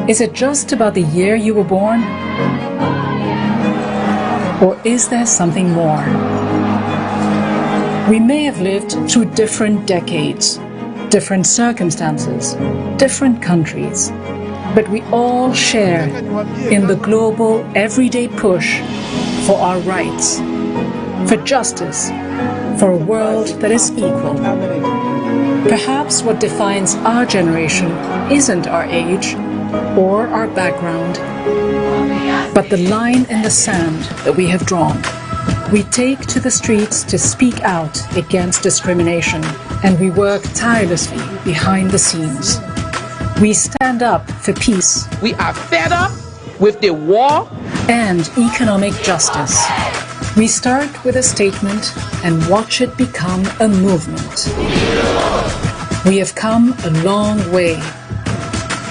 Is it just about the year you were born? Or is there something more? We may have lived through different decades, different circumstances, different countries, but we all share in the global, everyday push for our rights, for justice, for a world that is equal. Perhaps what defines our generation isn't our age or our background, but the line in the sand that we have drawn. We take to the streets to speak out against discrimination, and we work tirelessly behind the scenes. We stand up for peace. We are fed up with the war and economic justice. We start with a statement and watch it become a movement. We have come a long way,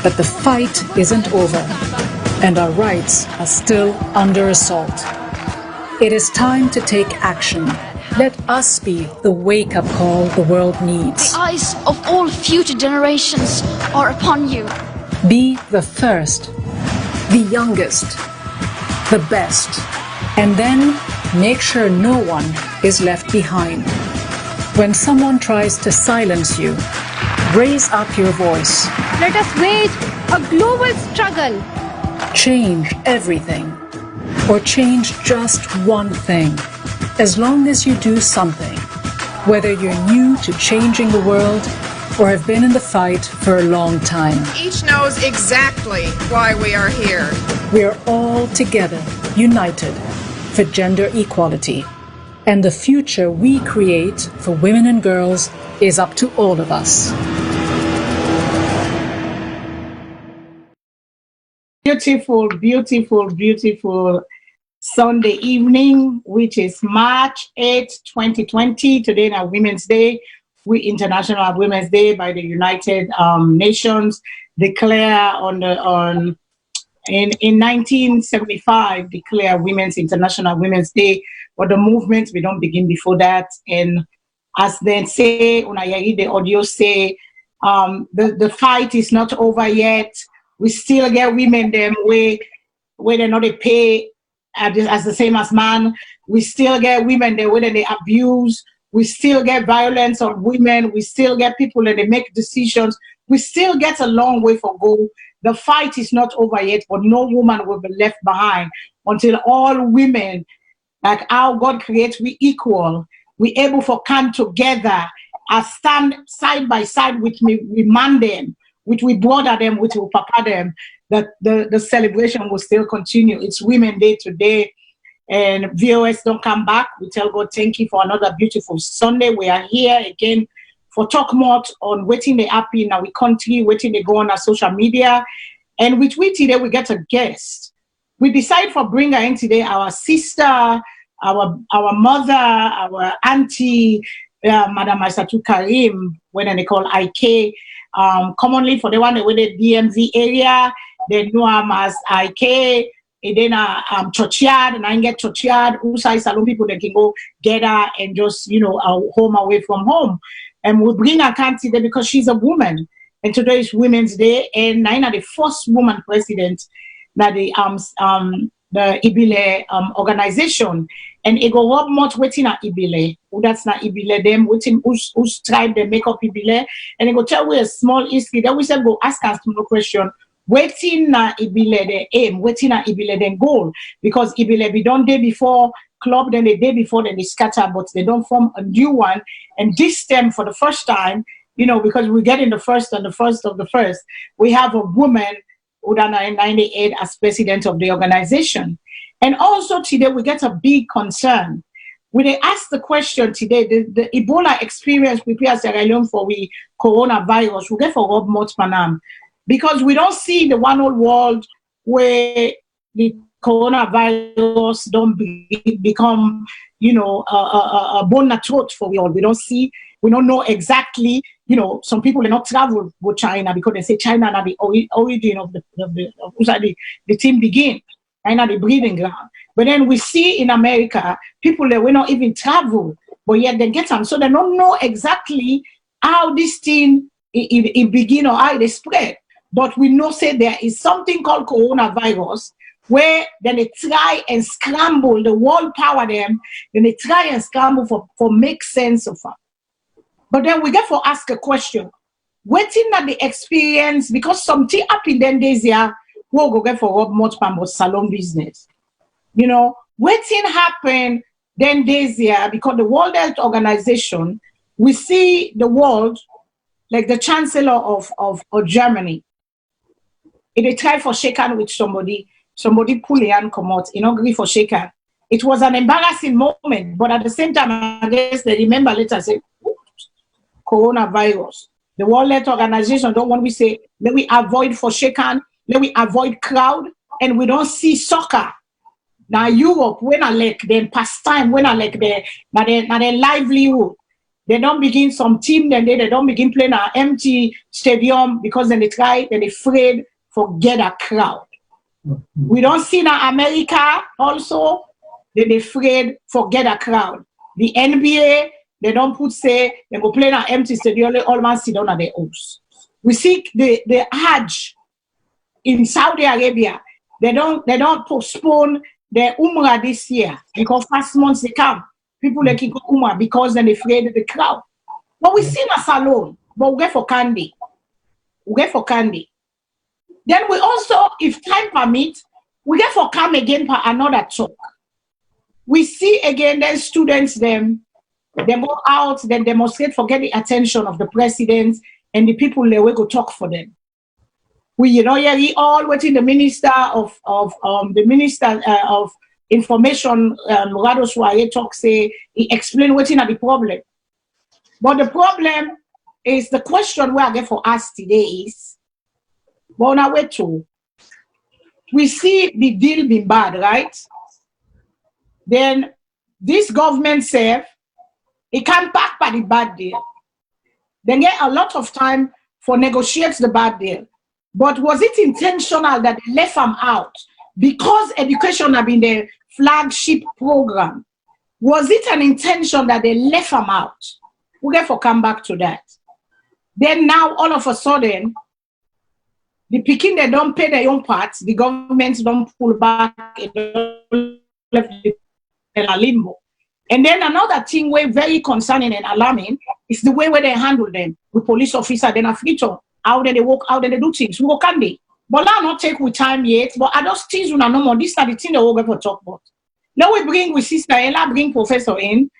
but the fight isn't over, and our rights are still under assault. It is time to take action. Let us be the wake-up call the world needs. The eyes of all future generations are upon you. Be the first, the youngest, the best, and then make sure no one is left behind. When someone tries to silence you, raise up your voice. Let us wage a global struggle. Change everything, or change just one thing. As long as you do something, whether you're new to changing the world or have been in the fight for a long time. Each knows exactly why we are here. We are all together, united, for gender equality. And the future we create for women and girls is up to all of us. Beautiful, beautiful, beautiful Sunday evening, which is March 8th, 2020. Today is Women's Day. International Women's Day by the United Nations declare in 1975 declare International Women's Day. But the movement, we don't begin before that. And as they say, when I hear the audio say, the fight is not over yet. We still get women them where they not pay as the same as man. We still get women there where they abuse. We still get violence on women. We still get people that they make decisions. We still get a long way to go. The fight is not over yet, but no woman will be left behind until all women, like how God creates, we equal. We able to come together and stand side by side with me, we man them, which we brother them, which we papa them, that the celebration will still continue. It's Women's Day today, and VOS don't come back. We tell God thank you for another beautiful Sunday. We are here again for talk more on waiting the happy in our country, waiting they go on our social media. And with we today, we get a guest. We decide for bring her in today, our sister, our mother, our auntie, Madam Aissatou Karim, when they call IK. Commonly for the one with the DMV area, they know him as IK. And then churchyard, and I get churchyard. Usai Salone people that can go get her and just home away from home. And we bring her today because she's a woman. And today is Women's Day, and I'm the first woman president that the Ibile organization. And it go up much waiting at Ibile. That's not Ibile, them waiting who's tribe they make up Ibile. And it go tell we a small history. Then we said go ask us no question. Waiting na Ibile the aim, waiting na Ibile then goal. Because Ibile be done day before club, then the day before then they scatter, but they don't form a new one. And this time for the first time, because we get in the first and the first of the first, we have a woman who done in 98 as president of the organization. And also today we get a big concern. When they ask the question today, the Ebola experience prepare Sierra Leone for we coronavirus, we get for Rob Motmanam. Because we don't see the one whole world where the coronavirus don't become, a bon throat for we all. We don't know exactly, some people do not travel with China because they say China are the origin of the team begin. China the breeding ground. But then we see in America, people that will not even travel, but yet they get them. So they don't know exactly how this thing it begin or how they spread. but we know say there is something called coronavirus where then they try and scramble the world power them, then they try and scramble for make sense of it. But then we get for ask a question. Waiting at the experience, because something up in them days here, we'll go get for Rob Mochpambo's salon business. You know, waiting happen then days here because the World Health Organization, we see the world, like the Chancellor of Germany, if they try for shake hand with somebody pull a hand come out, agree for shake hand. It was an embarrassing moment, but at the same time, I guess they remember later say, coronavirus. The World Health Organization don't want we say, let we avoid for shake hand, let we avoid crowd, and we don't see soccer. Now Europe, when I like then pastime, when I like their livelihood, they don't begin some team, then they don't begin playing an empty stadium because then they afraid forget a crowd. We don't see now America also, they're afraid forget a crowd. The NBA, they don't put say they go play in an empty stadium, all man sit down at their house. We see the Hajj in Saudi Arabia, they don't postpone their Umrah this year because first months they come. People like go Umrah because they're afraid of the crowd. But we see a Salone, but we get for candy. Then we also, if time permit, we get for come again for another talk. We see again then students them go out, then demonstrate for get the attention of the president and the people they will go talk for them. We all waiting the minister of information Rado Soaye talk say he explain waiting at the problem. But the problem is the question we are get for us today is, but on our way to, we see the deal being bad, right? Then this government say it can back by the bad deal. They get a lot of time for negotiate the bad deal. But was it intentional that they left them out? Because education have been their flagship program. Was it an intention that they left them out? We'll get for come back to that. Then now all of a sudden, the picking they don't pay their own parts, the government don't pull back, it don't left in a limbo. And then another thing where very concerning and alarming is the way where they handle them. With police officer, then a freedom. How they work, how they do things. We go can they? But now not take with time yet. But I just things we know more. This are the thing that we're going to talk about. Now we bring with Sister Ella, bring Professor in.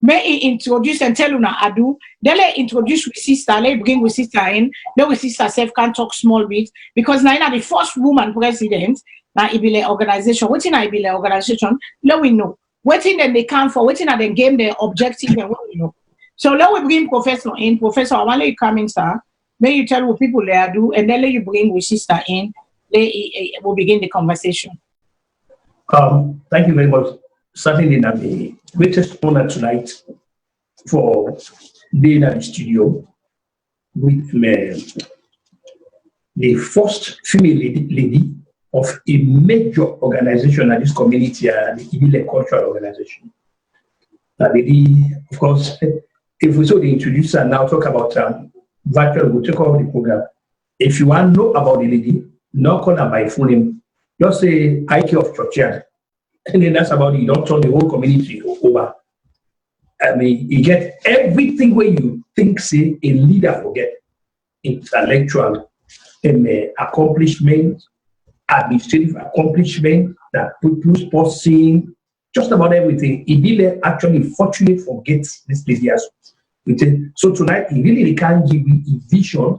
May he introduce and tell you now Adu. Then they introduce with Sister. Let bring with Sister in. Then with Sister self can talk small bit because now the first woman president. Now Ebola organization. What in Ebola organization? Let we know. Waiting then they come for. Waiting at the game their objective and what we know. So let we bring Professor in. Professor, I want you come in, sir. May you tell what people there do, and then let you bring with Sister in. We'll begin the conversation. Thank you very much. Certainly, I'm the greatest honor tonight for being at the studio with the first female lady of a major organization at this community, the Ebola Cultural Organization. That lady, of course, if we saw the introducer now talk about virtual, we'll take over the program. If you want to know about the lady, not call her by full name. Just say IK of Churchyard. And then that's about it. You don't turn the whole community over. I mean, you get everything where you think, say, a leader forget. Intellectual accomplishment, administrative accomplishment, that people seeing, just about everything. Ibile actually fortunately forgets this lady as so tonight, he really can give you a vision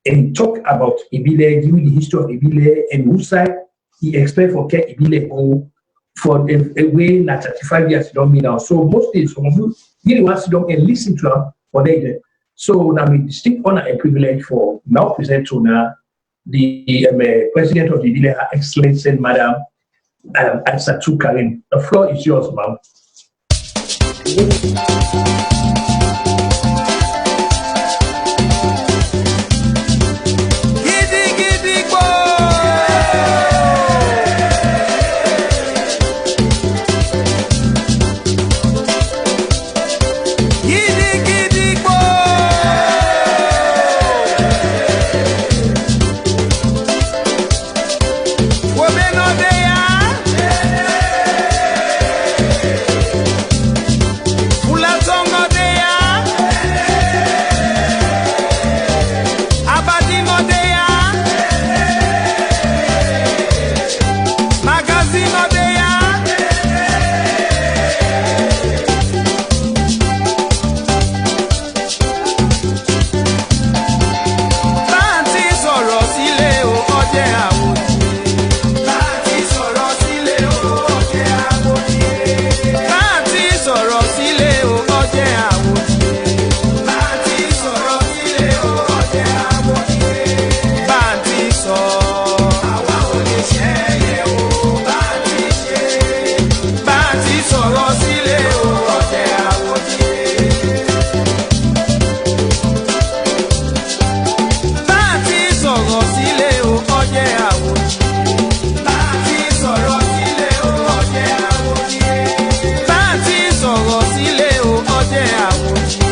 and talk about Ebola, give you the history of Ebola and whose side he expect for care Ebola go for a way that 35 years don't mean now. So most days, some of you really want to sit down and listen to them for that. So now we distinct honor and privilege for now present to now the president of the Ebola, Her Excellency Madam Aissatou Karim. The floor is yours, ma'am. ọjẹ́ àwòdìé. Láti sọ̀rọ̀ sílé o, ọjẹ́ àwòdìé. Láti sọ̀rọ̀ sílé o, ọjẹ́ àwòdìé. Láti sọ̀rọ̀ sílé o, ọjẹ́ àwòdìé. Bá a ti sọ, àwa ò lè ṣẹ́yẹ o, bá a ti ṣe. Bá a ti sọ̀rọ̀ sílé o, ọjẹ́ àwòdìé. Bá a ti sọ̀rọ̀ sílé o, ọjẹ́ àwòdìé. Bá a ti sọ̀rọ̀ sílé o, ọjẹ́ àwòdìé. Bá a ti sọ̀rọ̀ sílé o, ọjẹ́ àwòdìé.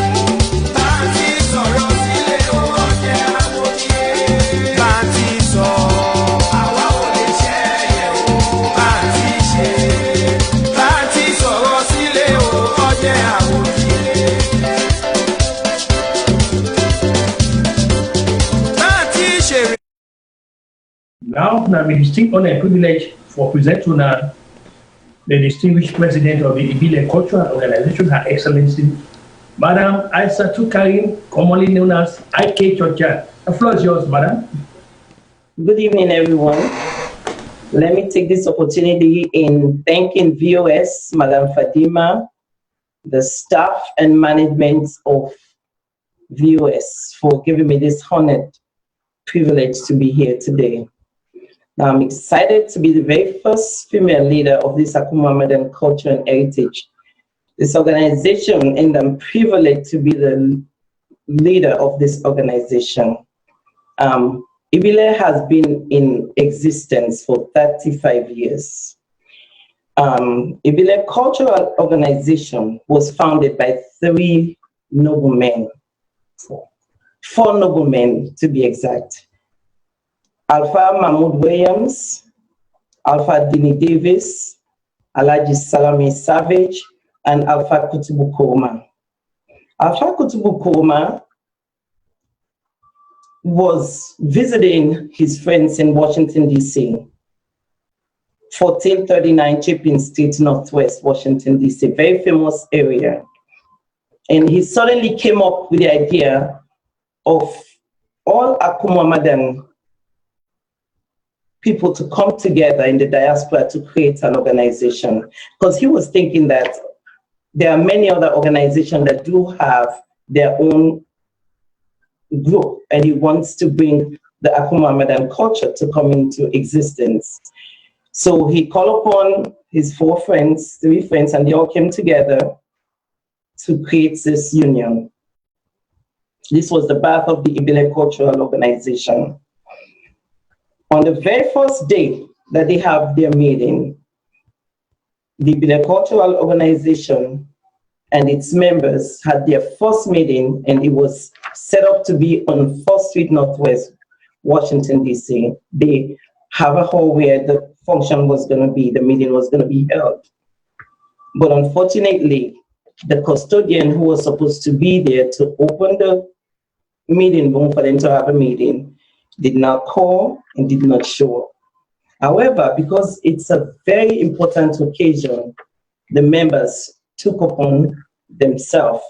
Bá a ti sọ̀rọ̀ sílé o, ọjẹ́ àwòdìé. Bá a ti sọ, àwa ò lè ṣẹ́yẹ o, bá a ti ṣe. Bá a ti sọ̀rọ̀ sílé o, ọjẹ́ àwòdìé. Bá a ti ṣe. Now, my distinct honor and privilege for presenting the distinguished president of the Ibile Cultural Organization, Her Excellency, Madam Aissatou Karim, commonly known as IK Chocha. The floor is yours, Madam. Good evening, everyone. Let me take this opportunity in thanking VOS, Madam Fatima, the staff and management of VOS for giving me this honored privilege to be here today. Now, I'm excited to be the very first female leader of this Akumamedan culture and heritage. This organization, and I'm privileged to be the leader of this organization. Ibile has been in existence for 35 years. Ibile Cultural Organization was founded by 3 noblemen, 4 noblemen to be exact. Alpha Mahmoud Williams, Alpha Dini Davis, Alhaji Salome Savage, and Alpha Kutubu Kurma. Alpha Kutubu Kurma was visiting his friends in Washington, D.C., 1439 Chapin Street, Northwest Washington, D.C., very famous area. And he suddenly came up with the idea of all Akumamedan people to come together in the diaspora to create an organization. Because he was thinking that there are many other organizations that do have their own group, and he wants to bring the Akumamedan culture to come into existence. So he called upon his 3 friends, and they all came together to create this union. This was the birth of the Ibile Cultural Organization. On the very first day that they have their meeting, the Ibile Cultural Organization and its members had their first meeting, and it was set up to be on 4th Street Northwest, Washington, D.C. They have a hall where the function was going to be, the meeting was going to be held. But unfortunately, the custodian who was supposed to be there to open the meeting room for them to have a meeting did not call and did not show up. However, because it's a very important occasion, the members took upon themselves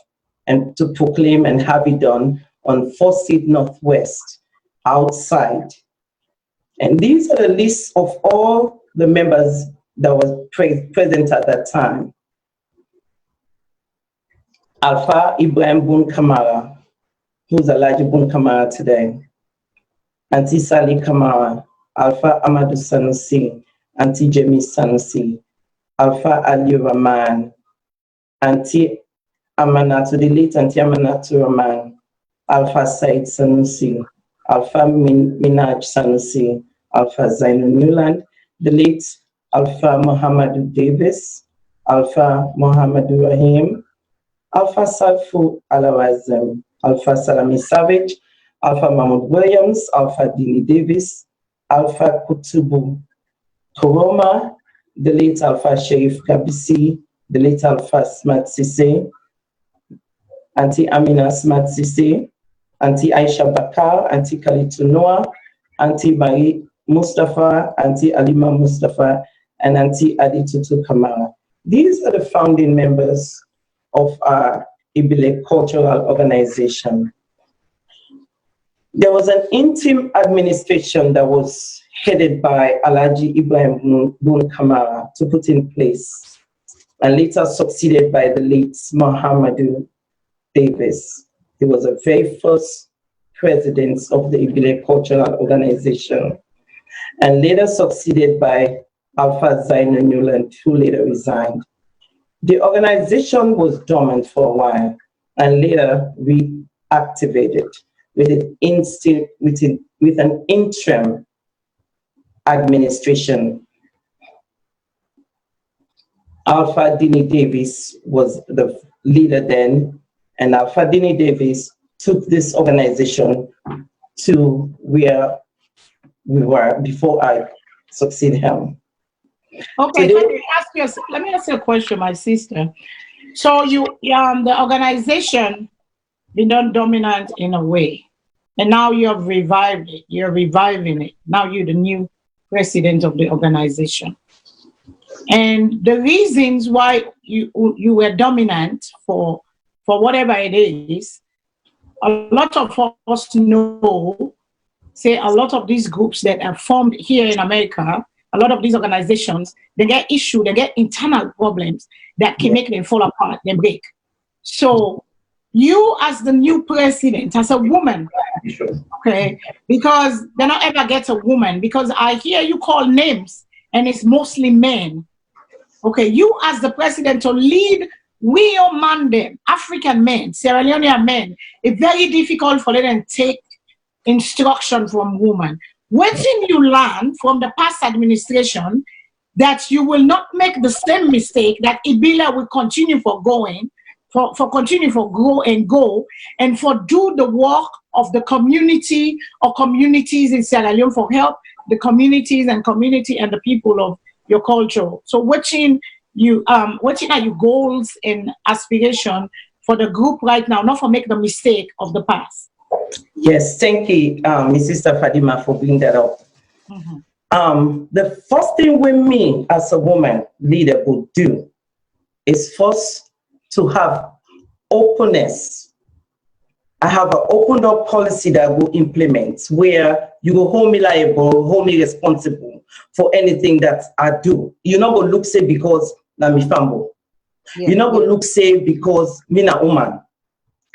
and to proclaim and have it done on 4th Street Northwest, outside. And these are the lists of all the members that was present at that time. Alpha Ibrahim Bun Kamara, who's Alhaji Bun Kamara today. Auntie Sally Kamara, Alpha Amadou Sanusi, Auntie Jemi Sanusi, Alpha Ali Rahman, Auntie Amanatu, the late Auntie Amanatu Rahman, Alpha Said Sanusi, Alpha Minaj Sanusi, Alpha Zainul Newland, the late Alpha Muhammadu Davis, Alpha Muhammadu Rahim, Alpha Salfu Alawazim, Alpha Salami Savage, Alpha Mahmoud Williams, Alpha Dini Davis, Alpha Kutubu Kuroma, the late Alpha Sharif Kabisi, the late Alpha Smart Sise, Auntie Amina Smart Sise, Auntie Aisha Bakar, Auntie Kalitu Noah, Auntie Marie Mustafa, Auntie Alima Mustafa, and Auntie Aditutu Kamara. These are the founding members of our Ibile Cultural Organization. There was an interim administration that was headed by Alhaji Ibrahim Bun Kamara, to put in place, and later succeeded by the late Muhammadu Davis. He was the very first president of the Ibile Cultural Organization, and later succeeded by Alpha Zaino Newland, who later resigned. The organization was dormant for a while and later reactivated with an interim administration. Alpha Dini Davis was the leader then, and Alpha Dini Davis took this organization to where we were before I succeeded him. Okay, let me ask you a question, my sister. So the organization been done dominant in a way, and now you have revived it. You're reviving it. Now you're the new president of the organization. And the reasons why you were dominant for whatever it is, a lot of us know, say a lot of these groups that are formed here in America, a lot of these organizations, they get issues, they get internal problems that can make them fall apart, they break. So you as the new president, as a woman, okay, because they don't ever get a woman, because I hear you call names and it's mostly men. Okay, you as the president to lead real men, African men, Sierra Leonean men, it's very difficult for them to take instruction from women. What did you learn from the past administration that you will not make the same mistake that Ibila will continue for going, for continue for grow and go, and for do the work of the community or communities in Sierra Leone, for help the communities and community and the people of your culture. So what are your goals and aspiration for the group right now, not for make the mistake of the past? Yes, thank you, Ms. Sister Fadima, for bringing that up. The first thing with me as a woman leader would do is first to have openness. I have an open door policy that I will implement where you will hold me liable, hold me responsible for anything that I do. You're not going to look say because I'm a family. You're not going to look say because I'm a woman.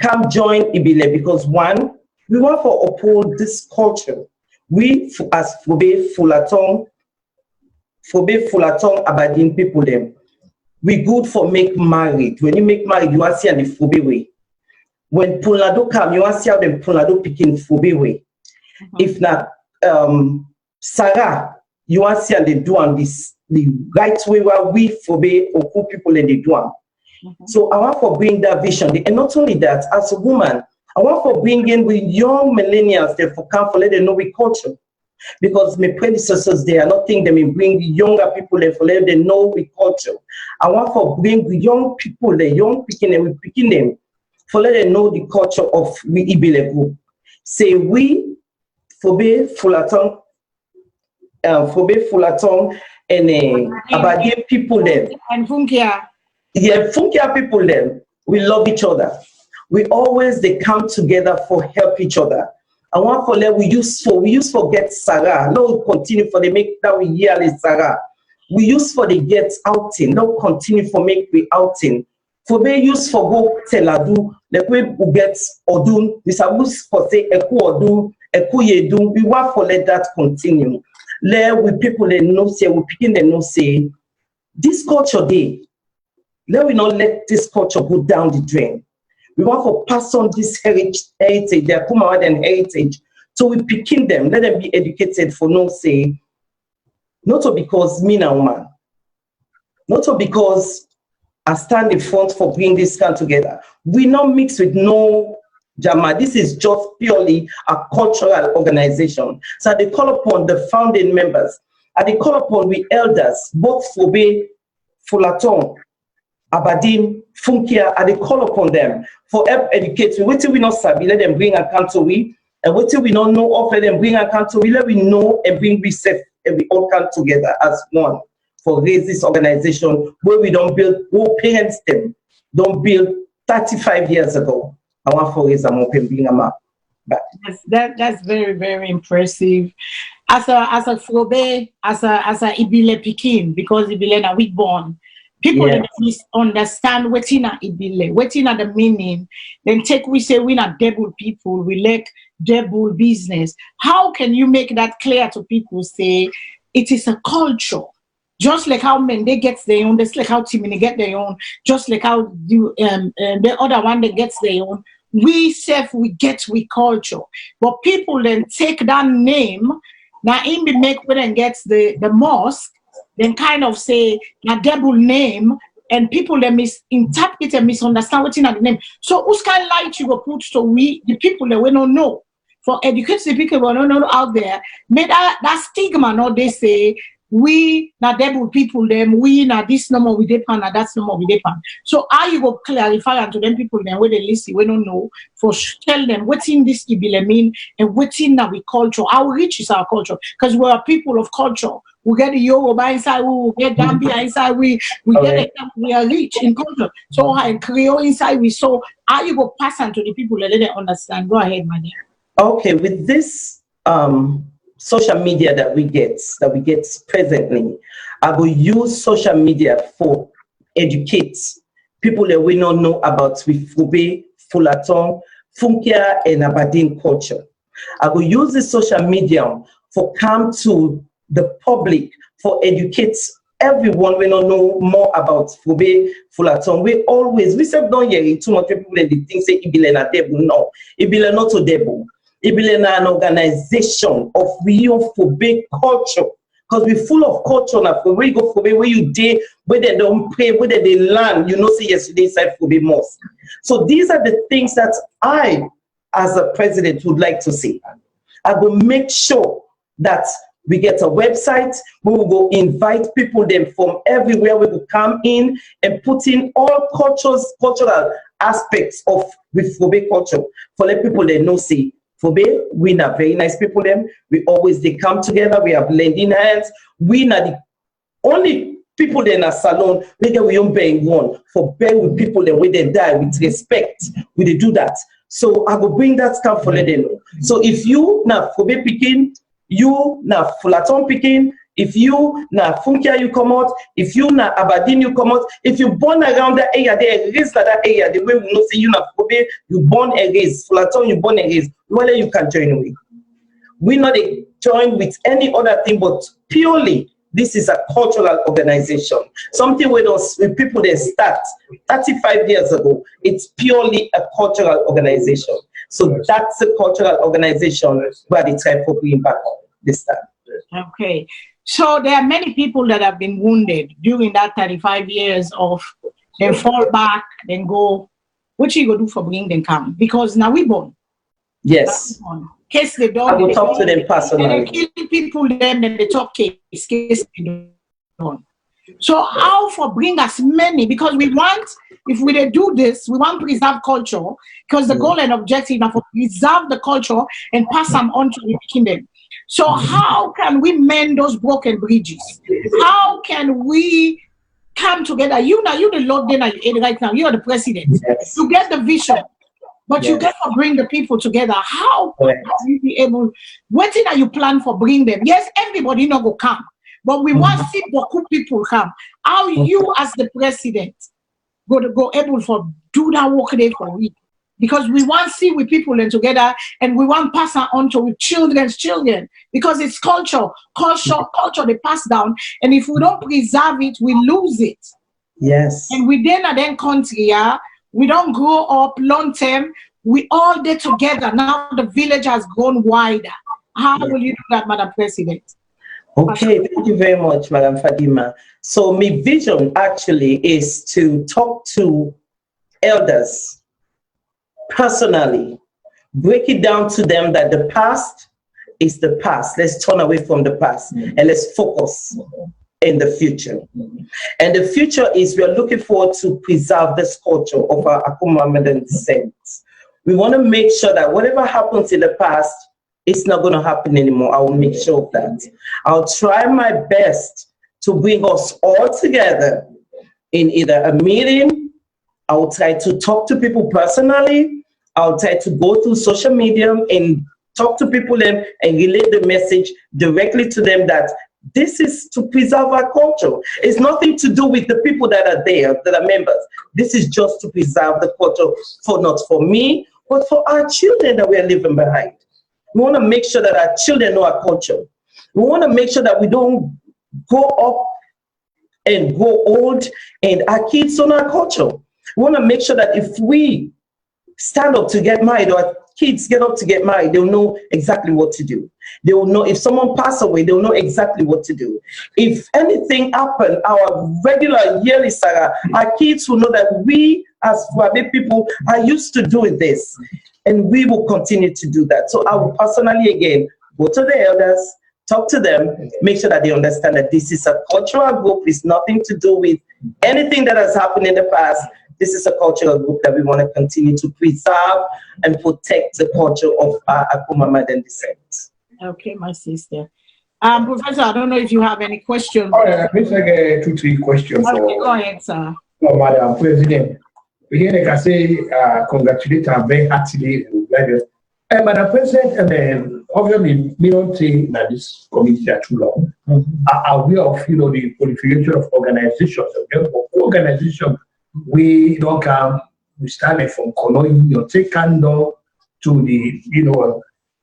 Come join Ibile because one, we want to uphold this culture. We as Fobe Fulatong Abadin people them, we good for make married. When you make married, you want to see the Fobe way. When Pulado come, you want to see how them Pulado picking Fobe way. If not Sarah, you want to see how they do on this the right way where we Fobe Oku people and they do on. So I want to bring that vision. And not only that, as a woman, I want to bring in with young millennials that for come for let them know we culture. Because my predecessors, they are not think they may bring younger people there for let them know we culture. I want to bring the young people, the young picking and we picking them for let them know the culture of we Ibile group. Say we Fobe Fulatong and Abadian people there. And Funkia. Yeah, Funkia people then, we love each other. We always they come together for help each other. I want for them we use for get Sarah. No continue for the make that we yearly Sarah. We use for the get outing. No continue for make we outing. For they use for go teladu. The way we get odun. We suppose for say eku odun, eku yedun. We want for let that continue. Let we people they know say we picking they know say this culture day. Let we not let this culture go down the drain. We want to pass on this heritage, their Kumawad and heritage. So we picking them, let them be educated for no say, not because me na woman, not because I stand in front for bringing this can together. We not mix with no Jama. This is just purely a cultural organization. So they call upon the founding members, and they call upon we elders, both Fobe, Fulatong, Abadin, Funkia, and they call upon them for help educate. Wait till we not sabi, let them bring account to we, and wait till we don't know of, let them bring account to we, let we know and bring we safe, and we all come together as one for raise this organization where we don't build, who parents them don't build 35 years ago. I want for raise them up and bring them up. That's very, very impressive. as a Frobe, as a Ibile Pikin, because Ibile na we born. People Yes. that misunderstand wetin na Ibile, wetin na the meaning. Then take we say we not devil people, we like devil business. How can you make that clear to people? Say it is a culture. Just like how Mende gets their own, just like how Timini get their own, just like how the other one that gets their own. We get culture. But people then take that name, now in the make when and gets the mosque, then kind of say na devil name, and people then misinterpret and misunderstand what's in the name. So who's kind of light you go put so we the people that we don't know. For educate the people we don't know out there, make that stigma, no, they say we na devil people them, we na this number we depend, na that's number we depend. So how you go clarify and to them people then where they listen, we don't know, for tell them what's in this Ibile mean and what's in our culture. How rich is our culture? Because we are people of culture. We get the Yoruba inside, we get Gambia inside, we are rich in culture. So in Creole inside, we so how you go pass on to the people that they understand. Go ahead, my dear. Okay, with this social media that we get presently, I will use social media for educate people that we don't know about with Fube, Fulaton, Funkia, and Aberdeen culture. I will use this social media for come to the public, for educate everyone we don't know more about Fube, Fulaton. We say don't hear too much people that they think say Ibile na devil. No, Ibile not a devil. Ibile na an organization of real Fube culture. Because we're full of culture now. Where you go Fube, where you day, where they don't pray, where they learn, you know, say yesterday inside Fube mosque. So these are the things that I, as a president, would like to see. I will make sure that we get a website. We will go invite people then from everywhere. We will come in and put in all cultural aspects of with Fube culture for let people they know say Fube, we are very nice people them. We always they come together. We have lending hands. We are the only people in a salon. We get we own being one for bear with people that we then die with respect. We they do that. So I will bring that stuff for let them know. So if you now Fube picking, you na Fulaton picking, if you na Funkia you come out, if you na Aberdeen you come out, if you born around that area, there is that area, the way we know say you na Fube, you born a race, Fulaton you born a race, whether you can join with. We not join with any other thing, but purely this is a cultural organization. Something with people that start 35 years ago. It's purely a cultural organization. So that's a cultural organization where they try to bring back this time. Okay. So there are many people that have been wounded during that 35 years of then fall back, then go. What you go do for bring them come? Because now we born. Yes. Case they don't. I will talk to them personally. And they kill people them, then they talk case they don't. So how for bring us many? Because we want, if we do this, we want to preserve culture, because the goal and objective is to preserve the culture and pass them on to the kingdom. So how can we mend those broken bridges? How can we come together? You the Lord then right now. You are the president. Yes. You get the vision, but you get to bring the people together. How can you be able? What thing are you plan for bring them? Yes, everybody not go come. But we want to see beaucoup people come. How you as the president go able to do that work there for we? Because we want to see with people and together, and we want to pass on to with children's children, because it's culture they pass down, and if we don't preserve it, we lose it. Yes. And we then country, we don't grow up long term. We all get together. Now the village has grown wider. How will you do that, Madam President? Okay, thank you very much, Madam Fadima. So my vision actually is to talk to elders personally, break it down to them that the past is the past. Let's turn away from the past and let's focus in the future. And the future is we are looking forward to preserve this culture of our Akumamedan descent. We want to make sure that whatever happens in the past, it's not going to happen anymore. I will make sure of that. I'll try my best to bring us all together in either a meeting. I will try to talk to people personally. I'll try to go through social media and talk to people and relay the message directly to them that this is to preserve our culture. It's nothing to do with the people that are there, that are members. This is just to preserve the culture, for not for me, but for our children that we are leaving behind. We want to make sure that our children know our culture. We want to make sure that we don't go up and grow old and our kids don't know our culture. We want to make sure that if we stand up to get married, or kids get up to get married, they'll know exactly what to do. They will know if someone passed away, they'll know exactly what to do. If anything happened, our regular yearly saga, our kids will know that we as Swabe people are used to doing this, and we will continue to do that. So I will personally, again, go to the elders, talk to them, make sure that they understand that this is a cultural group. It's nothing to do with anything that has happened in the past. This is a cultural group that we want to continue to preserve and protect the culture of our Akumamadan descent. Okay, my sister. Professor, I don't know if you have any questions. Oh, yeah, please like 2-3 questions. Okay, go ahead, sir. Oh, Madam President. Again, I can say congratulate her very heartily. Madam President, obviously, we don't think that this committee are too long. Are aware of the proliferation of organizations. Organizations, we don't come. We started from Koloi, take candle to the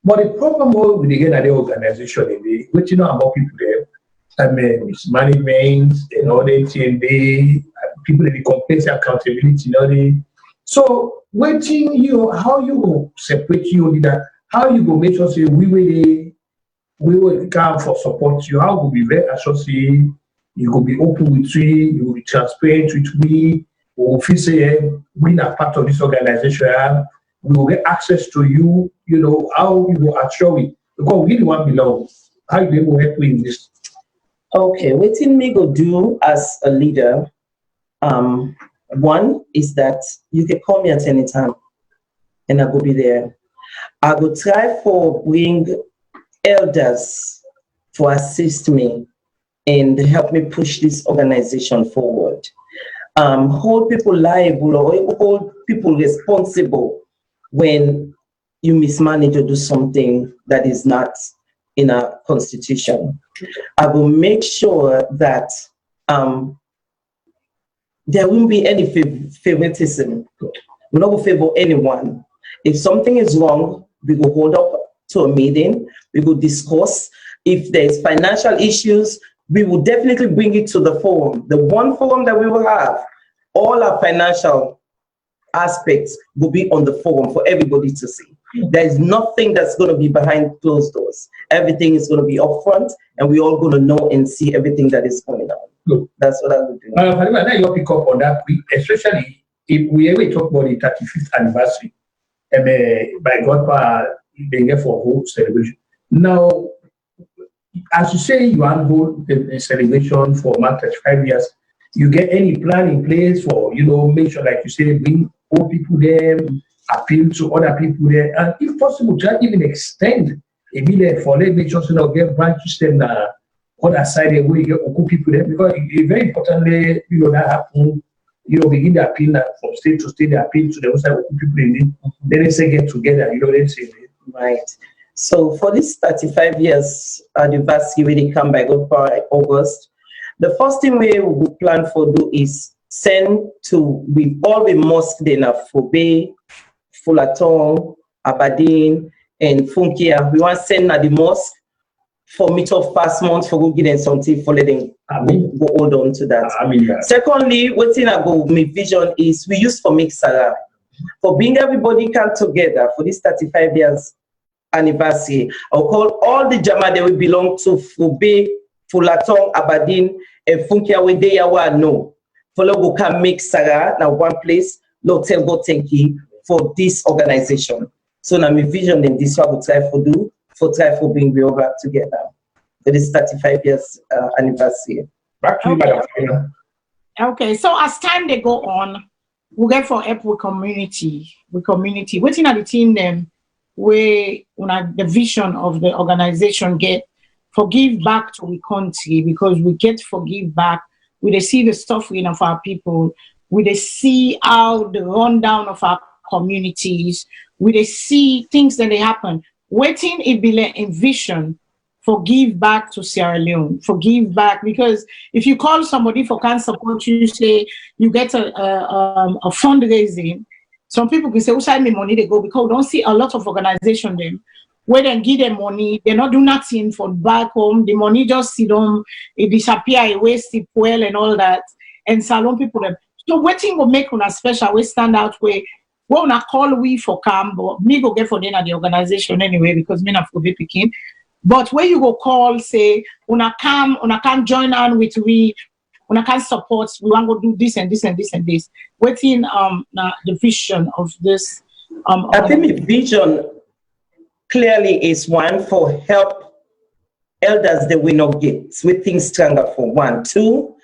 But the problem with the other organization, what about people there? Mismanagement, they people in the complaints, accountability, So waiting, how you separate that, how you go make sure say we will come for support you, how will be very associated, you will be open with me, you will be transparent with me, we will feel say we are part of this organization, we will get access to you, how you will assure it, because we really want to belong. How you will help me in this? Okay, what me go do as a leader, one is that you can call me at any time and I will be there. I will try for bring elders to assist me and help me push this organization forward. Hold people liable or hold people responsible when you mismanage or do something that is not in our constitution. I will make sure that there won't be any favoritism. We're not going to favor anyone. If something is wrong, we will hold up to a meeting, we will discuss. If there's financial issues, we will definitely bring it to the forum. The one forum that we will have, all our financial aspects will be on the forum for everybody to see. There is nothing that's going to be behind closed doors. Everything is going to be upfront, and we're all going to know and see everything that is going on. Look, that's what I would do. Let you pick up on that, especially if we ever talk about the 35th anniversary, by God, being here for a whole celebration. Now, as you say, you want to hold a celebration for 35 years. You get any plan in place for, make sure, like you say, bring old people there, appeal to other people there, and if possible, try even extend a bit for make sure get branches and other side where you get old people there, because it's very importantly, that happen. Begin the appeal from state to state, the appeal to the other side of people in it. Then they say get together, they say. Right. So for this 35 years anniversary, when they come by August, the first thing we will plan for do is send to all the mosques then of Fobe, Fulaton, Aberdeen, and Funkia. We want to send at the mosque for meet up past month for go give them something for letting go hold on to that. Secondly, what thing I go my vision is we use for Mixara for bring everybody come together for this 35 years anniversary. I'll call all the Jama that we belong to Fobe, Fulaton, Aberdeen, and Funkia where they are no. Follow go can make Sarah now one place, no tell go thank you for this organization. So now my vision in this one will try for being we all back together for this 35 years anniversary. Back to you, Madam. Okay, so as time they go on, we get for help with community. Waiting at the team them where the vision of the organization get forgive back to the country, because we get forgive back. We see the suffering of our people. We see how the rundown of our communities. We see things that they happen. waiting it be like envision for give back to Sierra Leone, for give back, because if you call somebody for can support you, say you get a fundraising, some people can say, who send me money they go, because we don't see a lot of organization them where they give them money, they not do nothing for back home, the money just sit on, it disappear, it waste it well and all that, and Salone people them. So waiting will make una special, we stand out where we una call we for come, but me go get for them at the organization anyway, because me not for be picking. But where you go call, say, una can join on with we, una can support, we want to do this and this and this and this. Waiting the vision of this. I think the vision clearly is one for help elders that we not get, with things stronger for 1, 2,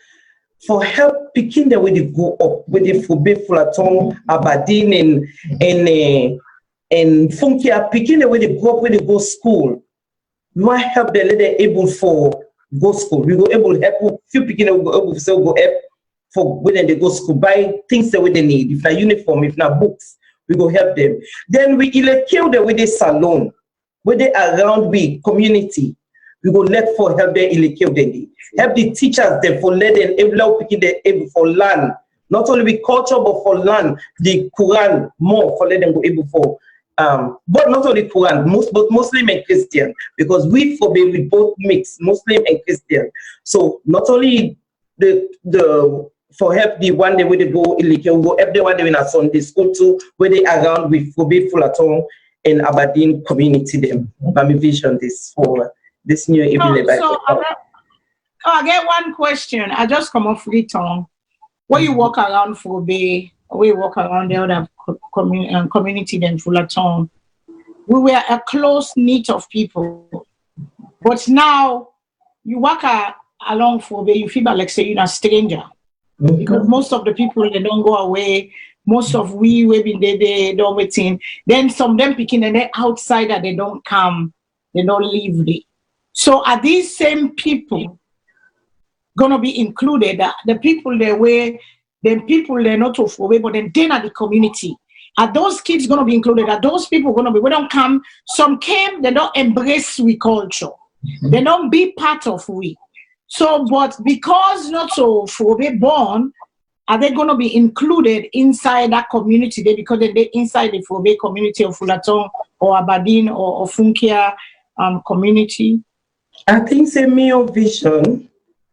for help picking the way they go up, with the Fube, Fulaton, Aberdeen, and Funkia, picking the way they go up, where they go school. We want help the lady able for go school. We go able to help few people go able to go help for when they go school, buy things the way they need. If not uniform, if not books, we go help them. Then we kill them with the Salone, where they around we community. We go let for help them kill them. Help the teachers them for let them able picking them able for learn. Not only with culture but for learn the Quran more for let them go able for. But not only Quran, but Muslim and Christian, because we forbid both mix Muslim and Christian. So not only the for help the one day where they go illegal, we go help the one day in a Sunday school too, where they around with forbid Fulaton and Aberdeen community them. My vision this for this new evening. I get one question. I just come off the tongue. Where you walk around Fobe, we walk around the other community than Fullerton. We were a close knit of people, but now you walk along Fobe, you feel like say you're a stranger, because most of the people they don't go away. Most of we been there, they don't waiting. Then some of them picking and they outsider, they don't come, they don't leave there. So are these same people gonna be included? The people they were. Then people they're not of away, but then are the community. Are those kids gonna be included? Are those people gonna be? We don't come. Some came. They don't embrace we culture. They don't be part of we. So, but because not so for be born, are they gonna be included inside that community? They because they're inside the Fobe community of Fullerton or Aberdeen or Funkia community. I think it's a mere vision,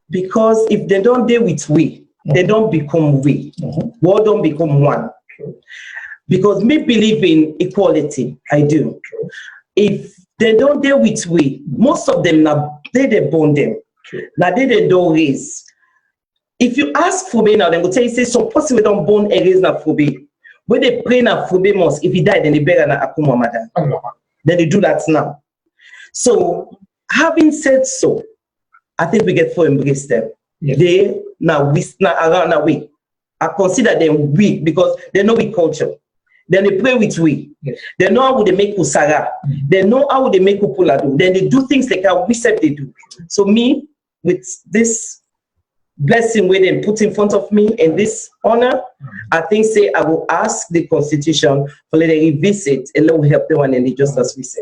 because if they don't deal with we. They don't become we. World don't become one. Because me believe in equality. I do. If they don't deal with we, most of them now they born them. Now they don't raise. If you ask Fobe now, they will tell you say some person we don't born and raise na Fobe. When they pray na Fobe must, if he died, then they bury na Akuma Mother. Then they do that now. So having said so, I think we get to embrace them. Yes. They now we around our way. I consider them weak because they know we culture. Then they play with we. Yes. They know how they make usara. They know how they make upuladu. Then they do things like how we said they do. So me, with this blessing where they put in front of me and this honor, I think say I will ask the Constitution for let them revisit and let me help them and the justice we say.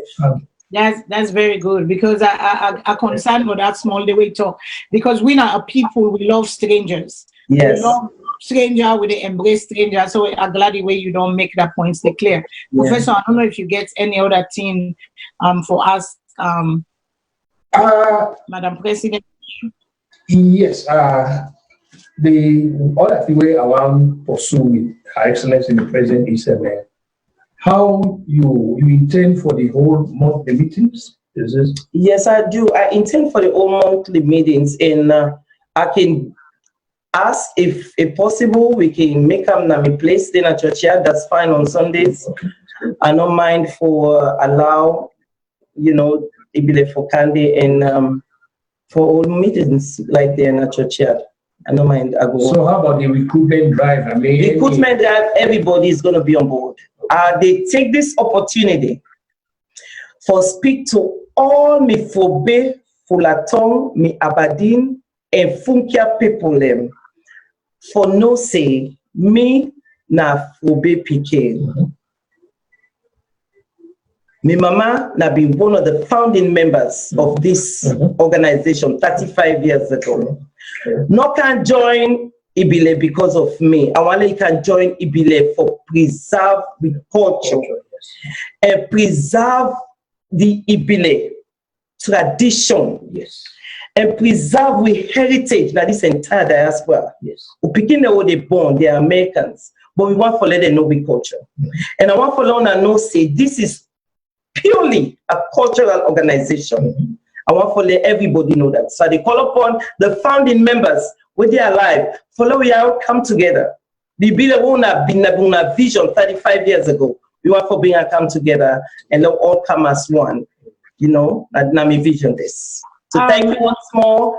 That's very good, because I concerned with that small the way talk, because we are a people, we love strangers. Yes. We love stranger, we embrace stranger. So I'm glad the way you don't make that point stay clear. Yeah. Professor, I don't know if you get any other thing for us, Madam President. Yes, the other thing way around pursuing Her Excellency the President is how you intend for the whole monthly meetings? Is this? Yes, I do. I intend for the whole monthly meetings, and I can ask if possible we can make them a place in a church. Yeah, that's fine on Sundays. Okay. I don't mind for allow, Ibile for candy and for all meetings like there in a church. Yeah. I don't mind. So how about the recruitment drive? The recruitment drive, everybody is going to be on board. They take this opportunity for speak to all me Fobe, Fullerton, me Aberdeen, and Funkia people them. For no say, me na Fobe PK. My mama na be one of the founding members of this organization 35 years ago. No can join Ibile because of me. I want you can join Ibile for preserve the culture and preserve the Ibile tradition. Yes. And preserve with heritage that this entire diaspora. Yes. We begin the way they born, they are Americans, but we want to let them know we culture. And I want to let them know say this is purely a cultural organization. I want to let everybody know that. So they call upon the founding members when they are alive, follow we all come together. The Bina vision 35 years ago. We want to bring and come together and let all come as one. You know, that Nami vision this. So thank you once more.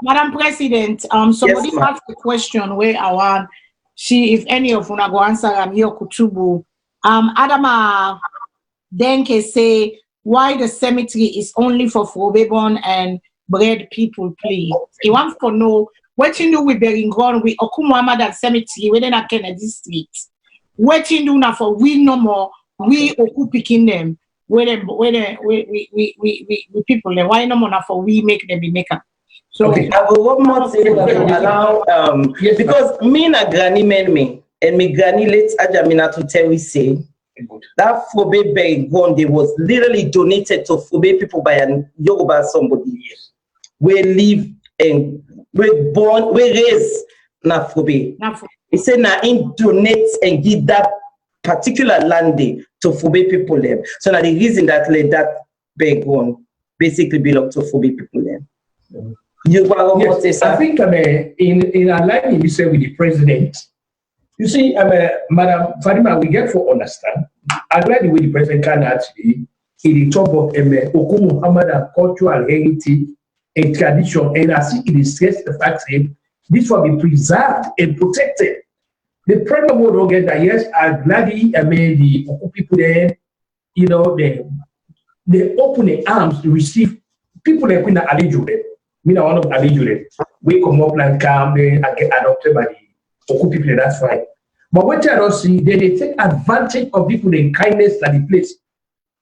Madam President, somebody Yes, asked a question where I want see if any of una go answer here Kutubu. Adama Denke say why the cemetery is only for Frobe-born and bred people, please. He wants to know what you do with Beringon, with Okumwamada Cemetery within a Kennedy Street. What you do now for we no more, we Oku picking them. We people, why no more for we make them be maker. So okay. I will one more thing allow because me na granny men me and me granny let Ajamina to tell we say that Fobe Beringon they was literally donated to Fobe people by an Yoruba somebody. We live and we born we raised na Fobe. He said na in donate and give that particular land to Fobe people them. So now the reason that let that Beringon basically belong to Fobe people them. Yes, I think in aligning we say with the president, you see, Madam Fadima, we get to understand. I like the way the president can actually in the top of Oku Muhammad cultural heritage and tradition, and I see it is stressed the fact that this will be preserved and protected. The problem will get that yes, I'm glad the Oku people there, you know, they open their arms to receive people that are eligible. Me na one of eligible. We come up like come and get adopted by the Oku people, that's fine. But what I don't see, they take advantage of people in kindness that the place.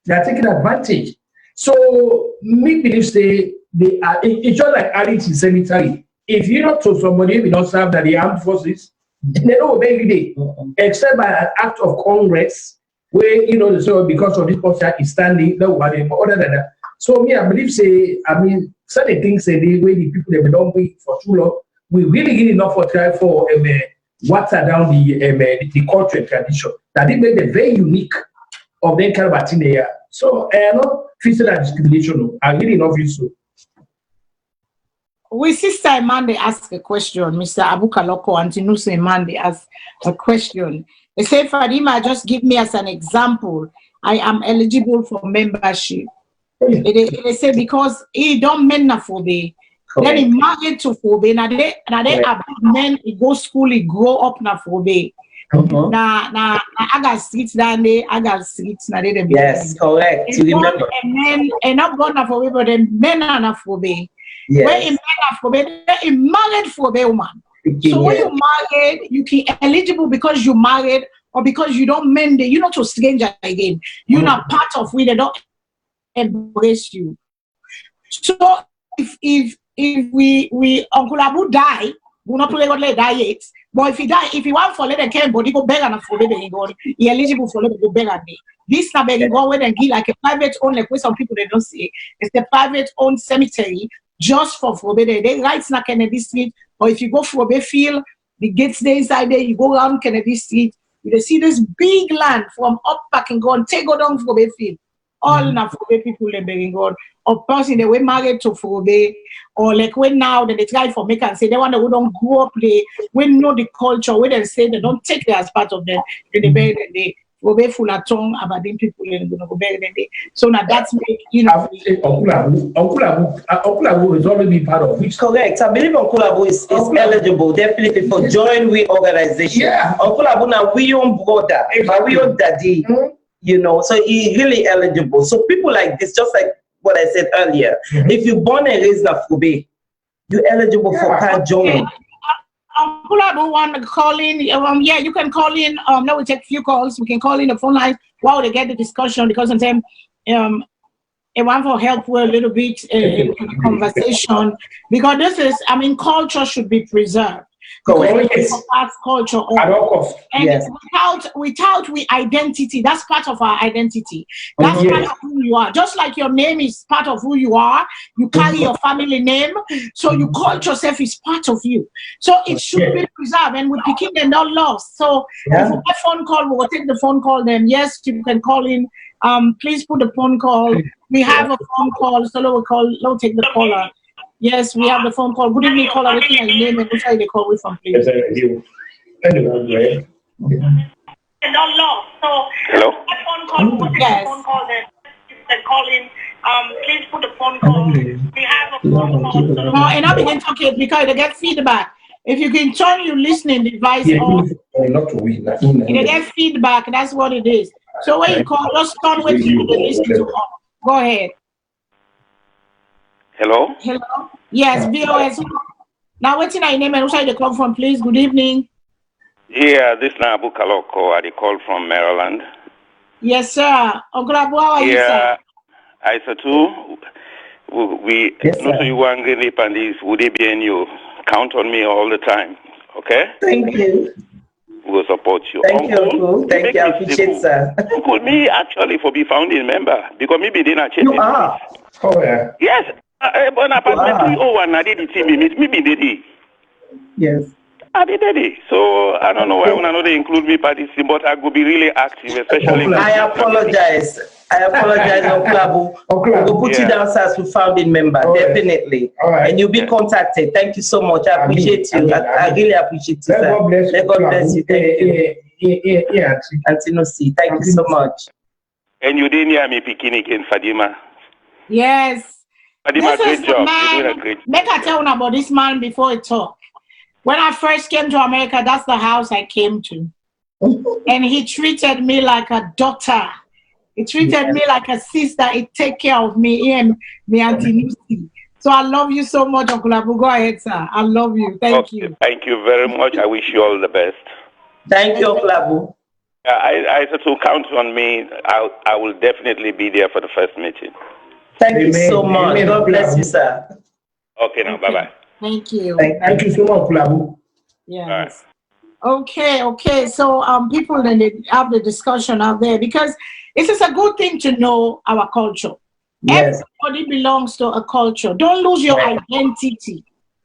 They are taking advantage. So me believe say they are it's just like adding to cemetery. If you not to somebody we don't serve that the armed forces, they don't obey every day. Except by an act of Congress, where you know so because of this posture is standing, no worry, but other than that. So me, I believe say certain things say the way the people they don't wait for too long, we really enough for try for water down the culture and tradition that they make them very unique of them kind of there. So I am not facing that discrimination. I really not feel so. We sister Amanda ask a question, Mr. Abukaloko and Tinusa Amanda ask a question. They say, Fadima, just give me as an example. I am eligible for membership. They say because he don't men na Fobe. Then he married to Fobe. Now they are men. He go school. He grow up na Fobe. Na I got streets down there. I got streets na they. Yes, correct. You remember? And not born na Fobe, but then men are na Fobe. Yes. When he married Fobe, he married Fobe woman. So when you married, you can eligible because you married or because you don't mend it. You're not a stranger again. You're not part of we. They don't embrace you. So if we Uncle Abu die, we're not going to die yet. But if he die, if he want for let them body go beg and for Beringon, he eligible for let go beg and this na Beringon where they give like a private owned, like some people they don't say it's the private owned cemetery just for Fobe. They rights na Kennedy Street, or if you go Fobe Field, the gates there inside there, you go around Kennedy Street, you see this big land from up back and go and take go down Fobe Field. All na Fobe people in Beringon, or person they were married to Fobe, or like when now that they try for make and say they want to don't grow up there, when know the culture, when they say they don't take it as part of them, they bury them there. Fobe full of tongue about them people and gonna go bury them there. So now that's make you know. Uncle Abu is already part of which. Correct. I believe Uncle Abu is eligible definitely for join we organization. Yeah. Uncle Abu now we own brother, we own daddy. You know, so he's really eligible. So people like this, just like what I said earlier, if you're born and raised in Fobe, you're eligible for can join. Uncle Abu want to call in. Yeah, you can call in. Now we take a few calls. We can call in the phone line wow, they get the discussion because sometimes I want for help with a little bit in the conversation because this is, I mean, culture should be preserved. Because past culture and without we identity, that's part of our identity. That's part of who you are. Just like your name is part of who you are, you carry your family name, so your culture self is part of you. So it should be preserved, and we're picking them not lost. So if we get a phone call, we will take the phone call. Then yes, you can call in. Please put the phone call. We have a phone call, so we'll take the caller. Yes, we have the phone call. Good evening, caller. What is your name and which side they call with from, please? Hello. So, phone call. Yes. Phone call. You can call in. Please put the phone call. We have a phone call. No, and I begin talking because they get feedback. If you can turn your listening device on, they get feedback. That's what it is. So when you call, just turn what you listen to on. Go ahead. Hello? Hello? Yes, VOS. Now, what's your name and where you come from, please? Good evening. Yeah, this is Nabu Kaloko. I call from Maryland. Yes, sir. Oglabu, how are you, sir? I said too. We not you want to pandis would they be in you? Count on me all the time. Okay? Thank you. We'll support you. Thank you, Uncle. Thank you. I appreciate, sir. Uncle, me actually for be founding member because maybe they not You are. Oh yeah. Yes. When apartment 301, I did it to me daddy. Yes. I did daddy. So I don't know why when I know they include me participating, but I could be really active, especially. I apologize. Oklabu. We'll put you down as a founding member, definitely. Right. And you'll be contacted. Thank you so much. I appreciate you. I really appreciate you, sir. God bless you. Thank you. Yeah. Antinosi, thank you so much. And you didn't hear me picking in Fadima. Yes. Fadima, this is great job. Man, You're doing a great job. Make I tell you about this man before I talk. When I first came to America, that's the house I came to. And he treated me like a daughter. He treated me like a sister. He take care of me and me Auntie Lucy. So I love you so much, Uncle Abu. Go ahead, sir. I love you. Thank you. Thank you very much. I wish you all the best. Thank you, Uncle Abu. I said to count on me. I will definitely be there for the first meeting. Thank you so much. God bless you, sir. Okay, now, bye-bye. Thank you. Thank you so much, Kulabu. Yes. Okay. So people then they have the discussion out there because it is a good thing to know our culture. Yes. Everybody belongs to a culture. Don't lose your identity.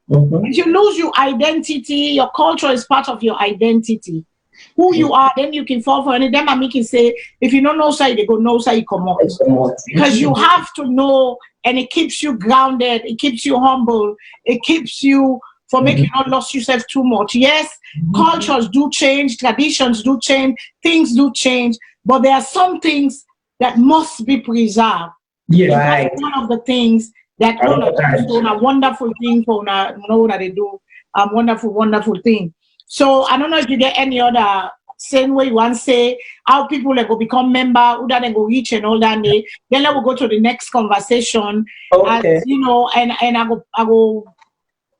If you lose your identity, your culture is part of your identity. Who you are, then you can fall for it. Then I can say, if you don't know side, they go no side, you come out. Because you have to know, and it keeps you grounded, it keeps you humble, it keeps you from making you not lose yourself too much. Yes, cultures do change, traditions do change, things do change, but there are some things that must be preserved. Yeah, right. That's one of the things that a wonderful thing for know that they do a wonderful thing. So I don't know if you get any other same way you want to say how people like will become member, who that they go reach and all that. Then I will go to the next conversation. Okay. As, and I go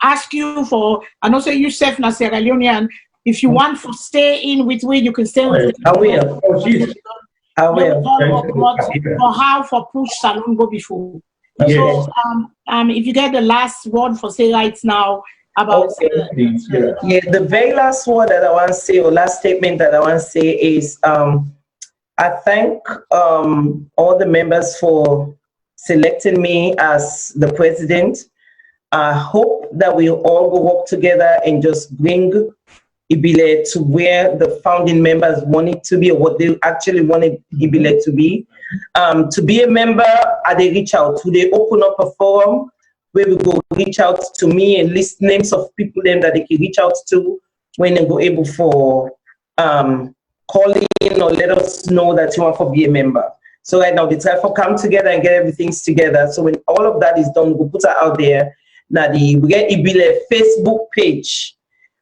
ask you for, and also yourself na Sierra Leonean, if you want to stay in with me, you can stay with me. I will. I will. For how for push Salone go before. Yes. So if you get the last word for say right now about the very last word that I want to say, or last statement that I want to say is I thank all the members for selecting me as the president. I hope that we all will work together and just bring Ibile to where the founding members want it to be, or what they actually wanted Ibile to be. To be a member, they reach out. They open up a forum where we go reach out to me and list names of people them that they can reach out to when they go able for calling or let us know that you want to be a member. So right now, the time for come together and get everything together. So when all of that is done, we'll put it out there. Now we get Ibile Facebook page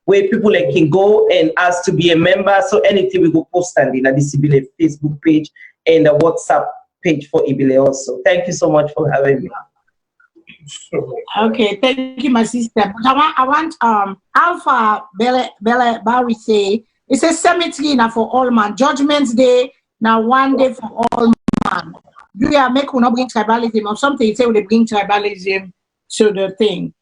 where people can go and ask to be a member. So anything we go post on the Ibile Facebook page and the WhatsApp page for Ibile also. Thank you so much for having me. Okay, thank you, my sister. But I want Alpha Bella Barry say it's a cemetery now for all man. Judgment Day, Now one day for all man. You are make will not bring tribalism or something. You say will they bring tribalism to the thing.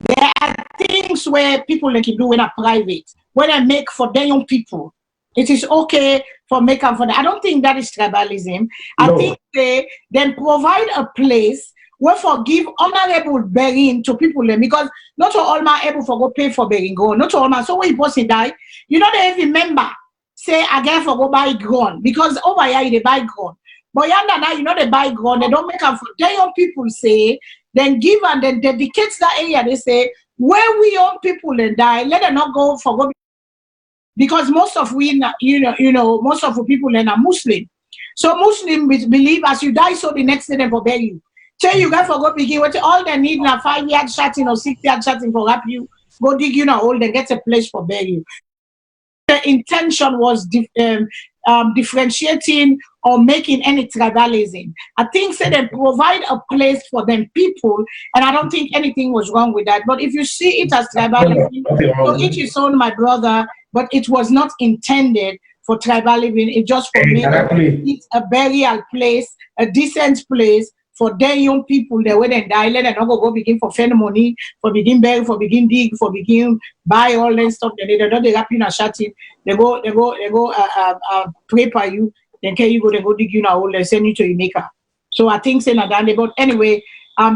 There are things where people like to do in a private, where they make for their young people. It is okay for make up for that. I don't think that is tribalism. I think they then provide a place where for give honorable burying to people because not all man able for go pay for burying ground. Not all man. So when person die, you know they remember say again for go buy ground because over here they buy ground. But yonder now you know they buy ground. They don't make up for their young people say. Then give and then dedicate that area. They say where we young people and die, let them not go for go because most of we most of the people are Muslim. So Muslim believe as you die, so the next day they will bury you. Tell you guys for go begin what all they need now 5-yard shutting or 6-yard shutting for help you go dig you now hole and get a place for bury you. The intention was differentiating or making any tribalism. I think say they provide a place for them people, and I don't think anything was wrong with that. But if you see it as tribalism, so each is own, my brother, but it was not intended for tribalism. It just for me, it's a burial place, a decent place for their young people. They when they die, let them not go begin for spend money, for begin bury, for begin dig, for begin buy all that stuff. They don't they wrap you in a shutting. They go prepare you. Then can you go? They go dig you now. They send you to Jamaica. So I think say that. But anyway,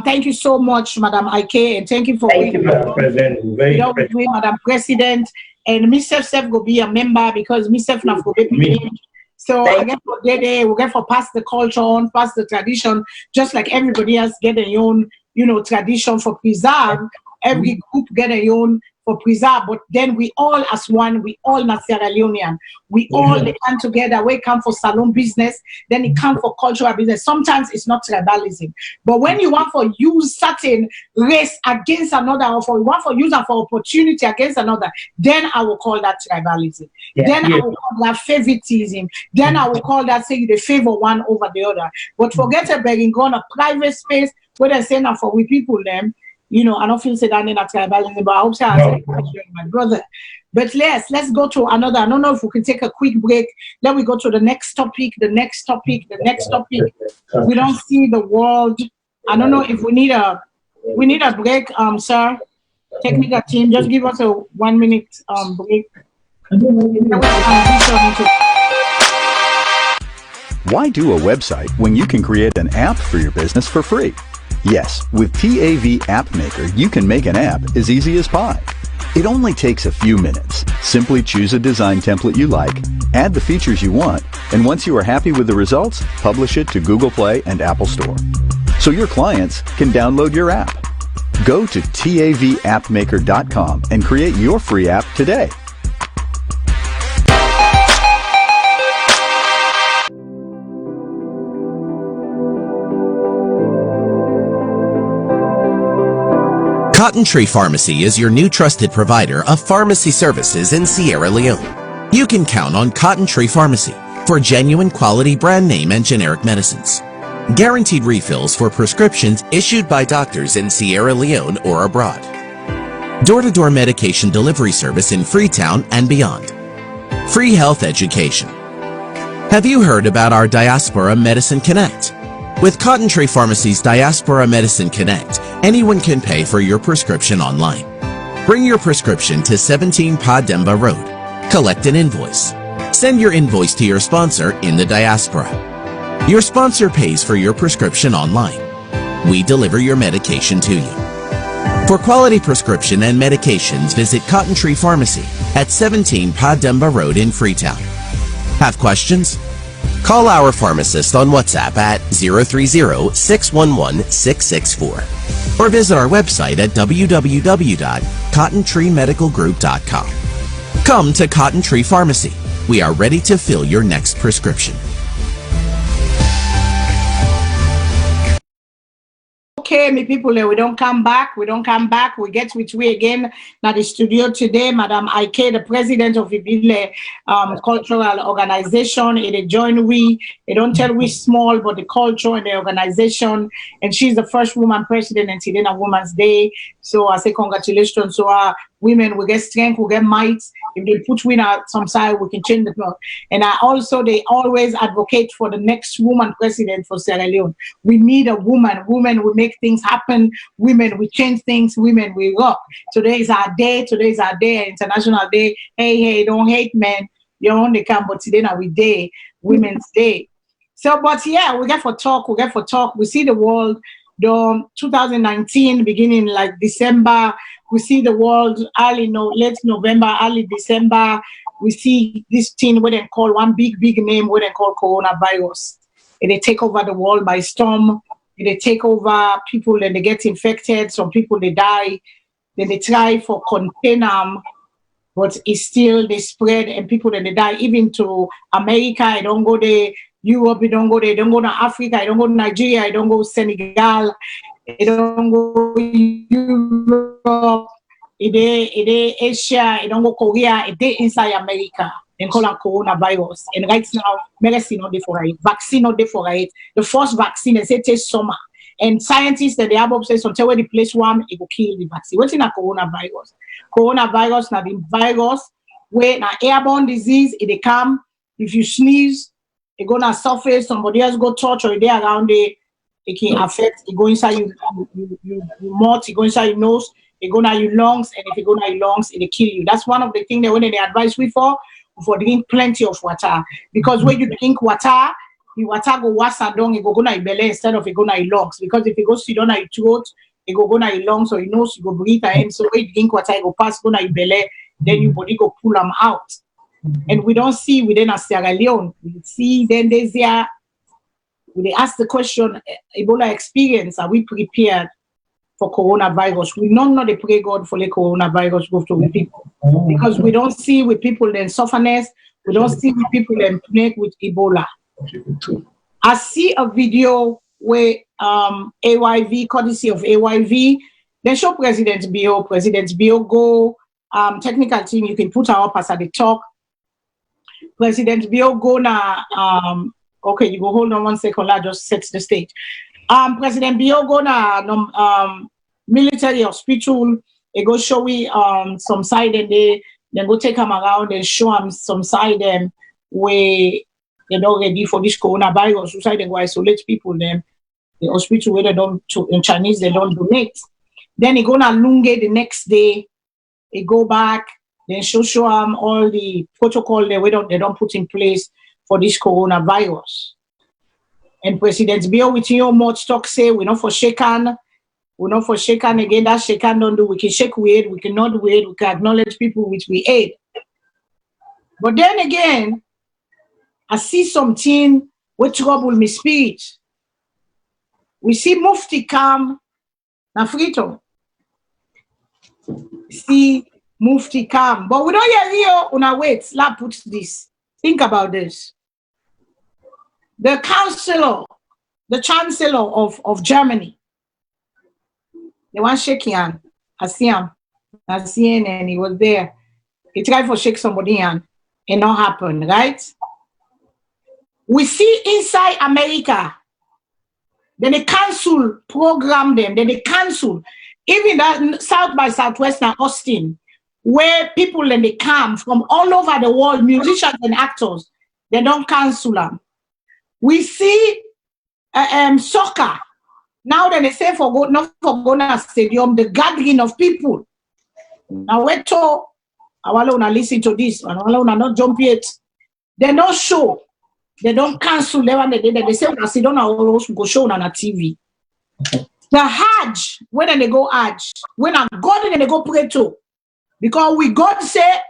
thank you so much, Madam Ike, and thank you for Madam President. Madam President, and myself go be a member because myself now go be me. So again for day we get for pass the culture on, pass the tradition, just like everybody else get their own, tradition for preserve. Every group get their own for preserve, but then we all as one, we all na Sierra Leonean. We all they come together. We come for Salone business, then it come for cultural business. Sometimes it's not tribalism, but when you want for use certain race against another, or for you want for use and for opportunity against another, then I will call that tribalism. Then I will call that favoritism. Then I will call that say you they favor one over the other. But forget about being gone a private space where they say now for we people them. I don't feel say that in a tribalism, but I hope I answer the question, my brother. But let's go to another. I don't know if we can take a quick break. Then we go to the next topic, the next topic, the next topic. We don't see the world. I don't know if we need a break, sir. Technical team, just give us a 1 minute break. Why do a website when you can create an app for your business for free? Yes, with TAV App Maker, you can make an app as easy as pie. It only takes a few minutes. Simply choose a design template you like, add the features you want, and once you are happy with the results, publish it to Google Play and Apple Store. So your clients can download your app. Go to TAVAppmaker.com and create your free app today. Cotton Tree Pharmacy is your new trusted provider of pharmacy services in Sierra Leone. You can count on Cotton Tree Pharmacy for genuine quality brand name and generic medicines. Guaranteed refills for prescriptions issued by doctors in Sierra Leone or abroad. Door-to-door medication delivery service in Freetown and beyond. Free health education. Have you heard about our Diaspora Medicine Connect? With Cotton Tree Pharmacy's Diaspora Medicine Connect, anyone can pay for your prescription online. Bring your prescription to 17 Pademba Road. Collect an invoice. Send your invoice to your sponsor in the diaspora. Your sponsor pays for your prescription online. We deliver your medication to you. For quality prescription and medications, visit Cotton Tree Pharmacy at 17 Pademba Road in Freetown. Have questions? Call our pharmacist on WhatsApp at 030-611-664 or visit our website at www.cottontreemedicalgroup.com. Come to Cotton Tree Pharmacy. We are ready to fill your next prescription. Okay, me people, we don't come back. We get with we again now the studio today. Madam Ike, the president of Ibile Cultural Organization. It join we. They don't tell we small, but the culture and the organization. And she's the first woman president in Tilena Women's Day. So I say congratulations to our women. We get strength, we get might, If they put women at some side, we can change the law. And they always advocate for the next woman president for Sierra Leone. We need a woman. Women will make things happen. Women will change things. Women will rock. Today is our day. Today is our day, International Day. Hey, don't hate men. You're on the camp, but today now we day, Women's Day. So, but yeah, we get for talk. We see the world. 2019 beginning like December, we see the world late November, early December. We see this thing what they call one big name, what they call coronavirus. And they take over the world by storm. And they take over people and they get infected. Some people they die. Then they try for contain them, but it's still they spread and people then they die. Even to America, I don't go there. Europe, I don't go there. I don't go to Africa. I don't go to Nigeria. I don't go to Senegal. I don't go Europe. I dey Asia. I don't go Korea. I dey inside America. They call it coronavirus. And right now, medicine not there for it. Vaccine not there for it. The first vaccine they say takes summer. And scientists that they have obsessed until where the place one, it will kill the vaccine. What's in a coronavirus? Coronavirus now the virus where now airborne disease it come. If you sneeze, it gonna surface, somebody else go touch or they around it can affect, it go inside your mouth, it go inside your nose, it go into your lungs, and if it go into your lungs, it'll kill you. That's one of the things that when they advise we for drink plenty of water. Because when you drink water, the water go wash and down, it go into your belly instead of it go into your lungs. Because if it goes down your throat, it go into your lungs or your nose, you go breathe in. So when you drink water, it go pass, go into your belly, then your body go pull them out. And we don't see within a Sierra Leone. We see then there's here, we ask the question, Ebola experience, are we prepared for coronavirus? We don't know the pray God for the coronavirus go to the people. Because we don't see with people then sufferness, we don't see with people then plague with Ebola. I see a video where AYV, courtesy of AYV, they show President Bio. President Bio go, technical team, you can put her up as at the top. President Bio go na okay, you go hold on 1 second, I just set the stage. President Bio go na military hospital, they go show we some side and they go take them around and show them some side them where they're not ready for this coronavirus. So side they go isolate people them. The hospital where they don't in Chinese they don't donate. Then they go na Lunge the next day, they go back. Then show them all the protocol they don't put in place for this coronavirus. And President Bio with your mouth talk say we're not for shaken again. That shaken don't do. We can shake weird, we cannot wait, we can acknowledge people which we aid. But then again, I see something which trouble me speech. We see Mufti come na Frito. See Mufti come. But we don't hear Rio una wait. Slap put this. Think about this. The chancellor of Germany, the one shaking hand, I see him. I see him and he was there. He tried to shake somebody hand. It not happened, right? We see inside America, then they cancel program them, then they cancel. Even that South by Southwest and Austin, where people then they come from all over the world, musicians and actors, they don't cancel them. We see soccer. Now that they say not for Gona Stadium, the gathering of people. Now we talk, I want to listen to this, I want to not jump yet. They don't show. They don't cancel them. They say, I see don't go show on a TV. The Hajj, when they go Hajj, when I'm God and they go pray too. Because we God say,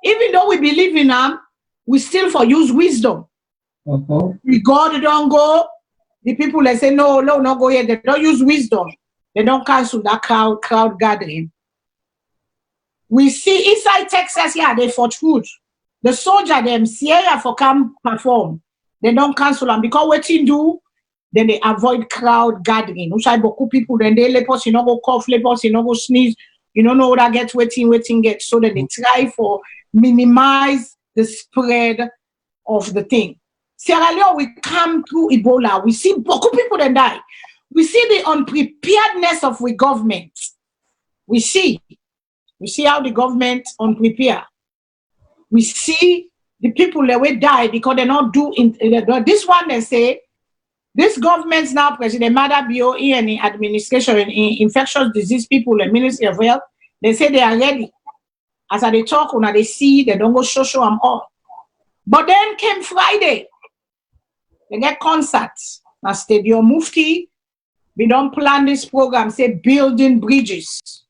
even though we believe in them, we still for use wisdom. We God don't go. The people they say, no, not go here. They don't use wisdom. They don't cancel that crowd gathering. We see inside Texas, yeah, they for truth. The soldier, them, Sierra for come perform. They don't cancel them because what you do, then they avoid crowd gathering. Usai boku people, then they lepos, you know, go cough, lepos, you know, go sneeze. You don't know what I get, waiting get. So that they try for minimize the spread of the thing. Sierra Leone, we come through Ebola. We see boku people that die. We see the unpreparedness of the government. We see how the government unprepared. we see the people that will die because they not do this one. They say this government's now President Mada BOE and the administration in infectious disease people and Ministry of Health. They say they are ready. As they talk, when they see, they don't go show them all. But then came Friday. They get concerts. Now Stadium Mufti, we don't plan this program, say building bridges.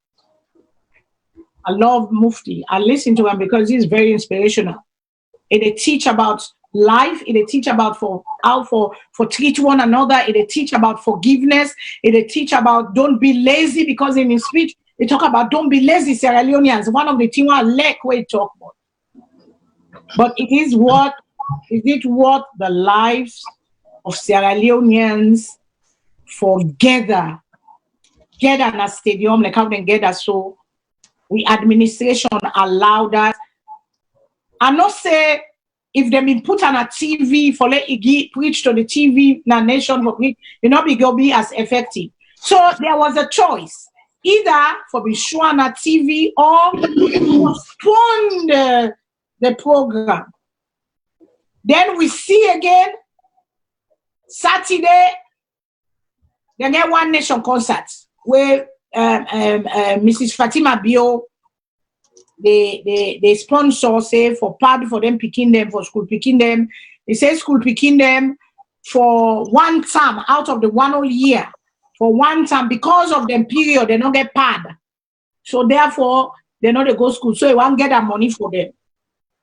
I love Mufti. I listen to him because he's very inspirational. They teach about life. They teach about how for treat one another. They teach about forgiveness. They teach about don't be lazy, because in his speech, they talk about don't be lazy, Sierra Leoneans. One of the things I like we talk about. But is it what the lives of Sierra Leoneans for gather in a stadium, like how they gather, so we administration allow that. I not say if they been put on a TV for let it preach to the TV na nation for preach, be as effective. So there was a choice, either for be shown on a TV or postpone the program. Then we see again Saturday they get One Nation concert where Mrs. Fatima Bio they sponsor say for pad for them picking them for school picking them. They say school picking them for one term out of the 1 whole year for one term because of them period they don't get pad. So therefore they know they go school, so they won't get that money for them.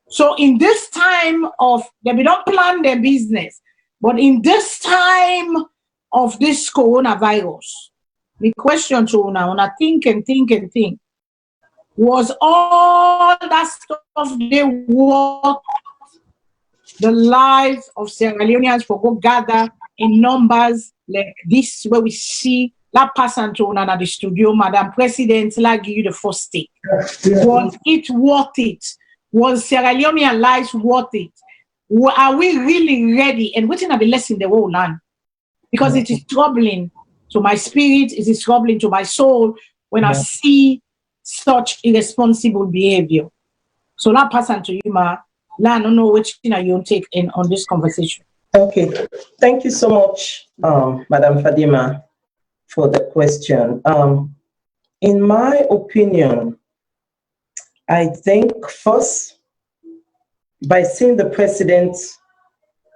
So in this time of they don't plan their business, but in this time of this coronavirus, the question to una think, was all that stuff they worth the lives of Sierra Leoneans for go gather in numbers like this where we see that person to una the studio, Madam President, like give you the first take. Was it worth it? Was Sierra Leonean lives worth it? Are we really ready? And waiting at the lesson the whole land. Because it is troubling to my spirit, it is troubling to my soul when I see such irresponsible behavior. So now pass on to you, Ma. Now I don't know which thing you take in on this conversation. Okay, thank you so much, Madam Fadima, for the question. In my opinion, I think first, by seeing the president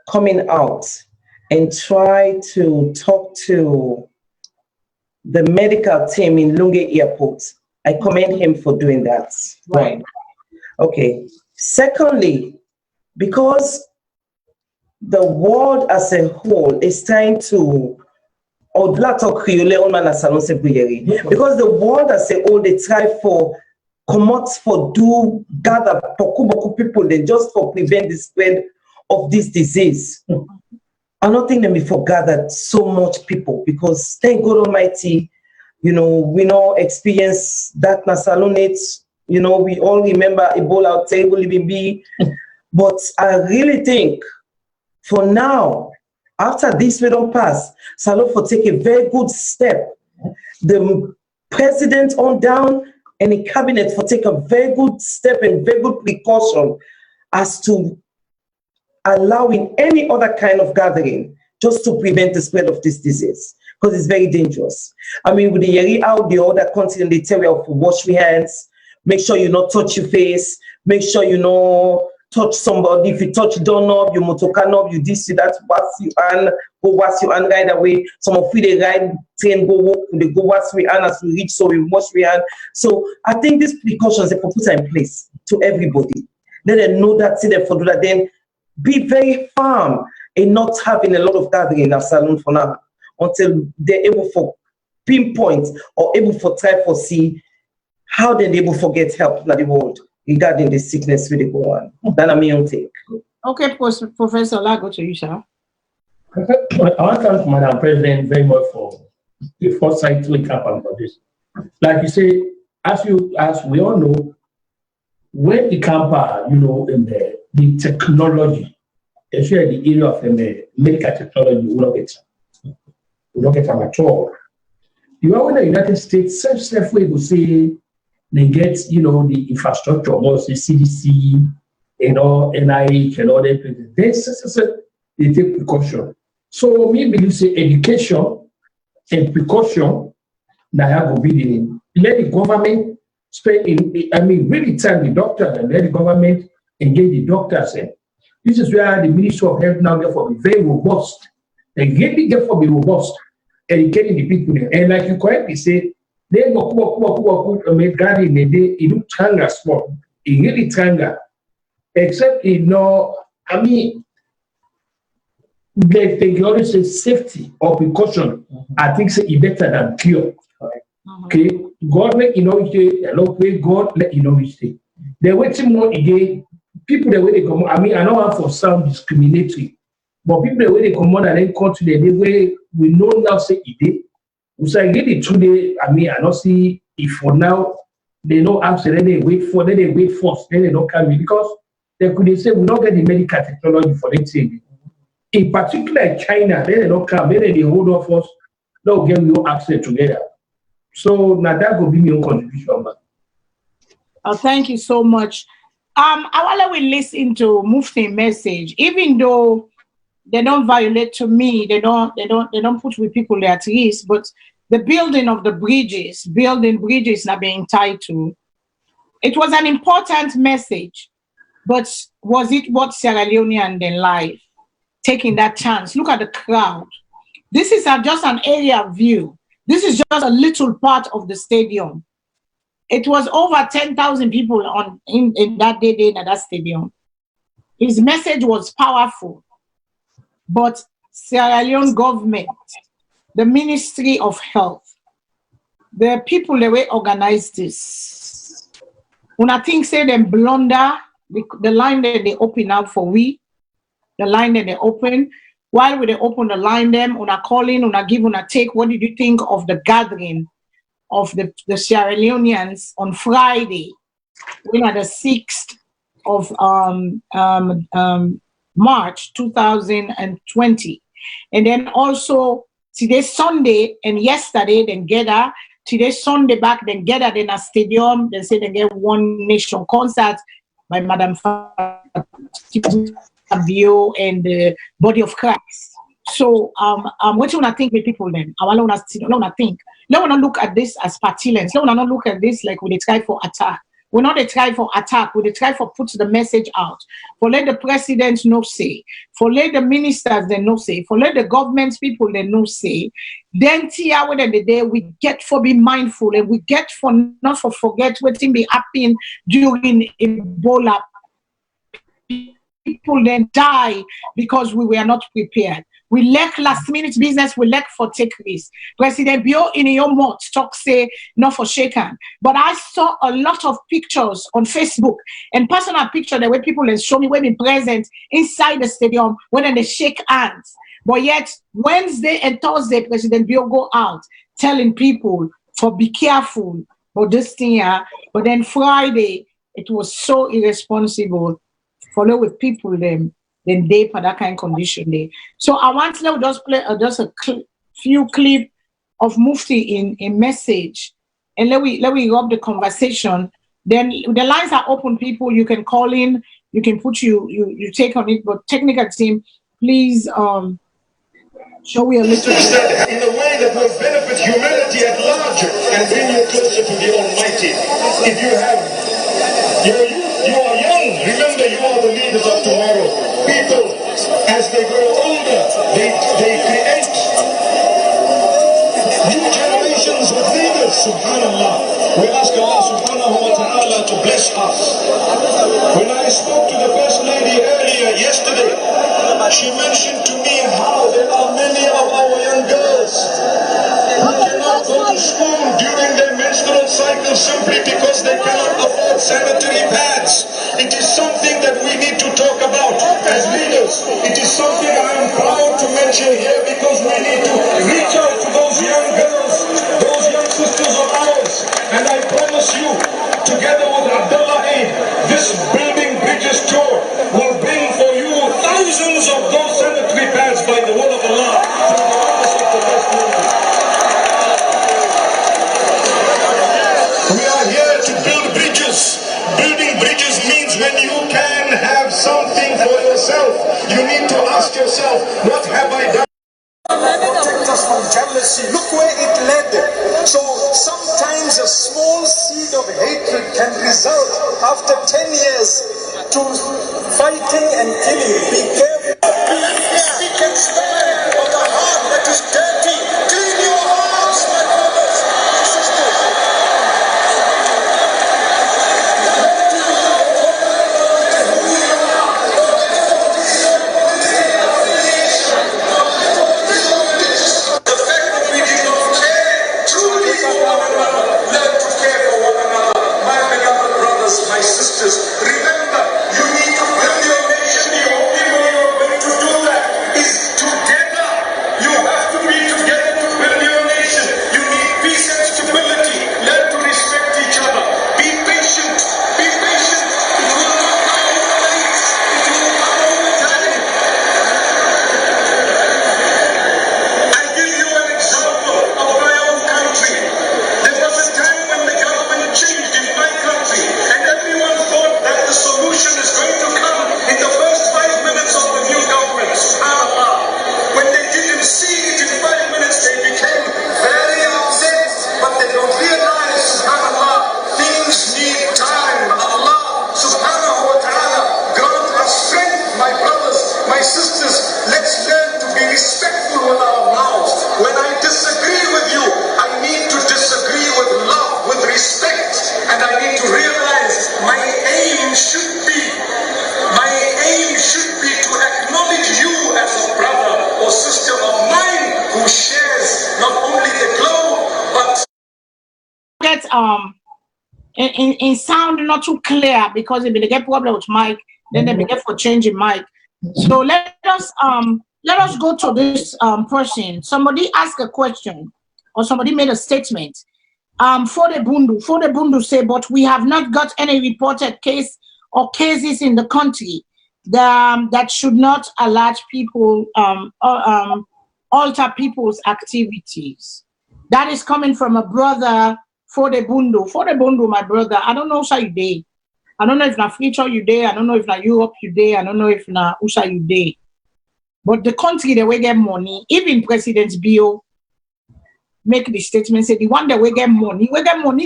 coming out and try to talk to the medical team in Lunge Airport, I commend him for doing that. Right. Okay. Secondly, because the world as a whole is trying to because the world as a whole, they try for gather people then just for prevent the spread of this disease. I don't think that we forgot that so much people, because thank God Almighty, we know experience that na Salone, we all remember Ebola, terrible be. But I really think for now, after this we don't pass, Salone for take a very good step. The president on down and the cabinet for take a very good step and very good precaution as to allowing any other kind of gathering just to prevent the spread of this disease, because it's very dangerous. I mean, with the Yeri out, the other continent, they tell you to wash your hands, make sure you not touch your face, make sure you not touch somebody. If you touch doorknob, you motoka knob, you this, you that, go wash your hand right away. Some of you, they ride train, go walk, they go wash your hand as we reach, so we wash your hand. So I think these precautions, they put in place to everybody. Let them know that, see them for do that, then be very firm in not having a lot of gathering in our salon for now until they're able for pinpoint or able for try for see how they're able to get help in the world regarding the sickness really go on. That's my own take. Okay, Professor, I'll go to you, sir. I want to thank Madam President very much for the foresight to wake up about this. Like you say, as we all know, when the camper, in the technology, especially the area of medical technology, will not get at all. You are in the United States, self way to say they get, the infrastructure, also CDC, NIH and all that places. They take precaution. So me believe say education and precaution now have to be in. Let the government spend really tell the doctors and let the government engage the doctors. This is where the Ministry of Health now therefore be very robust. They really therefore be robust, educating the people. And like you correctly say, they go make garden they do tranga sport. It really tranga. Except they always say safety or precaution. I think say it better than cure. Okay, God let you know which God let you know which day. They're waiting more again. People the way they come. I don't want for sound discriminatory, but people the way they come on and then come to the way we know now say it day. So I get it today. I don't see if for now they don't answer. Then they wait first. Then they don't come in because they could say we don't get the medical technology for that thing. In particular, China, then they don't come. Then they hold off us. They'll get no access together. So now that will be my own contribution. Thank you so much. I want to listen to Mufti message, even though they don't violate to me, they don't put with people at risk, but the building of the bridges not being tied to. It was an important message, but was it what Sierra Leonean then life? Taking that chance. Look at the crowd. This is just an area view. This is just a little part of the stadium. It was over 10,000 people in that day in that stadium. His message was powerful, but Sierra Leone government, the Ministry of Health, the people that were organized this. When I think say them blunder, the line that they open up for the line that they open, while they open the line them, una call in, una give, una take, what did you think of the gathering of the Sierra Leoneans on Friday, the 6th of March 2020. And then also today Sunday and yesterday then gather, today Sunday back then gather in a stadium, then say they get One Nation concert by Madam Fabio and the Body of Christ. So what you wanna think with people then? I wanna think. No one look at this as partilence. No one not look at this like we they try for attack. We're not a try for attack. We they try for put the message out. For let the president no say. For let the ministers they no say. For let the government people they no say. Then within the day we get for be mindful and we get for not for forget what thing be happening during Ebola. People then die because we were not prepared. We lack last minute business, we lack for take risk. President Bio in your mouth talk say not for shaken. But I saw a lot of pictures on Facebook and personal picture the way people then show me when we present inside the stadium when they shake hands. But yet Wednesday and Thursday, President Bio go out telling people for be careful for this thing here. But then Friday it was so irresponsible. Follow with people then they for that kind of condition there. So I want to just play just a few clip of Mufti in message, and let we rub the conversation. Then the lines are open, people. You can call in, you can put you take on it, but technical team, please show me a little bit. In a way that will benefit humanity at large and bring you closer to the Almighty. If you have you are young, remember you are the leaders of tomorrow. People, as they grow older, they create new generations of leaders, subhanAllah. We ask Allah subhanahu wa ta'ala to bless us. When I spoke to the First Lady earlier yesterday, she mentioned to me how there are many of our young girls who cannot go to school during their menstrual cycle simply because they cannot afford sanitary pads. It is something that we need to talk about as leaders. It is something I am proud to mention here because we need to reach out to those young girls, those young sisters of ours. And I promise you, together with Abdullah Aid, this Building Bridges tour will bring for you thousands of those sanitary pads by the will of Allah. We are here to build bridges Because when you can have something for yourself, you need to ask yourself, what have I done? Protect us from jealousy. Look where it led. So sometimes a small seed of hatred can result after 10 years to fighting and killing. Be careful. Speak and stand of the heart that is dirty. Clean your hearts, my brothers and sisters. My sisters, remember, you need to build your nation. The only way you're going to do that is together. You have to be together to build your nation. You need peace and stability. Learn to respect each other. Be patient. Be patient. It will not come overnight. It will come over time. I give you an example of my own country. There was a time when the government changed in my country, and everyone thought that the solution is going to come in the first 5 minutes of the new government. SubhanAllah. When they didn't see it in 5 minutes, they became very upset, but they don't realize, SubhanAllah, things need time. Allah subhanahu wa ta'ala grant us strength, my brothers, my sisters. Let's learn to be respectful with our mouths. When I disagree with you, I need to disagree with love, with respect, and I need to realize my aim should be to acknowledge you as a brother or sister of mine who shares not only the globe but Get in sound not too clear because if they get problem with mic, then they get for changing mic. So let us go to this person. Somebody asked a question or somebody made a statement. For the Bundu say, but we have not got any reported case or cases in the country that should not allow people alter people's activities. That is coming from a brother for the Bundu, my brother. I don't know how you day. I don't know if na future you day. I don't know if na Europe you day. I don't know if na USA you day. But the country they will get money. Even President Bio make the statement say the one that we get money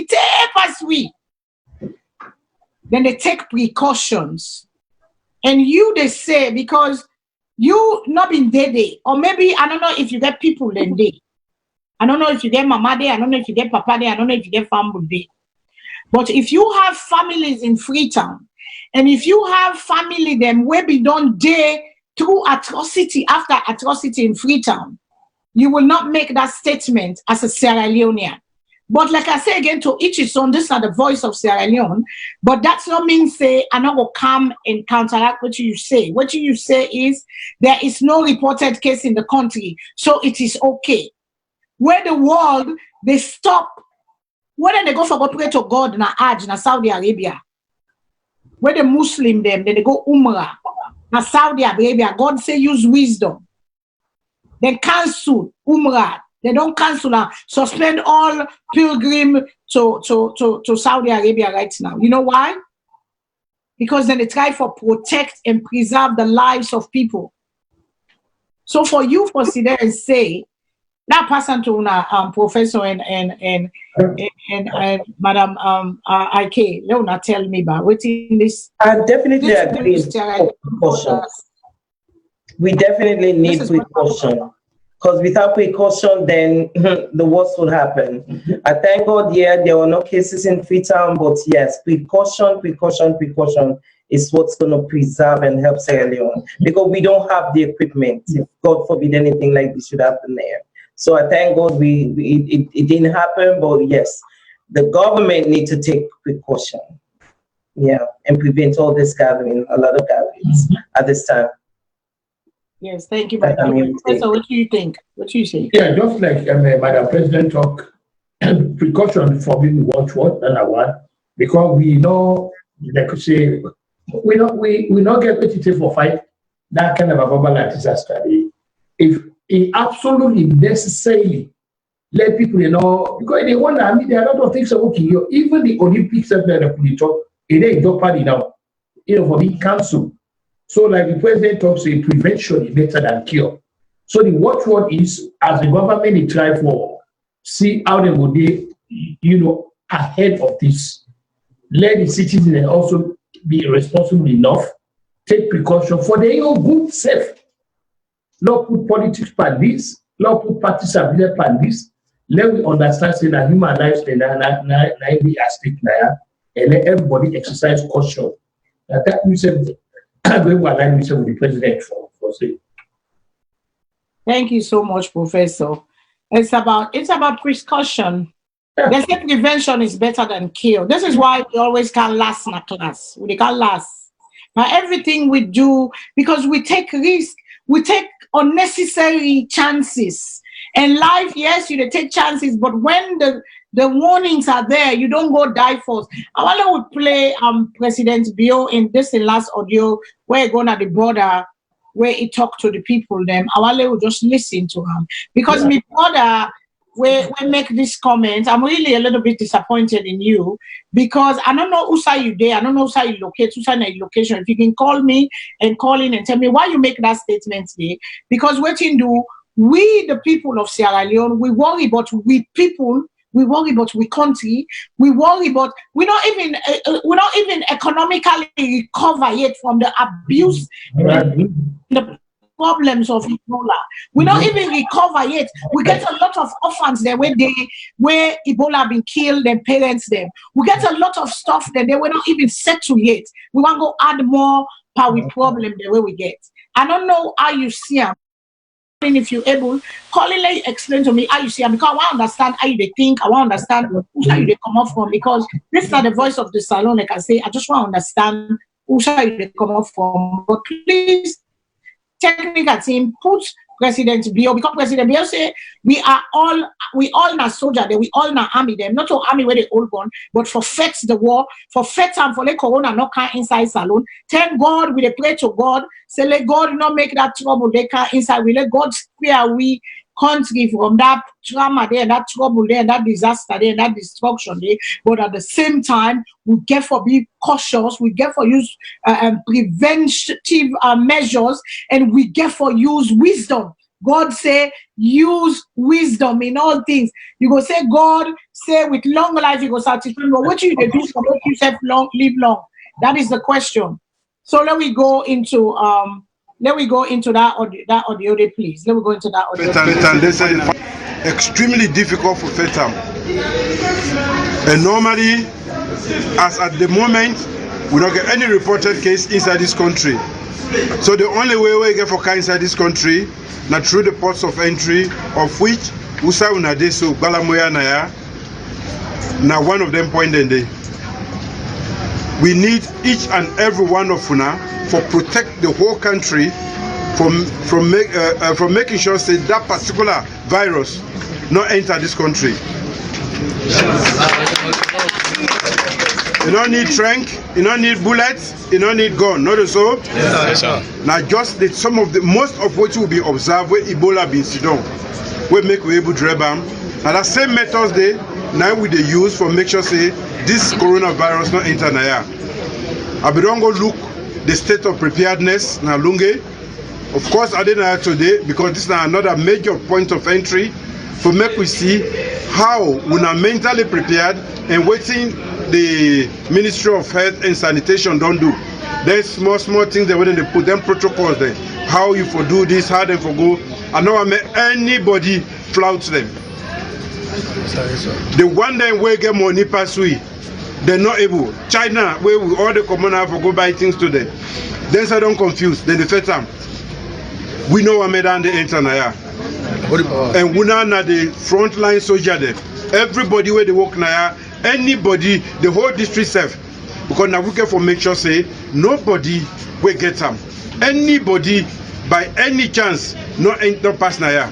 take us we. Then they take precautions. And you they say because you not been dead, or maybe I don't know if you get people then day. I don't know if you get mama day, I don't know if you get papa day, I don't know if you get family day. But if you have families in Freetown, and if you have family them where be done day through atrocity after atrocity in Freetown, you will not make that statement as a Sierra Leonean. But like I say again, to each his own, this is not the voice of Sierra Leone, but that's not mean say, I'm not going to come and counteract what you say. What you say is, there is no reported case in the country, so it is okay. Where the world, they stop, whether they go for go pray to God na Hajj na Saudi Arabia, where the Muslim them, then they go Umrah na Saudi Arabia, God say use wisdom. Then cancel Umrah. They don't cancel now. Suspend all pilgrim to Saudi Arabia right now. You know why? Because then they try for protect and preserve the lives of people. So for you for sit there and say that person to Professor and Madam IK, Leona tell me about what's in this. I definitely agree with precaution. We definitely need precaution. Because without precaution, then the worst will happen. I thank God, there were no cases in Freetown, but yes, precaution is what's going to preserve and help Sierra Leone. Because we don't have the equipment. If God forbid anything like this should happen there. So I thank God it didn't happen, but yes, the government need to take precaution. Yeah, and prevent all this gathering, a lot of gatherings at this time. Yes, thank you very much. So what do you think? What do you say? Yeah, just like Madam President talk, precaution for being watch what and what, because we know, like you say, we not get ready for fight that kind of a bubble like disaster. If it absolutely necessarily let people know, because they wonder, there are a lot of things are working here. Even the Olympics that they talk, it ain't job party now. for being cancelled. So like the president talks, prevention is better than cure. So the watchword is, as the government they try for, see how they will be, ahead of this. Let the citizens also be responsible enough, take precaution for their own good self. Not put politics by this, not put parties by this. Let me understand say that human lives in the at stake now, and let everybody exercise caution. That we said, we will align with the president for say. Thank you so much, Professor. It's about precaution. They say prevention is better than cure. This is why we always can't last in a class. We can't last. Now everything we do, because we take risk, we take unnecessary chances. And life, yes, you take chances, but when the warnings are there, you don't go die first. I want to play President Bio in this last audio where he going at the border, where he talked to the people. Them I want to just listen to him because my brother, we make this comment. I'm really a little bit disappointed in you because I don't know who side you there. I don't know who side you locate, who side your location. If you can call me and call in and tell me why you make that statement today, because what you do. We, the people of Sierra Leone, we worry about we people, we worry about we country, we worry about we're not even economically recover yet from the abuse, the problems of Ebola. We don't even recover yet. We get a lot of orphans there where Ebola been killed, their parents them. We get a lot of stuff that they were not even settled yet. We want to go add more power problem the way we get. I don't know how you see them. If you're able, Colin, explain to me how you see them because I want to understand how they think. I want to understand who side they come up from because this is not the voice of the Salone. Like I say, I just want to understand who side they come up from. But please, technical team, put President Bio because President Bio say we all na soldier there, we all na army them, not to army where they all gone, but for fight the war, for fight and for let corona not come inside Salone. Thank God we pray to God. Say let God not make that trouble they can inside. We let God spare we country from that trauma there, that trouble there, that disaster there, that destruction there. But at the same time, we get for be cautious, we get for use preventive measures, and we get for use wisdom. God say use wisdom in all things. You go say God say with long life you go satisfy. But what you do to make yourself live long? That is the question. So let we go into that audio, please. Let me go into that audio. Extremely difficult for FETAM. And normally, as at the moment, we don't get any reported case inside this country. So the only way we get for car inside this country, not through the ports of entry, of which Usa Unadeso, Balamoya Naya, now one of them pointed there. We need each and every one of Una for protect the whole country from making sure that particular virus not enter this country. You don't need trank, you don't need bullets, you don't need gun, not so? Yes, sir. Now just most of what will be observed where Ebola been sit down, we make we able to grab them. And the same methods they now we they use for make sure say this coronavirus not enter Naya. I be don't go look the state of preparedness now Lunge. Of course I didn't have today because this is another major point of entry for make we see how we are mentally prepared and waiting the Ministry of Health and Sanitation don't do. There's small things that when they put them protocols there. How you for do this, how they for go. I know I make anybody flout them. The one day we get money pass we, they're not able. China, where we all the common have for go buy things to them. Then so don't confuse. Then the first time. We know what made on the internet. And we now the frontline soldier there. Everybody where they work now, anybody, the whole district self. Because now we get for make sure say nobody will get them. Anybody by any chance not pass now.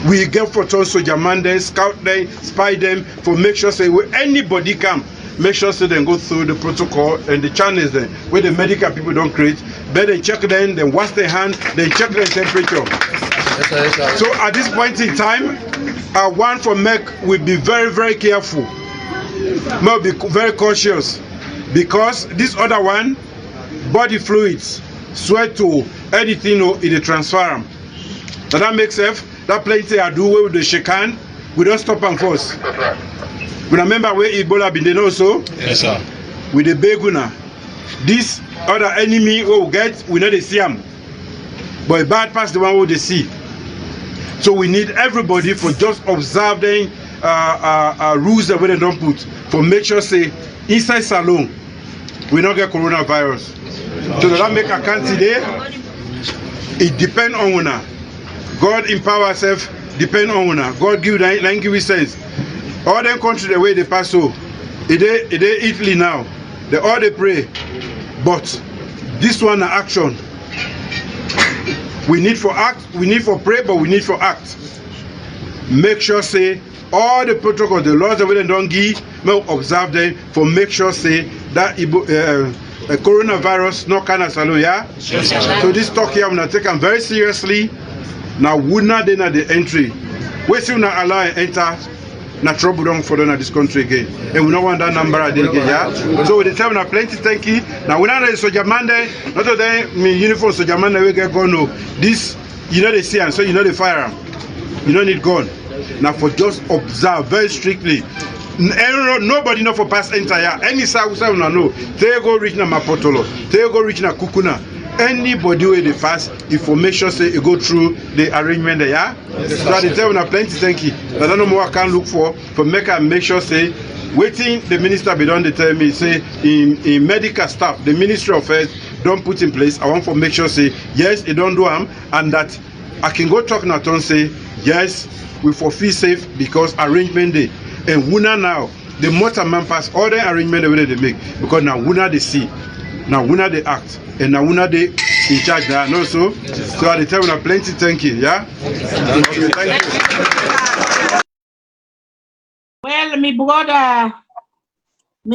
We get for turn soldier man them, scout them, spy them for make sure say where anybody come. Make sure so they go through the protocol and the channels then where the medical people don't create. Better check them, then wash their hand, then check their temperature. Yes, sir. So at this point in time, I want for MEC will be very, very careful. Must be very cautious. because this other one, body fluids, sweat to anything in the transfer. Now that makes sense. That plenty I do with the shakan, we don't stop and force. We remember where Ebola been there also? Yes, sir. With the beguna. This other enemy we get, we know they see them. But a bad pass the one who they see. So we need everybody for just observing rules that we don't put. For make sure say inside Salone, we don't get coronavirus. So that make a country there, it depends on una. God empower ourselves, depend on una. God give sense. All them countries the way they pass so, it Italy now. They all they pray. But this one action. We need for act, we need for pray, but we need for act. Make sure say all the protocol, the laws that we don't give, observe them for make sure say that coronavirus not kind of salo, yeah? Yes, so this talk here, I'm gonna take them very seriously. Now would not then at the entry. We still not allow enter not trouble down for them at this country again. And we don't want that number again, yeah? So with the time now plenty thank you. Now we not the soldier man there, not today me uniform soldier man we get gun no. This you know they see and so you know the firearm. You don't need gun. Now for just observe very strictly. Nobody know for pass entire any south no. They go reach na Mapotolo, they go reach na Kukuna. Anybody where they fast information say you go through the arrangement there, yeah? Yes, so they tell me plenty thank you. I don't know what I can look for make sure say waiting the minister be done they tell me say in medical staff, the Ministry of Health don't put in place. I want to make sure say yes, it don't do harm and that I can go talk now and say yes, we for feel safe because arrangement day. And Wuna now, the motor man pass all the arrangement that they make because now Wuna they see, now Wuna they act. And now we they in charge now, no so. So at the time we have plenty thank you, yeah? Okay, thank you. Well, my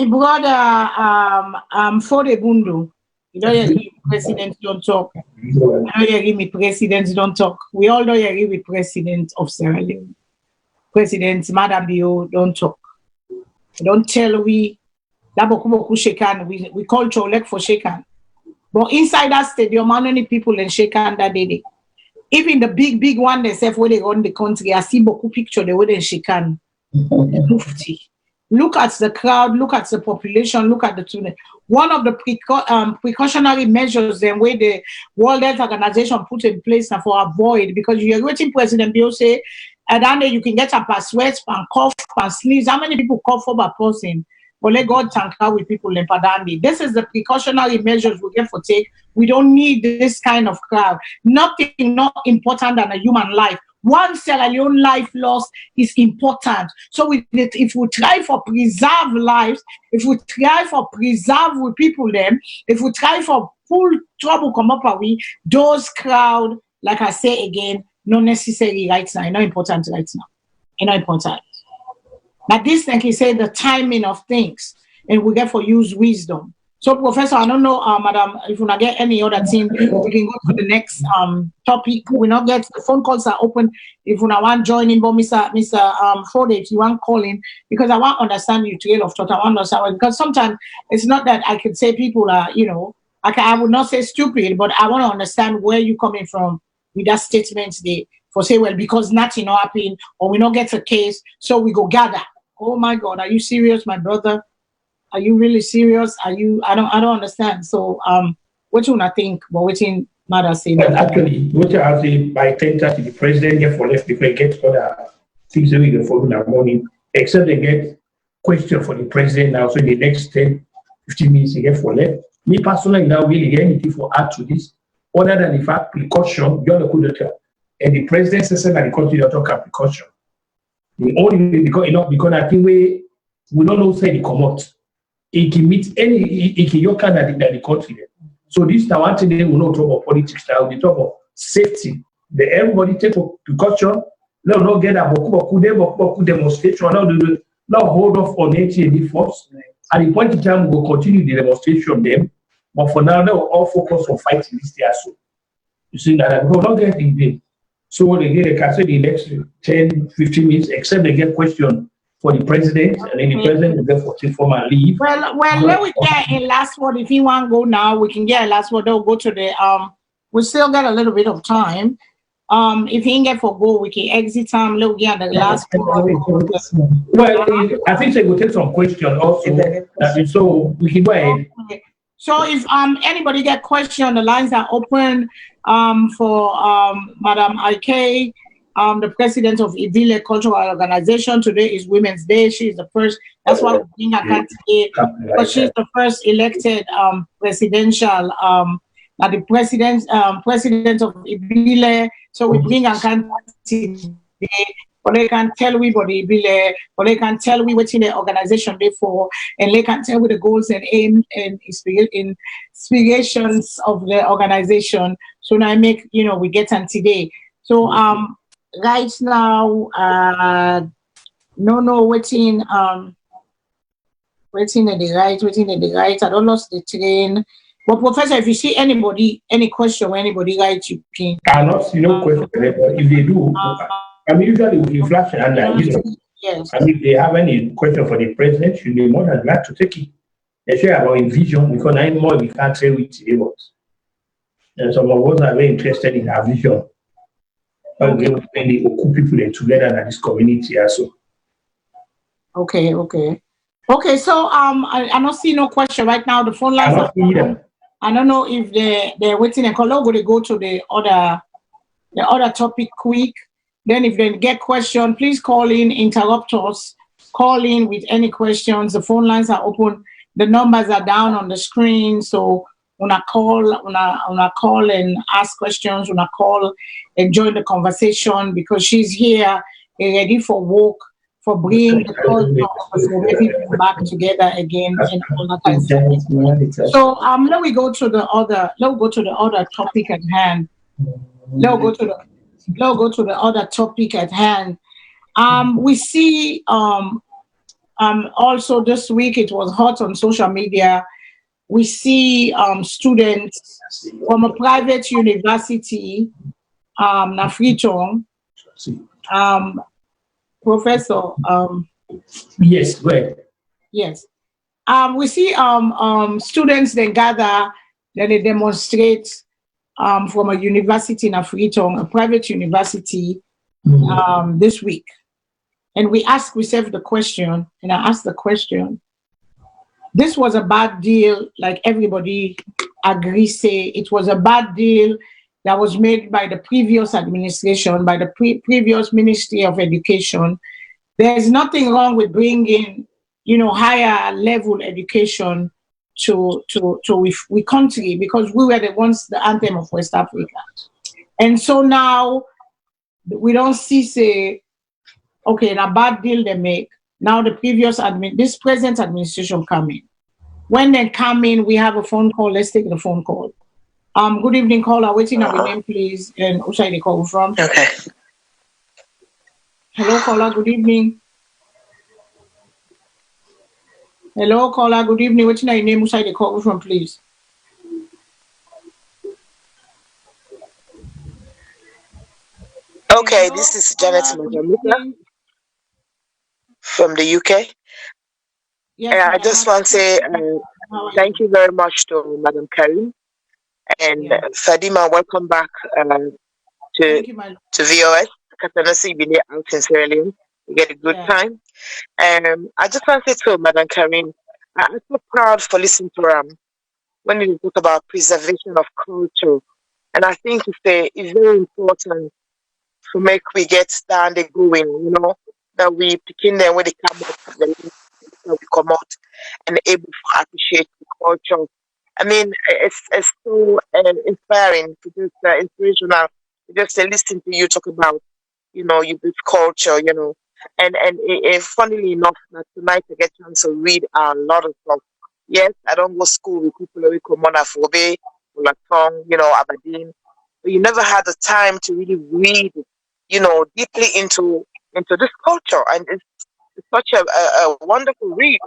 brother for the Bundu. You don't agree with presidents don't talk. You don't agree with presidents don't talk. We all don't agree with president of Sierra Leone. President Madam Bio don't talk. Don't tell we we culture like for shakan. But inside that stadium, how many people in shakan that day? Even the big one themselves where they run the country, I see beaucoup picture they were in shakan. Look at the crowd, look at the population, look at the tune. One of the precautionary measures then where the World Health Organization put in place now for avoid, because you're waiting President Bio say, and then you can get up a sweat, and cough, and sneeze. How many people cough for a person? But let God tanker with people in Padandi. This is the precautionary measures we get for take. We don't need this kind of crowd. Nothing not important than a human life. One Sierra Leone life lost is important. So if we try for preserve lives, if we try for preserve with people them, if we try for full trouble come up away, those crowd, like I say again, not necessary right now, not important right now. Not important. But this thing he said the timing of things, and we get for use wisdom. So, Professor, I don't know, Madam, if you not get any other thing, we can go to the next topic. We not get the phone calls are open. If you not want joining, but Mr. Ford, if you want calling, because I want to understand your trail of thought. I want to understand because sometimes it's not that I could say people are, I would not say stupid, but I want to understand where you're coming from with that statement they for say, well, because nothing happened or we not get a case, so we go gather. Oh my God, are you serious, my brother? Are you really serious? Are you? I don't understand. So, what you not think? But what in matter say? Well, actually, what you have say by 10:30, the president get for left before he gets other things that we can follow in the morning. Except they get question for the president now. So in the next 10, 15 minutes, he get for left. Me personally, now really get anything for add to this, other than the fact precaution. You're the good tell, and the president says that the country don't talk about precaution. The only because I think we don't know say the come out. It can meet any your candidate in the country. So this now one thing we will not talk about politics now, we talk about safety. Everybody take precaution, let not get a boku demonstration, now hold off on ATD force. At the point in time we will continue the demonstration them, but for now they will all focus on fighting this year. So you see that we will not get in vain. So they get a can say the next 10, 15 minutes, except they get question for the president, and then the president will get 14 form and leave. Well, let we get a last word. If you want to go now, we can get a last word. They'll go to the we still got a little bit of time. If you ain't get for go, we can exit time. Let we get the last word. Well, I think they will take some questions also. So we can go ahead. Okay. So if anybody get question, the lines are open for Madam IK, the president of Ibile Cultural Organization. Today is Women's Day. She is the first. That's why we bring her candidate, but she's the first elected presidential. The president of Ibile. So we bring her candidate today. But they can tell we body Ibile, or they can tell we what's in the organization they for, and they can tell we the goals and aim and inspirations of the organization. So now I make we get on today. So right now waiting at the right. I don't lost the train. But Professor, if you see anybody, any question or anybody writes, you can. I not see no question, but if they do, I mean, usually we can flash and yes. And if they have any question for the president, you'll be more than glad to take it. They share about in vision because I more we can't say with us. And some of us are very interested in our vision. And when they occupy people together in this community also. Okay. So I don't see no question right now. The phone lines are open. I don't know if they're waiting and call. They go to the other topic quick. Then if they get question, please call in, interrupt us, call in with any questions. The phone lines are open. The numbers are down on the screen. So when I call and ask questions, when I call and join the conversation, because she's here ready for work, for bringing the culture for everything back together again and all that kind of stuff. So let me go to the other topic at hand. Let's go to the other topic at hand. We see also this week it was hot on social media. We see students from a private university, Nafritong, Professor. Yes, go ahead. Yes. We see students then gather, then they demonstrate from a university in Afritong, a private university, this week. And we ask ourselves the question, and I asked the question, this was a bad deal, like everybody agrees, say it was a bad deal that was made by the previous administration, by the previous Ministry of Education. There's nothing wrong with bringing, higher level education to we country, because we were the ones, the anthem of West Africa. And so now we don't see say, okay, a bad deal they make. Now this present administration come in. When they come in, we have a phone call. Let's take the phone call. Good evening, caller. Waiting on your name, please. And who should I call from? Okay. Hello, caller. Good evening. Hello, caller. Good evening. What's your name? Who should I call from, please? Okay, this is Janet Magamika from the UK. Yes, I just want to say thank you very much to Madam Karim and Fadima. Welcome back to VOS. Katanasi Bile out in Sierra Leone. You get a good time. I just want to say to Madam Karim, I'm so proud for listening to when you talk about preservation of culture, and I think it's very important to make we get down the going, that we begin them when they come up, we come out and able to appreciate the culture. I mean, it's so inspiring, to just inspirational, just to listen to you talk about, this culture, and funnily enough, tonight I get a chance to read a lot of stuff. Yes, I don't go to school with people who come on Afobe, Latong, Aberdeen, but you never had the time to really read, deeply into this culture, and it's such a wonderful read,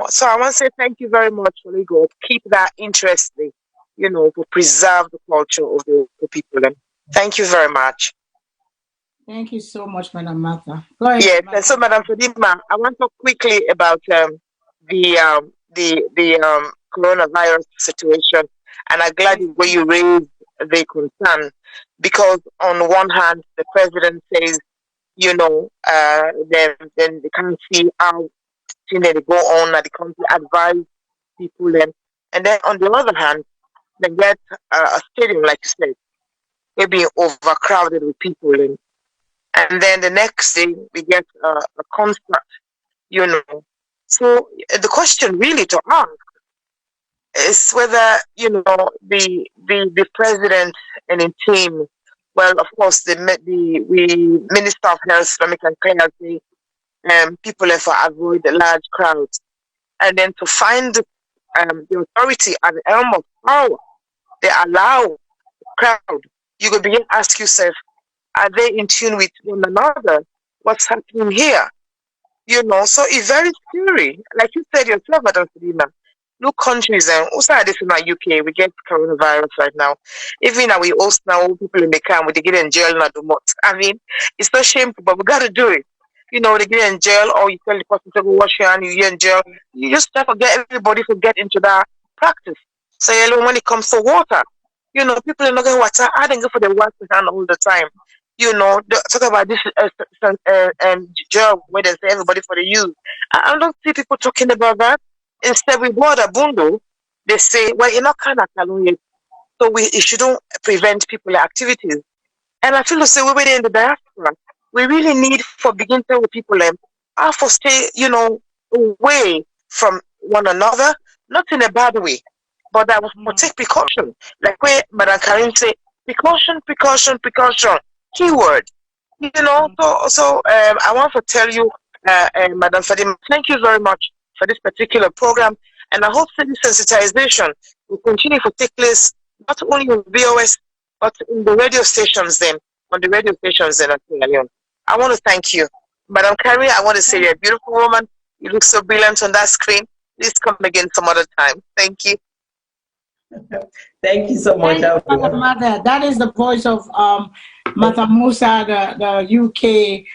So I want to say thank you very much, Holy God. Keep that interesting, to preserve the culture of the people. And thank you very much. Thank you so much, Madam Martha. Go ahead. Yes, and so, Madam Fadima, I want to talk quickly about the coronavirus situation, and I'm glad the way you raised the concern, because on one hand, the president says, then they can't see how things they go on, and the country advise people, and then on the other hand, they get a stadium, like you said, maybe overcrowded with people, and then the next day we get a concert, So the question really to ask is whether, the president and his team, well, of course, the Minister of Health, Economic and Cleansing, people have to avoid the large crowds. And then to find the authority at the helm of power, they allow crowd. You could begin to ask yourself, are they in tune with one another? What's happening here? So it's very scary. Like you said yourself, Madam Selina, look, countries, and also this in the UK, we get coronavirus right now. Even now, we also now people in the camp, they get in jail and do what. I mean, it's so shameful, but we got to do it. They get in jail, or you tell the person to go wash your hand, you're in jail. You just have to get everybody to get into that practice. So when it comes to water, people are not going to water. I don't go for the water hand all the time. Talk about this job where they say everybody for the use. I don't see people talking about that. Instead, we bought a bundle. They say, well, you're not kind of Salone, so it shouldn't prevent people activities. And I feel the same way in the diaspora. We really need for begin to with people how to stay, away from one another, not in a bad way, but that will take precaution. Like where Madam Karim say, precaution, precaution, precaution. Keyword. So I want to tell you, Madam Fadima, thank you very much for this particular program, and I hope that this sensitization will continue to take place not only in VOS but in the radio stations at Sierra Leone. I want to thank you, Madam Carrie. I want to say you're a beautiful woman. You look so brilliant on that screen. Please come again some other time. Thank you. Thank you so much. Mother. That is the voice of Martha Musa, the UK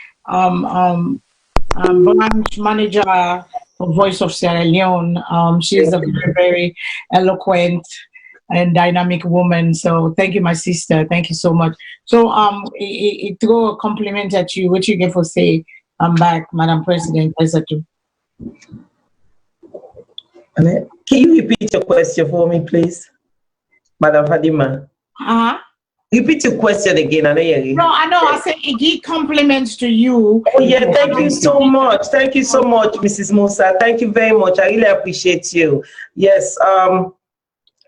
branch manager for Voice of Sierra Leone. She is a very, very eloquent and dynamic woman. So thank you, my sister. Thank you so much. So it throw a compliment at you. What you get for say? I'm back, Madam President. Can you repeat your question for me, please, Madam Fadima? Repeat your question again. I know. I know. I said it give compliments to you. Oh yeah, thank you so much. Thank you so much, Mrs. Musa. Thank you very much. I really appreciate you. Yes.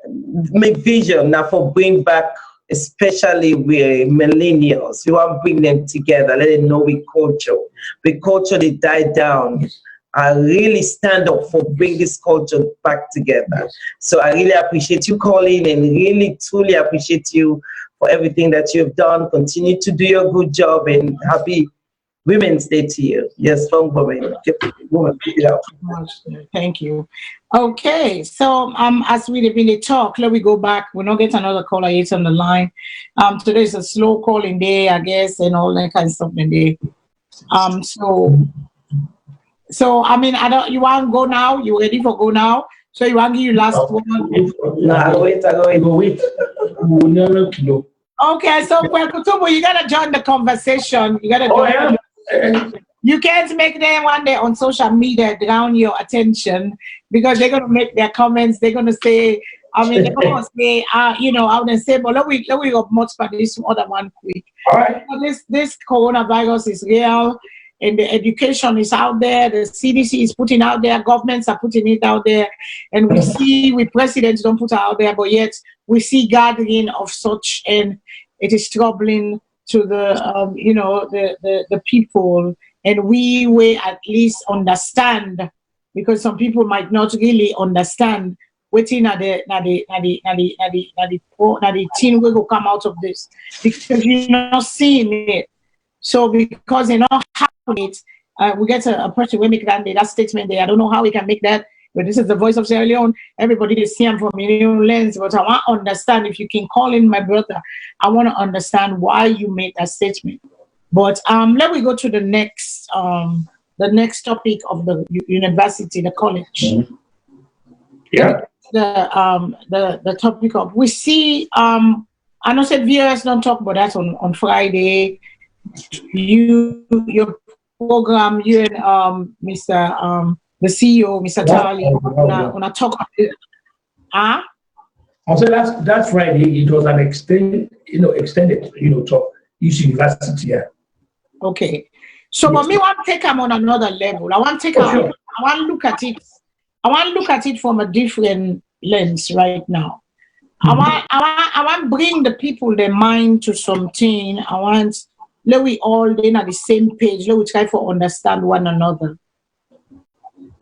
Make vision now for bring back, especially with millennials. You want to bring them together. Let them know we culture. The culture they died down. I really stand up for bring this culture back together. So I really appreciate you calling and really truly appreciate you for everything that you've done. Continue to do your good job and happy Women's Day to you. Yes, strong women. Thank you. Okay, so as we really talk, let me go back. We're not getting another caller yet on the line. Today's a slow calling day, I guess, and all that kind of stuff in there. So I mean, you want to go now? You ready for go now? So you want to give you last one? No, I'll wait. Okay, so Kutubu, you gotta join the conversation. You gotta join. You can't make them one day on social media drown your attention because they're gonna make their comments. They're gonna say, they're gonna say, I would say, but let we go much for this other one quick. All right. This coronavirus is real. And the education is out there, the CDC is putting out there, governments are putting it out there, and we presidents don't put it out there, but yet we see gathering of such, and it is troubling to the people, and we at least understand, because some people might not really understand waiting at the thing we will come out of this, because you're not seeing it. So because they're not happening, we get a person we make that statement there. I don't know how we can make that, but this is the Voice of Sierra Leone. Everybody is seeing from your lens, but I want to understand, if you can call in my brother, I want to understand why you made that statement. But let me go to the next topic of the university, the college. Yeah. The topic of, we see, I know said VOS don't talk about that on Friday. Your program, you and Mr. The CEO, Mr. Charlie, wanna talk about it. Also, that's Friday. It was an extended, talk. Each university. Yeah. Okay. So, yes. But me want to take them on another level. I want to take. I want to look at it. I want to look at it from a different lens right now. I want to bring the people, their mind to something. I want let we all then at the same page. Let we try to understand one another.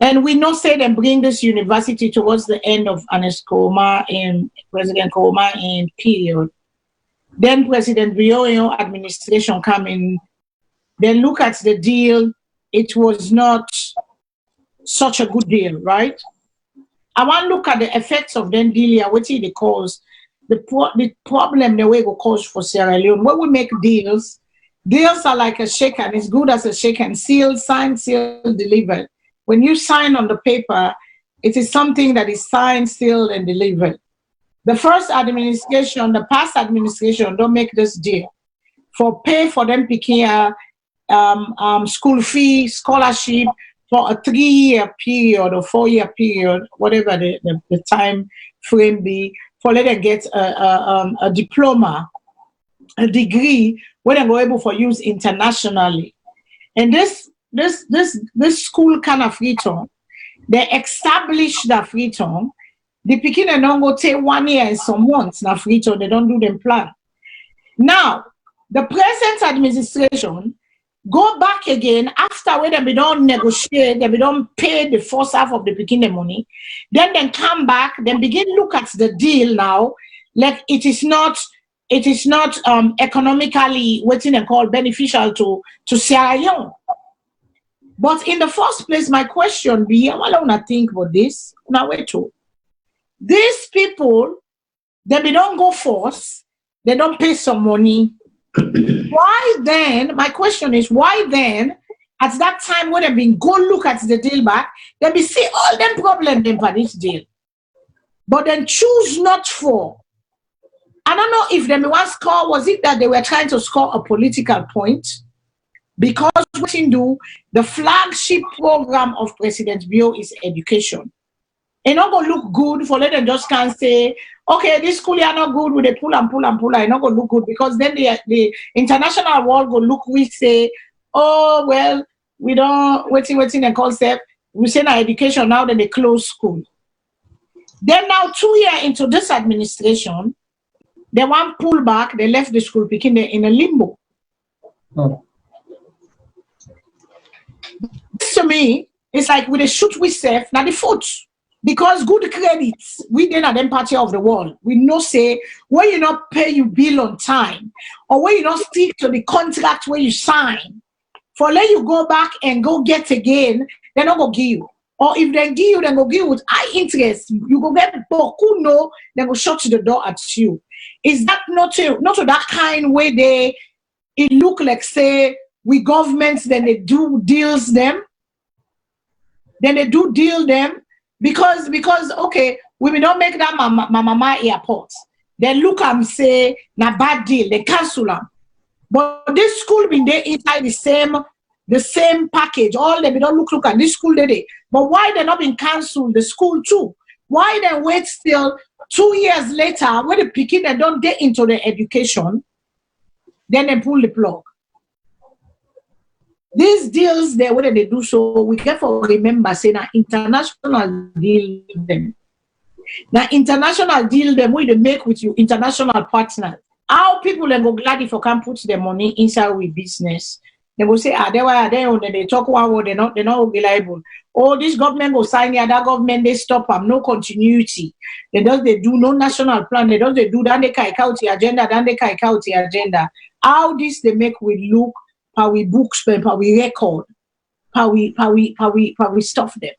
And we know say them bring this university towards the end of Ernest Koroma and President Koroma in period. Then President Leone administration come in. Then look at the deal. It was not such a good deal, right? I want to look at the effects of then deal. What it cause the problem the way it will cause for Sierra Leone. When we make deals are like a shake and it's good as a shake and seal, sign, seal, delivered. When you sign on the paper, it is something that is signed, sealed, and delivered. The first administration, the past administration, don't make this deal. For pay for them picking school fee, scholarship for a 3-year period or 4-year period, whatever the time frame be, for let them get a diploma, a degree, where they go able for use internationally. And this school kind of freedom, they establish the freedom. The picking and don't go take 1 year and some months na freedom, they don't do them plan. Now, the present administration go back again after when they don't negotiate, they don't pay the first half of the beginning money, then they come back, then begin look at the deal now, like it is not economically what they call beneficial to Sierra Leone. But in the first place, my question be, I want to think about this. Now wait to these people, they don't go force, they don't pay some money. Why then, my question is, why then, at that time when they've been go look at the deal back, they be see all them problems in this deal. But then choose not for. I don't know if they want score, was it that they were trying to score a political point? Because what you do, the flagship program of President Bio is education. It not gonna look good for let them just can't say, okay, this school are not good with the pull and pull and pull. It's not gonna look good because then the international world go look, we say, oh well, we don't waiting the concept. We say now education now that they close school. Then now 2 years into this administration, they want pull back. They left the school picking in a limbo. Oh. To me, it's like with a shoot we save now the foot. Because good credits, we then are them party of the world. We know say when you not pay your bill on time, or when you not stick to the contract where you sign, for let you go back and go get again, they're not gonna give you. Or if they give you, then go give you with high interest. You go get boku no, then go shut the door at you. Is that not to that kind way it look like say we governments then they do deals them? Then they do deal them. Because okay, we will not make that mama airport. Then look and say na bad deal, they cancel them. But this school been there inside the same package. All they don't look at this school they. But why they not been cancelled the school too? Why they wait still 2 years later when the picking they don't get into the education, then they pull the plug. These deals, whether they do so, we have to remember, say, now international deal them. Now international deal them, we they make with you international partners. How people then go glad if you can put their money inside with business. They will say, they talk one word, they're not reliable. Oh, this government will sign here, that government, they stop them, no continuity. They do no national plan, they do, then they kike out the agenda, How this they make we look, how we books them, how we record, how we stuff them.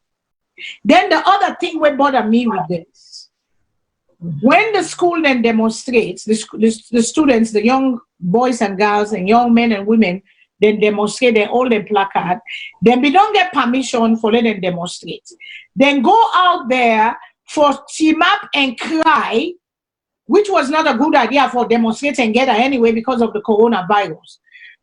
Then the other thing will bother me with this. When the school then demonstrates, the students, the young boys and girls and young men and women then demonstrate, then hold a placard. Then we don't get permission for let them demonstrate. Then go out there for team up and cry, which was not a good idea for demonstrate and gather anyway because of the coronavirus.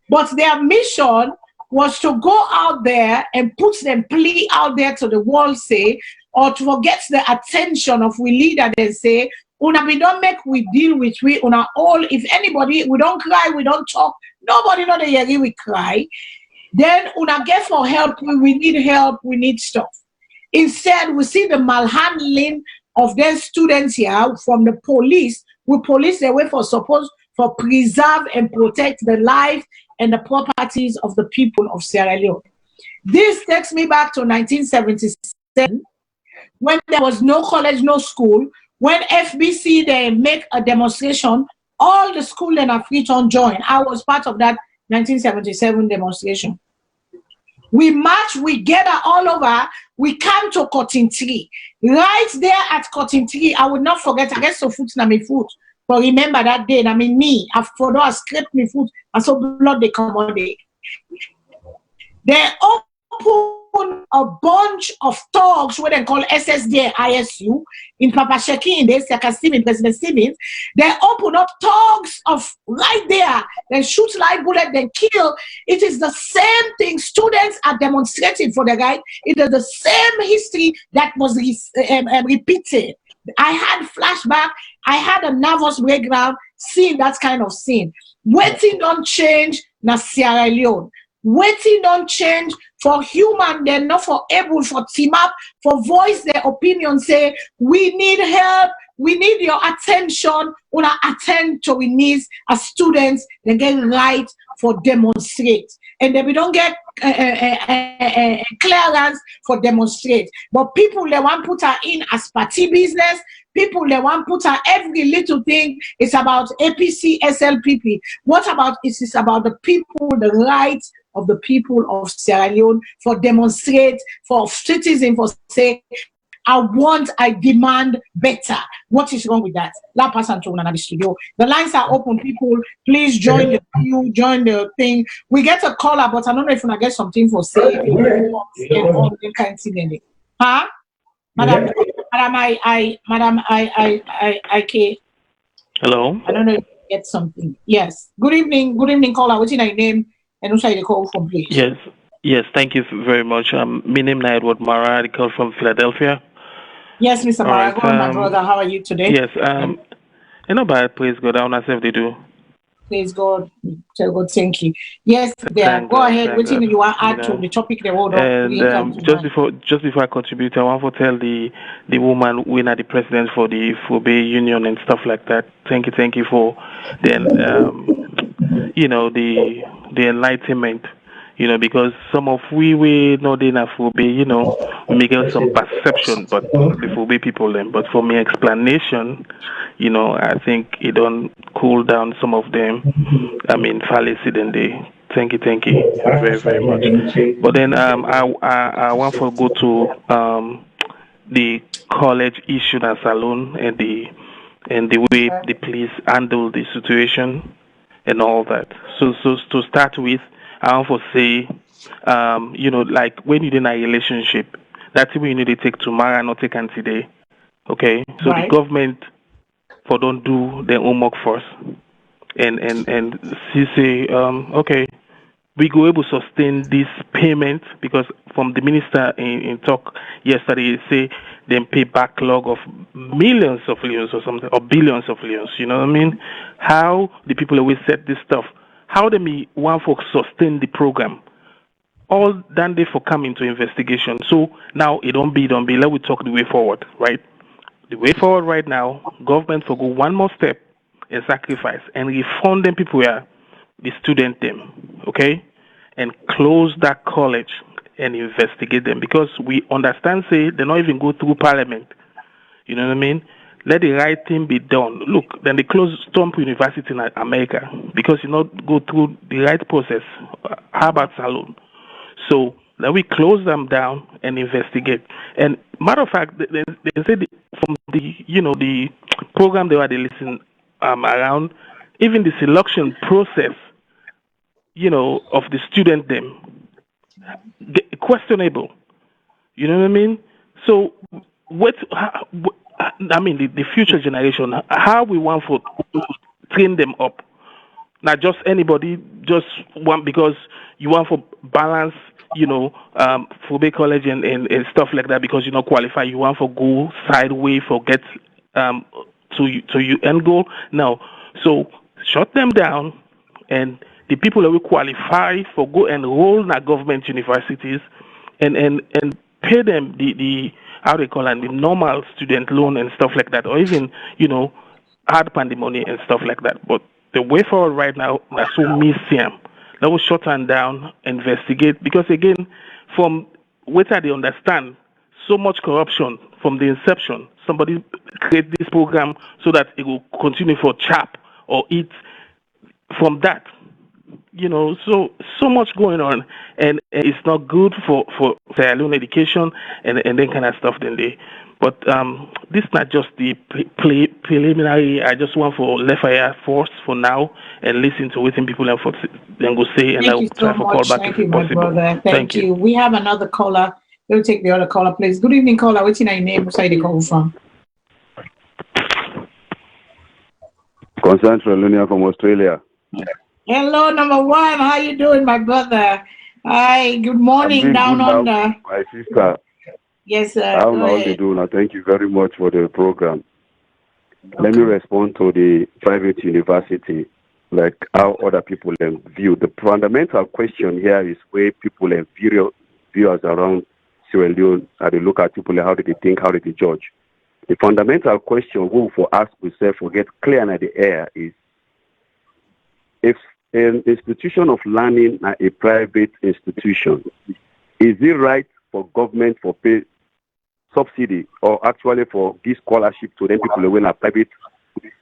But their mission was to go out there and put them plea out there to the world, say, or to get the attention of we leader and say, una we don't make we deal with we una all. If anybody we don't cry, we don't talk. Nobody know the yeri we cry. Then una get for help. We need help. We need stuff. Instead, we see the malhandling of their students here from the police. We police their way for suppose for preserve and protect the life and the properties of the people of Sierra Leone. This takes me back to 1977 when there was no college, no school. When FBC, they make a demonstration, all the school and are free to join. I was part of that 1977 demonstration. We march, we gather all over, we come to Cotton Tree. Right there at Cotton Tree, I will not forget, I get so foot na me foot. But remember that day, I mean me, after I scraped my foot, and so blood they come on day. They open a bunch of thugs, what they call SSD ISU, in Papa Sheki, in this, in President Stevens. They open up thugs of right there, then shoot live bullet, then kill. It is the same thing. Students are demonstrating for the right. It is the same history that was repeated. I had flashback. I had a nervous breakdown seeing that kind of scene. Waiting don't change na Sierra Leone. Waiting don't change for human, they're not for able for team up, for voice their opinion, say, we need help, we need your attention, wanna attend to we needs as students, they get right for demonstrate. And then we don't get clearance for demonstrate. But people, they want put her in as party business. People, they want put her every little thing. It's about APC, SLPP. What about, it's about the people, the rights of the people of Sierra Leone for demonstrate, for citizens, for say, I demand better. What is wrong with that? La pass and the studio. The lines are open, people. Please join the queue, join the thing. We get a caller, but I don't know if I get something for say. Huh? Madam, I can. Hello. I don't know if you get something. Yes. Good evening, caller. What's your name? And also the call from please. Yes. Thank you very much. My name is Edward Mara. I call from Philadelphia. Yes, Mr. Mara. Go on, my brother. How are you today? Yes. Not bad. Praise God. I want to say they do. Praise God. Tell God, thank you. Yes, there. Go ahead. What you want to add to the topic? The order. And just before I contribute, I want to tell the woman winner the president for the FUBE union and stuff like that. Thank you for the enlightenment. Because some of we know they na FUBE, we get some perception, but the FUBE people them. But for me explanation, I think it don't cool down some of them. I mean, fallacy then they. Thank you very, very much. But then I want to go to the college issue at Salone and the way the police handle the situation and all that. So to start with, I want to say, like when you're in a relationship, that's when you need to take tomorrow and not take today. Okay? So right. The government for don't do their homework first. And she say, okay, we go able to sustain this payment because from the minister in talk yesterday, he say they pay backlog of millions of leons or something, or billions of leons. You know what I mean? How the people always said this stuff. How they me want folks sustain the program? All done they for come into investigation. So now it don't be. Let we talk the way forward, right? The way forward right now, government for go one more step and sacrifice and refund them people where the student them, okay? And close that college and investigate them because we understand say they not even go through parliament. You know what I mean? Let the right thing be done. Look, then they close Stump University in America because you not go through the right process. How about Salone? So then we close them down and investigate. And matter of fact, they say from the program they listening around, even the selection process of the student them questionable. You know what I mean? So the future generation, how we want to train them up. Not just anybody, just one, because you want for balance, for big college and stuff like that, because you not qualify. You want for go sideways for get to your end goal. Now, so shut them down, and the people that will qualify for go enroll in our government universities, and pay them the how they call it, the normal student loan and stuff like that, or even hard pandemonium and stuff like that. But the way forward right now, that's so missing. That will shut them down, investigate, because again, from what I understand, so much corruption from the inception. Somebody create this program so that it will continue for chap or eat from that. So much going on, and it's not good for Salone education and then kind of stuff. But this is not just the preliminary. I just want for left Air Force for now and listen to what people then go say, and I'll try to call back if possible. Brother. Thank you. We have another caller. We'll take the other caller, please. Good evening, caller. What's your name? Where you call from? Constance Lunia from Australia. Hello, number one. How you doing, my brother? Hi. Good morning, down under. My sister. Yes, sir. How are you doing? Thank you very much for the program. Okay. Let me respond to the private university, like how other people view. The fundamental question here is where people viewers around Sierra Leone, how they look at people, how do they think, how do they judge. The fundamental question we for ask ourselves or get clear in the air is, if an institution of learning is a private institution, is it right for government for pay subsidy or actually for give scholarship to them people who are private?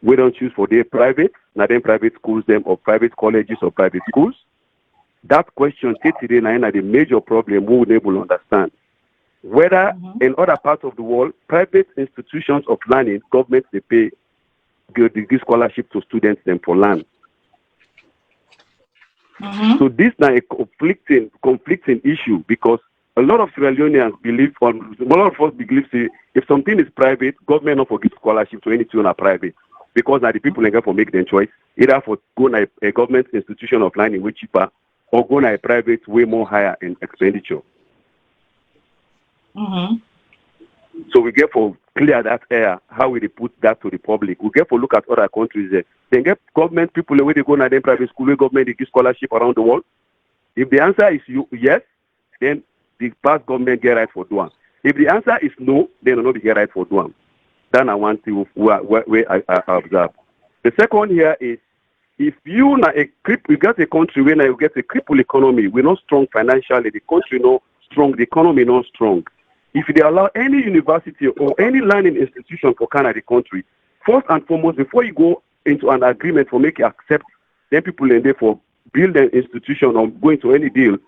We don't choose for their private, not them private schools them or private colleges or private schools. That question today now the major problem we will able to understand. Whether in other parts of the world, private institutions of learning, governments they pay give scholarship to students them for learn. So this now a conflicting issue, because a lot of Sierra Leoneans believe, or a lot of us believe, say, if something is private, government not for give scholarship to anything are private, because now the people ain't for make their choice, either for go to a government institution of learning way cheaper, or go to a private way more higher in expenditure. So we get for clear that air, how we put that to the public. We get for look at other countries there. Then get government people where they go to them private school, where government they give scholarship around the world. If the answer is yes, then the past government get right for doing. If the answer is no, then they not get right for doing. Then I want to where I observe. The second here is, if you get a country where you get a crippled economy, we're not strong financially, the country not strong, the economy not strong. If they allow any university or any learning institution for Canada country, first and foremost, before you go into an agreement for make you accept them people in there for build an institution or go into any deal,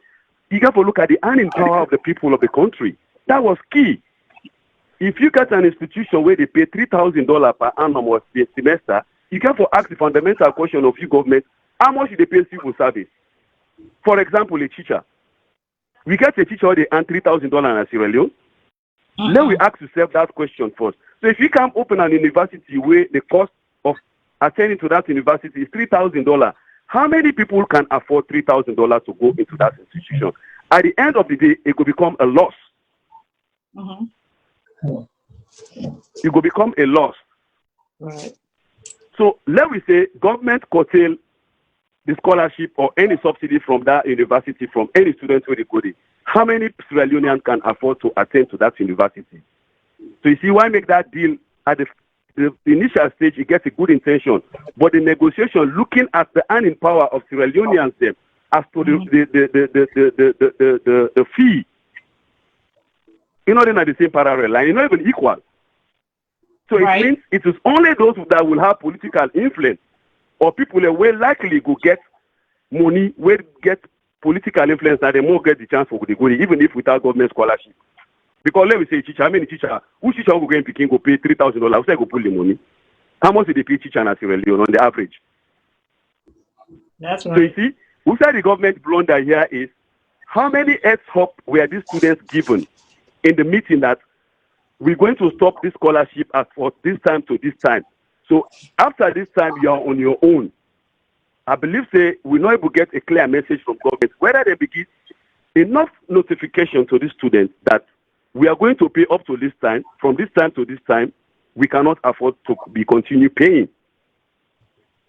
you got to look at the earning power of the people of the country. That was key. If you get an institution where they pay $3,000 per annum or semester, you got to ask the fundamental question of you government, how much do they pay civil service? For example, a teacher. We get a teacher where they earn $3,000 in Sierra Leone. Let we ask yourself that question first. So if you can open an university where the cost of attending to that university is $3,000, how many people can afford $3,000 to go into that institution? At the end of the day, it will become a loss. It will become a loss. Right. So let me say government curtail the scholarship or any subsidy from that university from any student where they go there. How many Sierra Leoneans can afford to attend to that university? So you see, why make that deal at the initial stage? You get a good intention, but the negotiation, looking at the earning power of Sierra Leoneans, them as to the fee, they're not the same parallel line. You're not even equal. So it means it is only those that will have political influence, or people that will likely go get money, will get political influence, that they more get the chance for the good, even if without government scholarship. Because let me say, teacher, how many teacher, who teacher will go in Peking go pay $3,000? Who's go pull the money? How much do they pay teacher in Sierra Leone on the average? That's right. So you see, Who said the government blunder here is how many heads up were these students given in the meeting that we're going to stop this scholarship as for this time to this time. So after this time, you are on your own. I believe we're not able to get a clear message from government, whether they begin enough notification to the students that we are going to pay up to this time, from this time to this time, we cannot afford to be continue paying.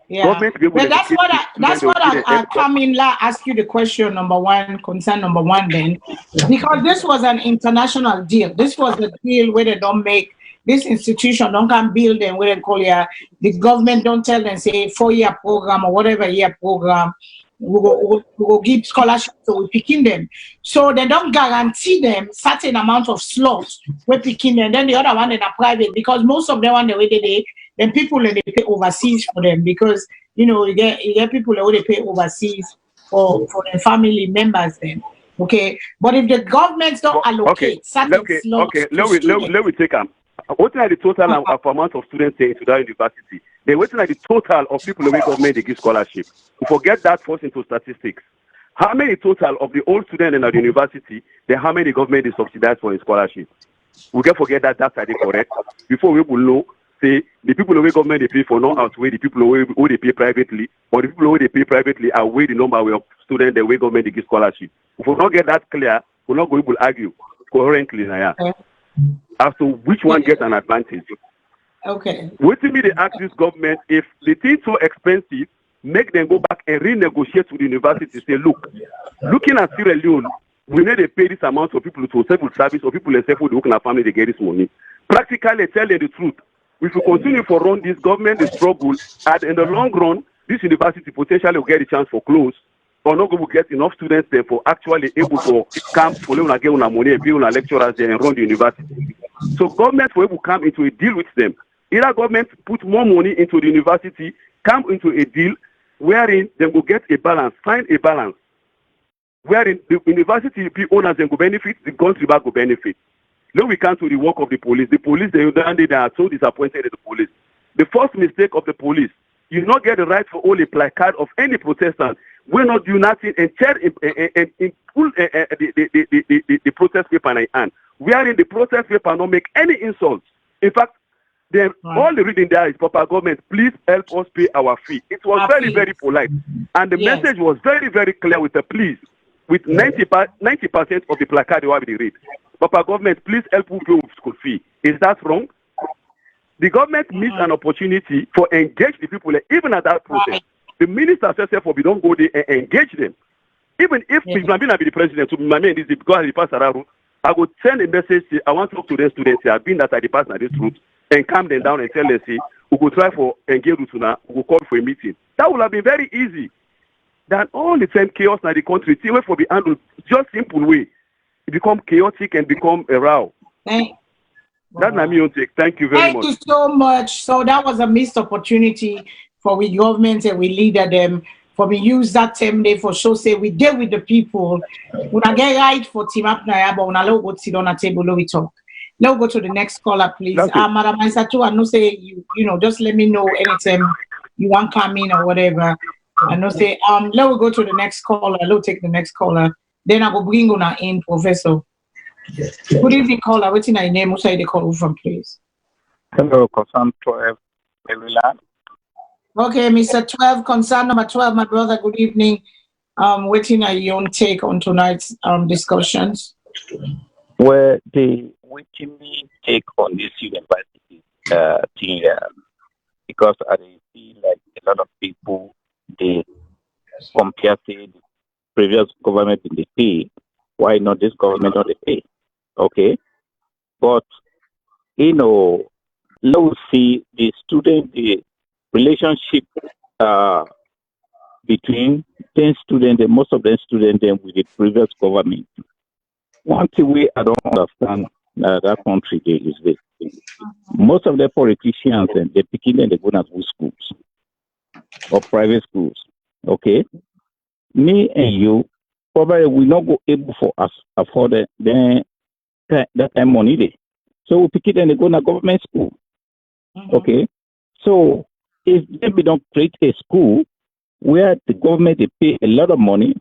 Yeah, but that's what I come in la ask you the question number one, concern number one then, because this was an international deal. This was a deal where they don't make this institution don't come build them where they call ya the government don't tell them say 4-year program or whatever year program we go give scholarships so we picking them. So they don't guarantee them certain amount of slots we're picking them. Then the other one in a private because most of them on the way they then people they pay overseas for them because you get people that they pay overseas for their family members then. Okay, but if the governments don't allocate certain slots, let me take them. What are the total amount of students into that university? They're waiting at the total of people the government they give scholarship. We forget that first into statistics. How many total of the old students in the university? Then how many government is subsidized for a scholarship? We can forget that that's correct. Before we will know. Say the people who government they pay for not outweigh the people who they pay privately, or the people who they pay privately outweigh the number of students the way government they give scholarship. If we not get that clear, we're not going to argue coherently now as to which one gets an advantage. Okay. Waiting me they ask this government if the thing so expensive, make them go back and renegotiate with the university. Say, look, looking at Sierra Leone, we need to pay this amount of people to civil service or people in civil work in a family they get this money. Practically telling the truth. If we continue for run this government the struggle, and in the long run, this university potentially will get a chance for close, or not going to get enough students there for actually able to come for them get una money and pay una lecturers there and run the university. So government will able to come into a deal with them. Either government put more money into the university, come into a deal wherein they will get a balance, find a balance, wherein the university owners then go benefit, the country back go benefit. Now we come to the work of the police. The police, they are so disappointed at the police. The first mistake of the police, you not get the right for all a placard of any protestant. We're not do nothing and pull the protest paper in hand. We are in the protest paper not make any insults. In fact, all the reading there is proper government, please help us pay our fee. It was very, very polite. And the message was very, very clear with the please. With 90% of the placard they want to read. Papa government, please help us pay school fee. Is that wrong? The government missed an opportunity for engage the people, even at that process. The minister said, "For we don't go there and engage them." Even if we may not be the president, to my man is because he passed around, I would send a message. I want to talk to the students. I've been that I pass this route and calm them down and tell them, "See, we will try for engage with now. We will call for a meeting." That would have been very easy. Than all the same chaos in the country, see where for be handled just simple way. It become chaotic and become a row. That's my own take. Thank you very much. Thank you so much. So that was a missed opportunity for we government and we leader them for we use that same day for show say we deal with the people. When I get right for team up now, but when I go sit on a table, we talk. Let's go to the next caller, please. Madam Isatu, I know say you know, just let me know anytime you want to come in or whatever. I know say let me go to the next caller. Let's take the next caller. Then I go bring on in, Professor. Yes. Good evening, caller. What's in your name? What's the call from, please? Hello, concern 12, Maryland. Okay, Mr. 12, concern number 12, my brother. Good evening. Waiting on your own take on tonight's discussions. Well, the waiting take on this university thing, because I feel like a lot of people they compare the previous government in the pay. Why not this government not the pay? Okay, but you know, let's see the student the relationship between 10 students and most of them students with the previous government. One thing I don't understand that country is this. Most of the politicians and they picking and they go to schools or private schools. Okay, me and you probably will not go able for us afford that time money there. So we pick it and they go to government school. Okay, so if we don't create a school where the government they pay a lot of money.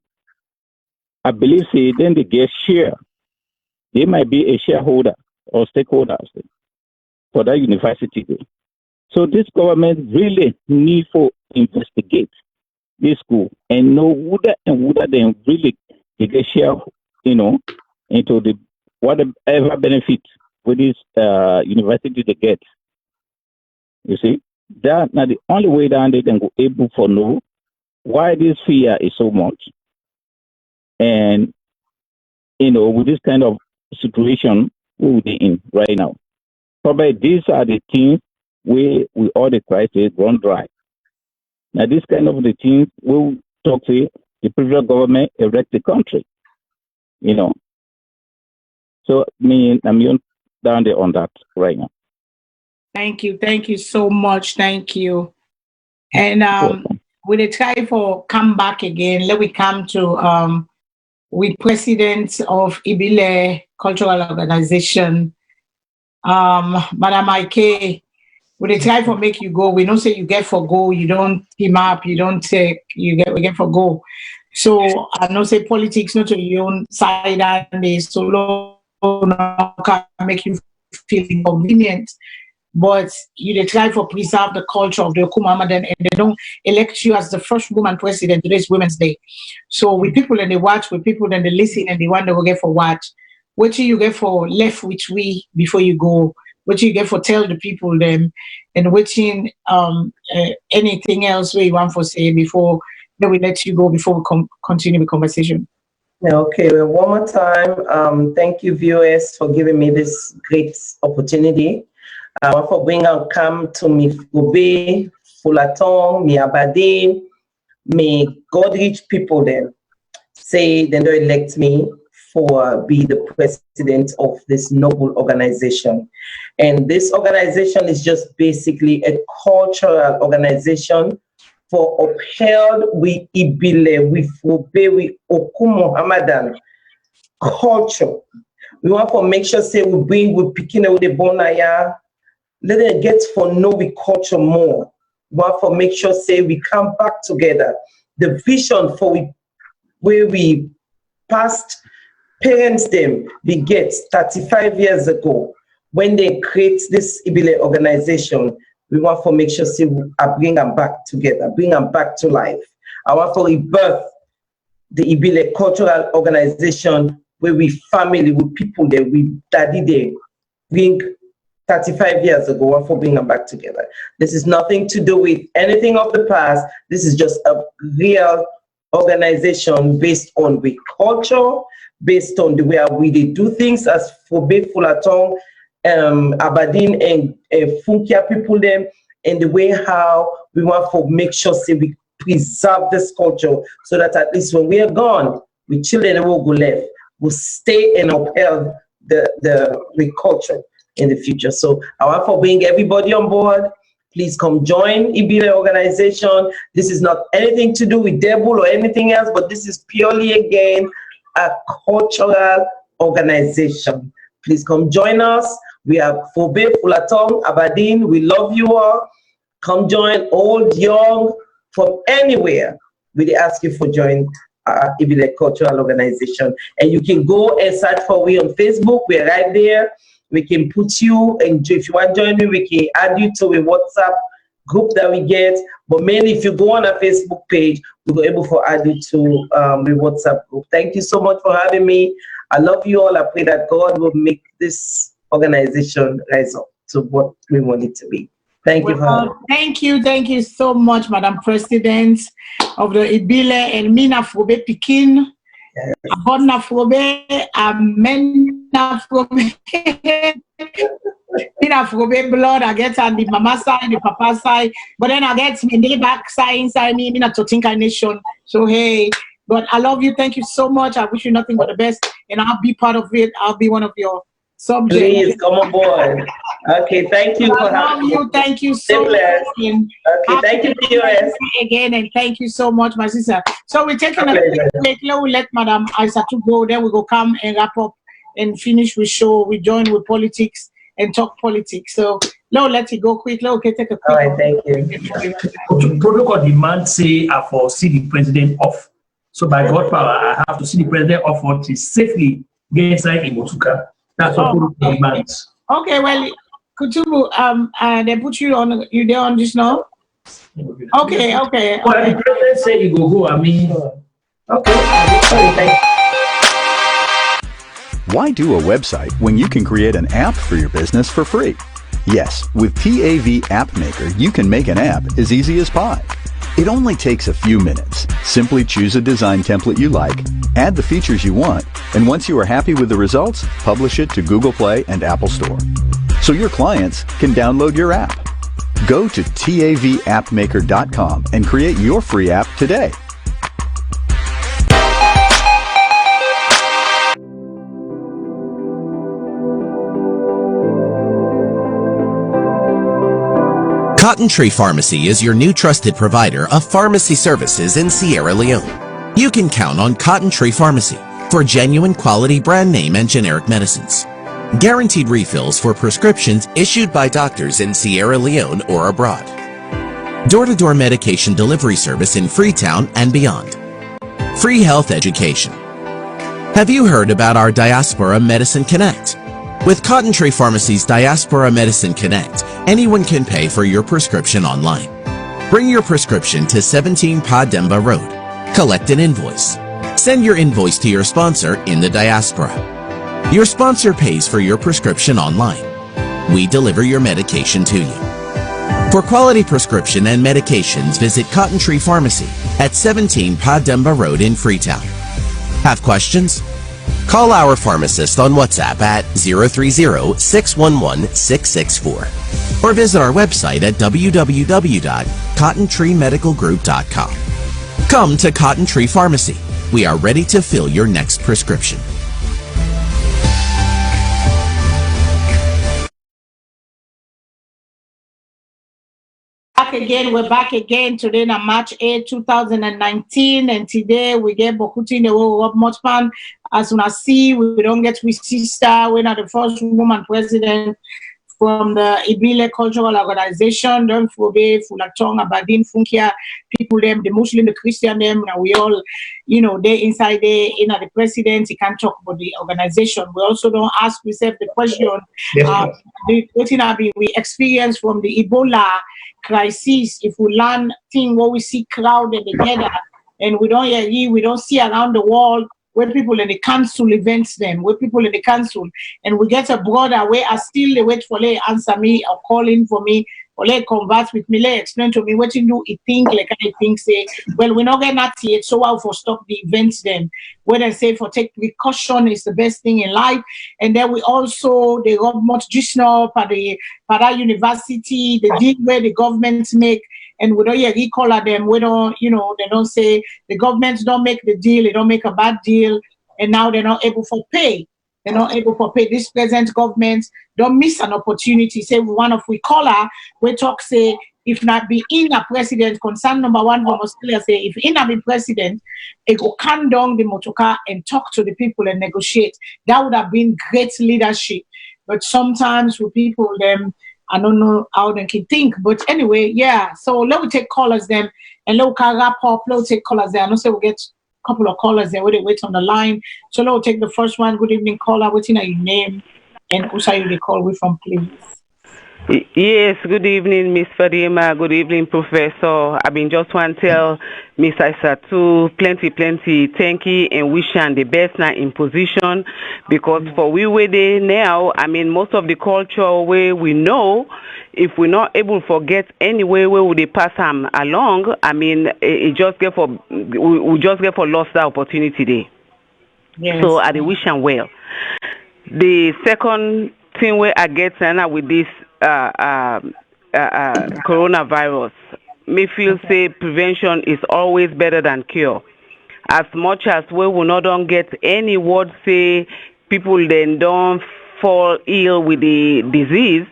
I believe say then they get share. They might be a shareholder or stakeholders for that university. So this government really need to investigate this school and know whether they really get share, into the whatever benefit with this university they get. You see, that now the only way that they can go able to know why this fear is so much. And with this kind of situation we're in right now. Probably these are the things where we all the crisis run dry. Now this kind of the things we talk to the previous government erect the country. So I'm down there on that right now. Thank you so much. Thank you. And we'll try for come back again. Let me come to with president of Ibile Cultural Organization, Madam Ike. We'll try for make you go. We don't say you get for go. You don't team up. You don't take. We get for go. So I don't say politics not to your own side and they solo can make you feel inconvenient. But you try for preserve the culture of the Okumamadan, and they don't elect you as the first woman president. Today's Women's Day. So with people and they watch, with people and they listen and they wonder what get for watch. What you get for left with we before you go? What you get for tell the people them, and waiting anything else where you want for say before then we let you go before we continue the conversation. Okay, well, one more time. Thank you, VOS, for giving me this great opportunity. For bringing out come to me Frobe, Fulaton, me Abadin, me God-rich people then say they don't elect me for be the president of this noble organization. And this organization is just basically a cultural organization for upheld we Ibile, we Frobe, we Oku Muhammadan culture. We want to make sure say we bring we picking with the bonaya. Let them get for know we culture more. We want to make sure say we come back together. The vision for where we past parents them we get 35 years ago when they create this Ibile organization. We want to make sure say we bring them back together, bring them back to life. I want to rebirth the Ibile cultural organization where we family with people there, we daddy there, bring 35 years ago, want to bring them back together. This is nothing to do with anything of the past. This is just a real organization based on the culture, based on the way we do things as Frobe, Fulaton, Abadin and Funkia people them, and the way how we want to make sure say we preserve this culture so that at least when we are gone, we children will go left, will stay and upheld the culture in the future. So I want to bring everybody on board. Please come join Ibile organization. This is not anything to do with devil or anything else, but this is purely again a cultural organization. Please come join us. We have Frobe, Fulaton, Abadin. We love you all. Come join, old, young, from anywhere. We ask you for join Ibile Cultural Organization. And you can go and search for we on Facebook. We're right there. We can put you, and if you want to join me, we can add you to a WhatsApp group that we get. But mainly, if you go on our Facebook page, we'll be able to add you to the WhatsApp group. Thank you so much for having me. I love you all. I pray that God will make this organization rise up to what we want it to be. Thank you for having me. Thank you so much, Madam President of the Ibile and Mina Frobe Pikin. Abonna Frobe, Amena Frobe, Mina Frobe blood. I get on the mama side, the papa side, but then I get me back side inside me, Mina Totinka Nation. So hey, but I love you. Thank you so much. I wish you nothing but the best, and I'll be part of it. I'll be one of your subjects. Please come on board. Okay, thank you for having me. Thank you so much. Okay, thank you, POS. Again, and thank you so much, my sister. So we're taking a break. We'll let Madam Aisatu go. Then we go come and wrap up and finish with show. We join with politics and talk politics. So No, let it go quick. Okay, take a quick. All right, thank you. Protocol demands say I for see the president off. So by God power, I have to see the president off until safely get inside Imotuka. That's what protocol demands. Okay, well, could you they put you on there on this now? Okay. Well, the president said he go. I mean, okay. Why do a website when you can create an app for your business for free? Yes, with TAV App Maker, you can make an app as easy as pie. It only takes a few minutes. Simply choose a design template you like, add the features you want, and once you are happy with the results, publish it to Google Play and Apple Store. So your clients can download your app. Go to TAVAppmaker.com and create your free app today. Cotton Tree Pharmacy is your new trusted provider of pharmacy services in Sierra Leone. You can count on Cotton Tree Pharmacy for genuine quality brand name and generic medicines. Guaranteed refills for prescriptions issued by doctors in Sierra Leone or abroad. Door-to-door medication delivery service in Freetown and beyond. Free health education. Have you heard about our Diaspora Medicine Connect? With Cotton Tree Pharmacy's Diaspora Medicine Connect, anyone can pay for your prescription online. Bring your prescription to 17 Pademba Road. Collect an invoice. Send your invoice to your sponsor in the diaspora. Your sponsor pays for your prescription online. We deliver your medication to you. For quality prescription and medications, visit Cotton Tree Pharmacy at 17 Pademba Road in Freetown. Have questions? Call our pharmacist on WhatsApp at 030-611-664 or visit our website at www.cottontreemedicalgroup.com. Come to Cotton Tree Pharmacy. We are ready to fill your next prescription. We're back again today on March 8, 2019, and today we get Bokuti in the world of Mochman. As soon as we don't get with sister, we're not the first woman president from the Ebola Cultural Organization. Don't forget Fulatong, Abadin, Funkia, people them, the Muslim, the Christian them, and we all, they inside there, the president, he can't talk about the organization. We also don't ask ourselves the question, we experience from the Ebola crisis. If we learn thing what we see crowded together and we don't see around the world where people in the council events them, where people in the council, and we get a brother where I still they wait for they answer me or call in for me or they converse with me, they explain to me what you do, it think like I think say, well, we're not getting that yet, so I'll for stop the events then. When I say for take precaution is the best thing in life. And then we also the government just now for the university, the deal where the governments make. And we don't recall them. We don't, they don't say the governments don't make the deal. They don't make a bad deal. And now they're not able to pay. They're not able to pay. This present government don't miss an opportunity. Say one of we call her, we talk say, if not be in a president, concern number one from Australia say, if in a be president, it go calm down the motoka and talk to the people and negotiate. That would have been great leadership. But sometimes with people, them, I don't know how they can think, but anyway, yeah. So let me take callers then, and let me wrap up. Let me take callers there. I know say we'll get a couple of callers there where they wait on the line. So let me take the first one. Good evening, caller. What's in your name and who's you they call we from, please? Yes, good evening, Miss Fadima. Good evening, Professor. I've been just want to tell Miss Aisatu plenty thank you and wish her the best now in position because for we were there now, I mean, most of the culture where we know, if we're not able to forget any way where would they pass them along, I mean, we just get for lost that opportunity there. Yes. So I wish them well. The second thing where I get with this coronavirus, me feel say prevention is always better than cure. As much as we will not don't get any word say people then don't fall ill with the disease,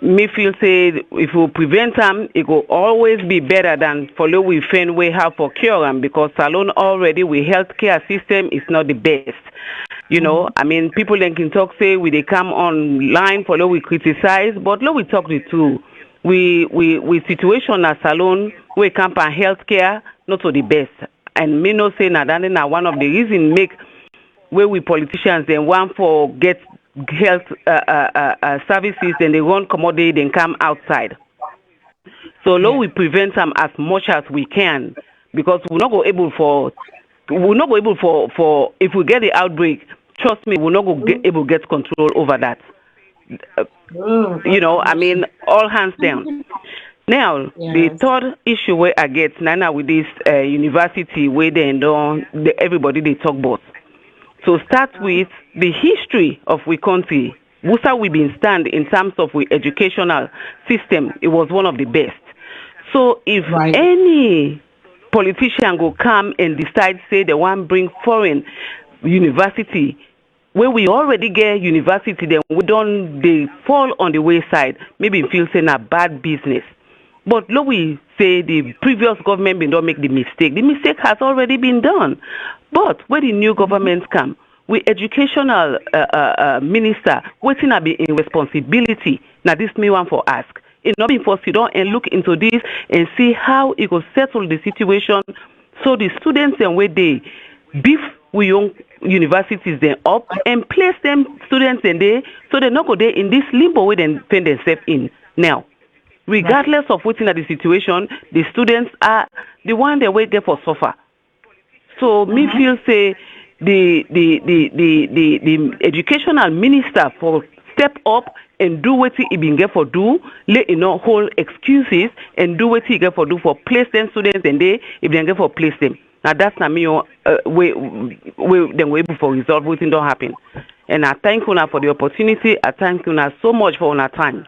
me feel say if we prevent them, it will always be better than follow we find we have for cure them because Salone already with healthcare system is not the best. You know, I mean, people then can talk, say, they come online for we criticize, but we talk the two. We situation at Salone, we camp on healthcare, not to the best. And me no say that na one of the reasons make where we politicians then want for get health services and they run commodity then come outside. So we prevent them as much as we can because we're not able for if we get the outbreak. Trust me, we're not going to able to get control over that. You know, I mean, all hands down. Now, the third issue where I get now with this university where everybody they talk about. So start with the history of we country. Where we been stand in terms of we educational system, it was one of the best. So if any politician go come and decide say they want bring foreign university where we already get university, then they fall on the wayside. Maybe feel saying a bad business. But we say the previous government don't make the mistake. The mistake has already been done. But when the new government come, we educational minister waiting to be in responsibility. Now this me one for ask. It not been for sit down and look into this and see how it will settle the situation. So the students and where they beef we young universities then up and place them students in there so they not go there in this limbo where they find themselves in now. Regardless of what's in the situation, the students are the one they wait there for suffer. So me feel say the educational minister for step up and do what he been get for do, let hold excuses and do what he get for do for place them students and they if they get for place them. Now that's not me way then we able for resolve what don't happen. And I thank you now for the opportunity. I thank you now so much for our time.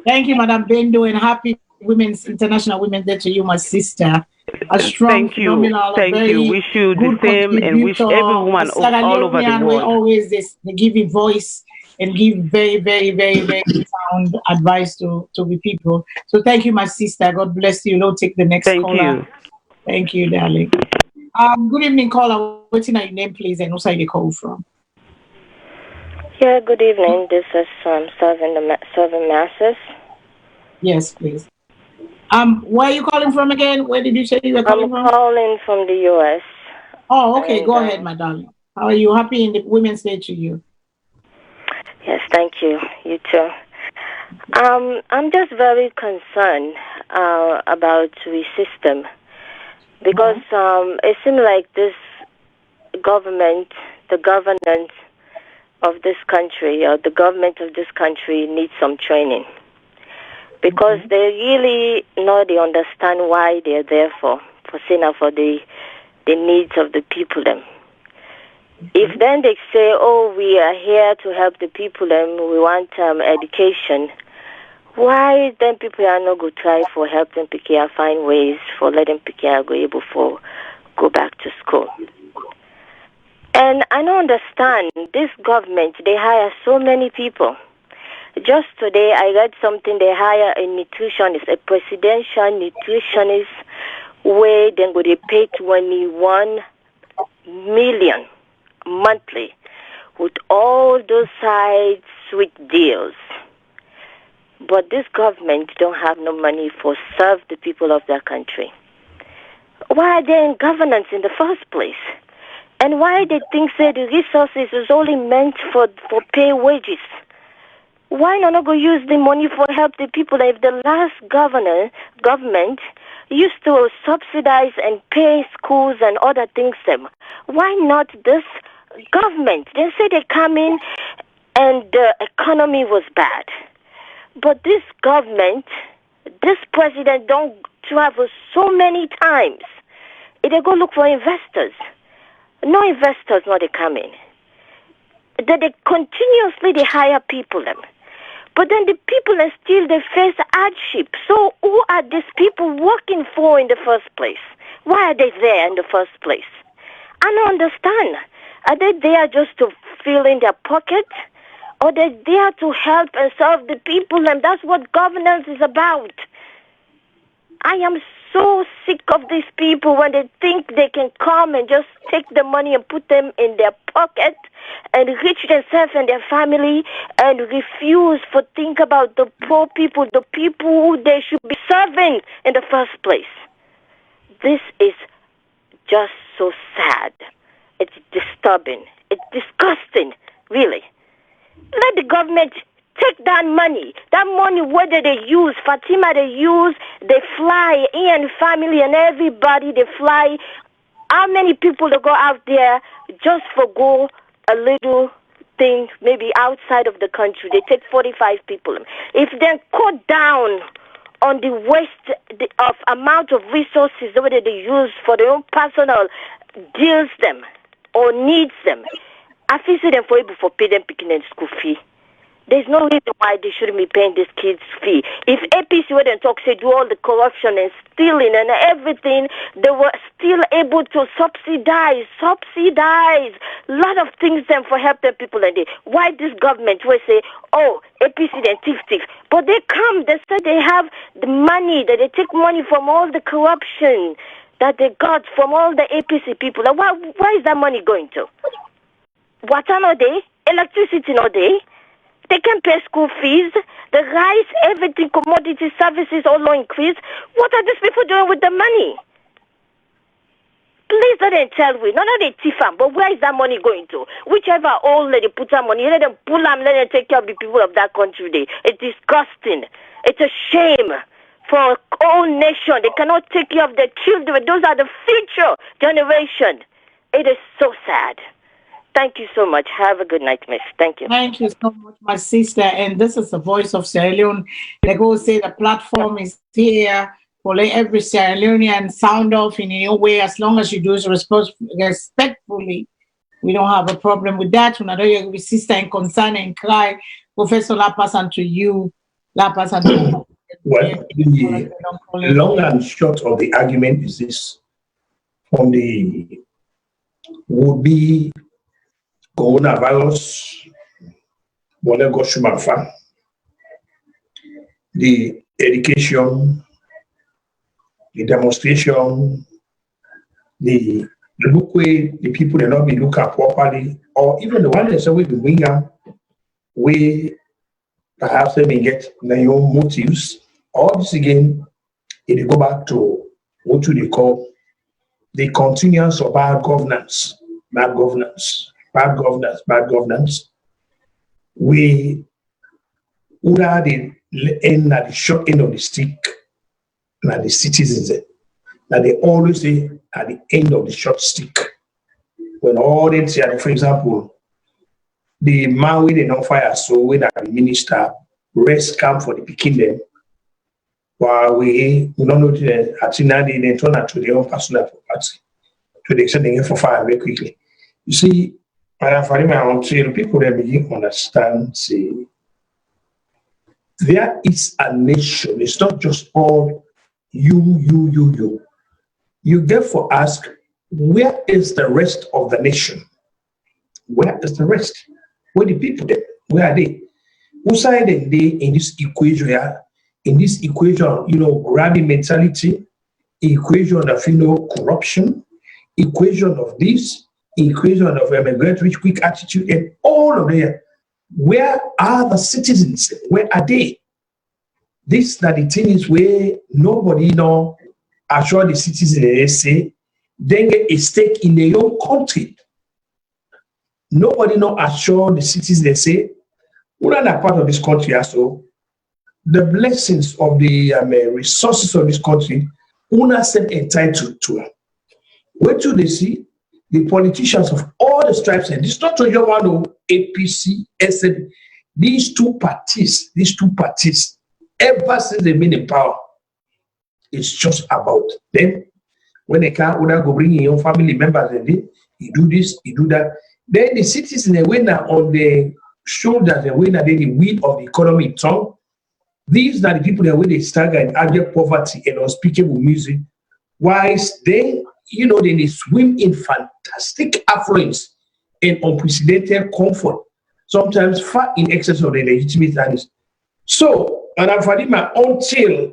Thank you, Madam Bendo, and happy International Women's Day to you, my sister. A strong, thank you. Wish you the same and wish everyone all over the world. Always they give a voice and give very, very, very, very sound advice to the people. So thank you, my sister. God bless you. We'll take the next caller. Thank you, darling. Good evening, caller. What's your name, please, and also you call from? Yeah, good evening. This is Southern Masses. Yes, please. Where are you calling from again? Where did you say you were calling from? I'm calling from the U.S. Oh, okay. Go ahead, my darling. How are you? Happy in the Women's Day to you. Yes, thank you. You too. I'm just very concerned about the system because it seems like this government, the governance of this country, or the government of this country needs some training because they really they understand why they're there for the needs of the people them. If then they say, oh, we are here to help the people and we want education, why then people are not going to try for help them find ways for letting people go able for go back to school? And I don't understand this government, they hire so many people. Just today I read something, they hire a nutritionist, a presidential nutritionist, where then go they pay 21 million monthly with all those side sweet deals. But this government don't have no money for serve the people of their country. Why are they in governance in the first place? And why they think say the resources is only meant for pay wages? Why not go use the money for help the people? If the last government used to subsidize and pay schools and other things them, why not this government? They say they come in and the economy was bad. But this government, this president don't travel so many times. They go look for investors. No investors, not they come in. They continuously hire people them. But then the people are still they face hardship. So who are these people working for in the first place? Why are they there in the first place? I don't understand. Are they there just to fill in their pocket? Or they're there to help and serve the people? And that's what governance is about. I am so sick of these people when they think they can come and just take the money and put them in their pocket and enrich themselves and their family and refuse to think about the poor people, the people who they should be serving in the first place. This is just so sad. It's disturbing. It's disgusting, really. Let the government take that money, whether they use, Fatima they use, they fly, Ian family and everybody, they fly. How many people they go out there just for go a little thing, maybe outside of the country? They take 45 people. If they cut down on the waste of amount of resources that they use for their own personal deals them or needs them, I feel them for able to pay them picking and school fee. There's no reason why they shouldn't be paying these kids' fee. If APC were and talk, say, do all the corruption and stealing and everything, they were still able to subsidize a lot of things then for help them people. And why this government will say, oh, APC then thief. But they come, they say they have the money, that they take money from all the corruption that they got from all the APC people. Like, why is that money going to? Water no day, electricity no day. They can pay school fees, the rice, everything, commodity services all increase. What are these people doing with the money? Please don't tell me. Not only TIFAM, but where is that money going to? Whichever all they put that money, let them pull them, let them take care of the people of that country. It's disgusting. It's a shame for a whole nation. They cannot take care of their children. Those are the future generation. It is so sad. Thank you so much. Have a good night, miss. Thank you. Thank you so much, my sister. And this is the voice of Sierra Leone. They go say the platform is here for let every Sierra Leonean sound off in your way. As long as you do it respectfully, we don't have a problem with that. When I know you're with sister and concern and cry, Professor Lapasan to you. Lapasan to you. Well, the long and short of the argument is this: from the would-be coronavirus, the education, the demonstration, the look way the people will not be looked at properly, or even the one that say we be bring up, we perhaps they may get their own motives. All this again, it go back to what they call the continuance of bad governance. We would have the end at the short end of the stick, and the citizens. That they always say at the end of the short stick. When all they say, for example, the man with the fire, so when the minister rest camp for the picking them, while we don't know the Atina, they turn out to their own personal property to the extent they get for fire very quickly. You see, until people that begin to understand, say, there is a nation. It's not just all you. You therefore ask, where is the rest of the nation? Where is the rest? Where the people there? Where are they? Who side are they in this equation here? In this equation, grabbing mentality, equation of corruption, equation of this, equation of immigrant rich quick attitude, and all of them. Where are the citizens? Where are they? This that the thing is where nobody assure the citizens they say they get a stake in their own country. Nobody assure the citizens they say we're not part of this country also. The blessings of the resources of this country, una set entitled to it. Where do they see the politicians of all the stripes, and this is not only one APC, SN, these two parties, ever since they've been in power, it's just about them. When they can't go bring in your family members and you do this, you do that. Then the citizens, they win on the shoulders, they win the weight of the economy tongue. These are the people that when they stagger in abject poverty and unspeakable misery, whilst they swim in fantastic affluence and unprecedented comfort, sometimes far in excess of the legitimate earnings. So, and until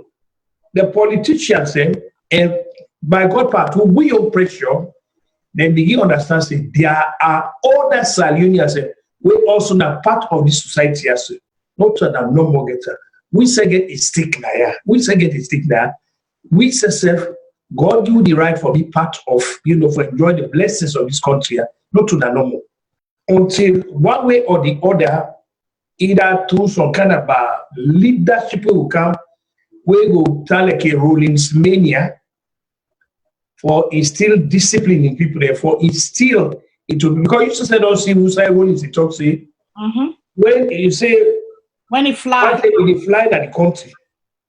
the politicians and And by God part, we on pressure, then begin to understand say there are other Salionians we also not part of this society as not to that no more getter. We say get a stick there. We say get a stick there. We say self, God give you the right for be part of, for enjoy the blessings of this country, not to that no more. Until one way or the other, either through some kind of leadership will come, we go tell like a rulings mania for instill discipline in people, therefore instill into because you just said don't see who say rulings, it talks say when you say when he fly when he fly at the country.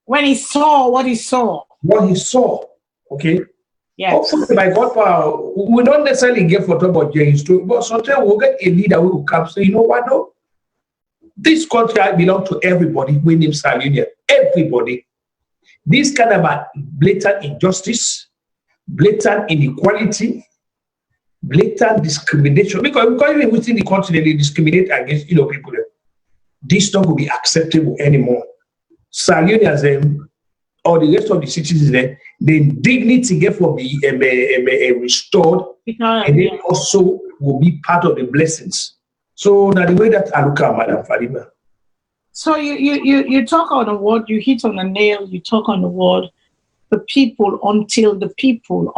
When he saw what he saw. What he saw, okay? Yes. Hopefully, by God power, we don't necessarily get for trouble James too, but sometimes we'll get a leader who will come say, you know what, no? This country belongs to everybody. We name Salone, everybody. This kind of blatant injustice, blatant inequality, blatant discrimination, because even within the country, they discriminate against people. This not will be acceptable anymore. Salone or the rest of the citizens, the dignity therefore be restored, and then also will be part of the blessings. So now the way that I look at Madam Fadima. So you talk on the word, you hit on the nail, you talk on the word, the people until the people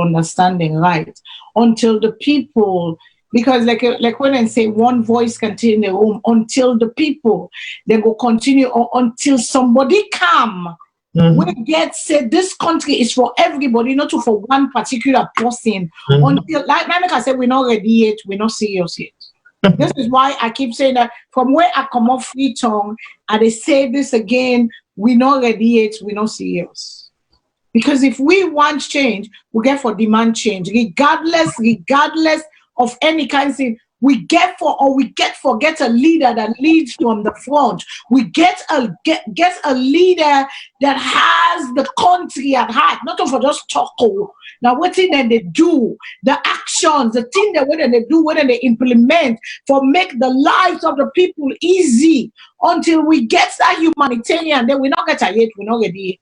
understanding right, until the people. Because like when I say one voice can take in the room, until the people, they will continue until somebody come. We get said this country is for everybody, not for one particular person. Until like I said, we're not ready yet, we're not serious yet. This is why I keep saying that from where I come off free tongue, and they say this again, we're not ready yet, we're not serious. Because if we want change, we get for demand change, regardless of any kind of thing. We get a leader that leads from the front. We get a leader that has the country at heart, not for just talk. Now, what thing that they do, the actions, the thing that when they do, when they implement for make the lives of the people easy until we get that humanitarian, then we not get it yet, we not get it.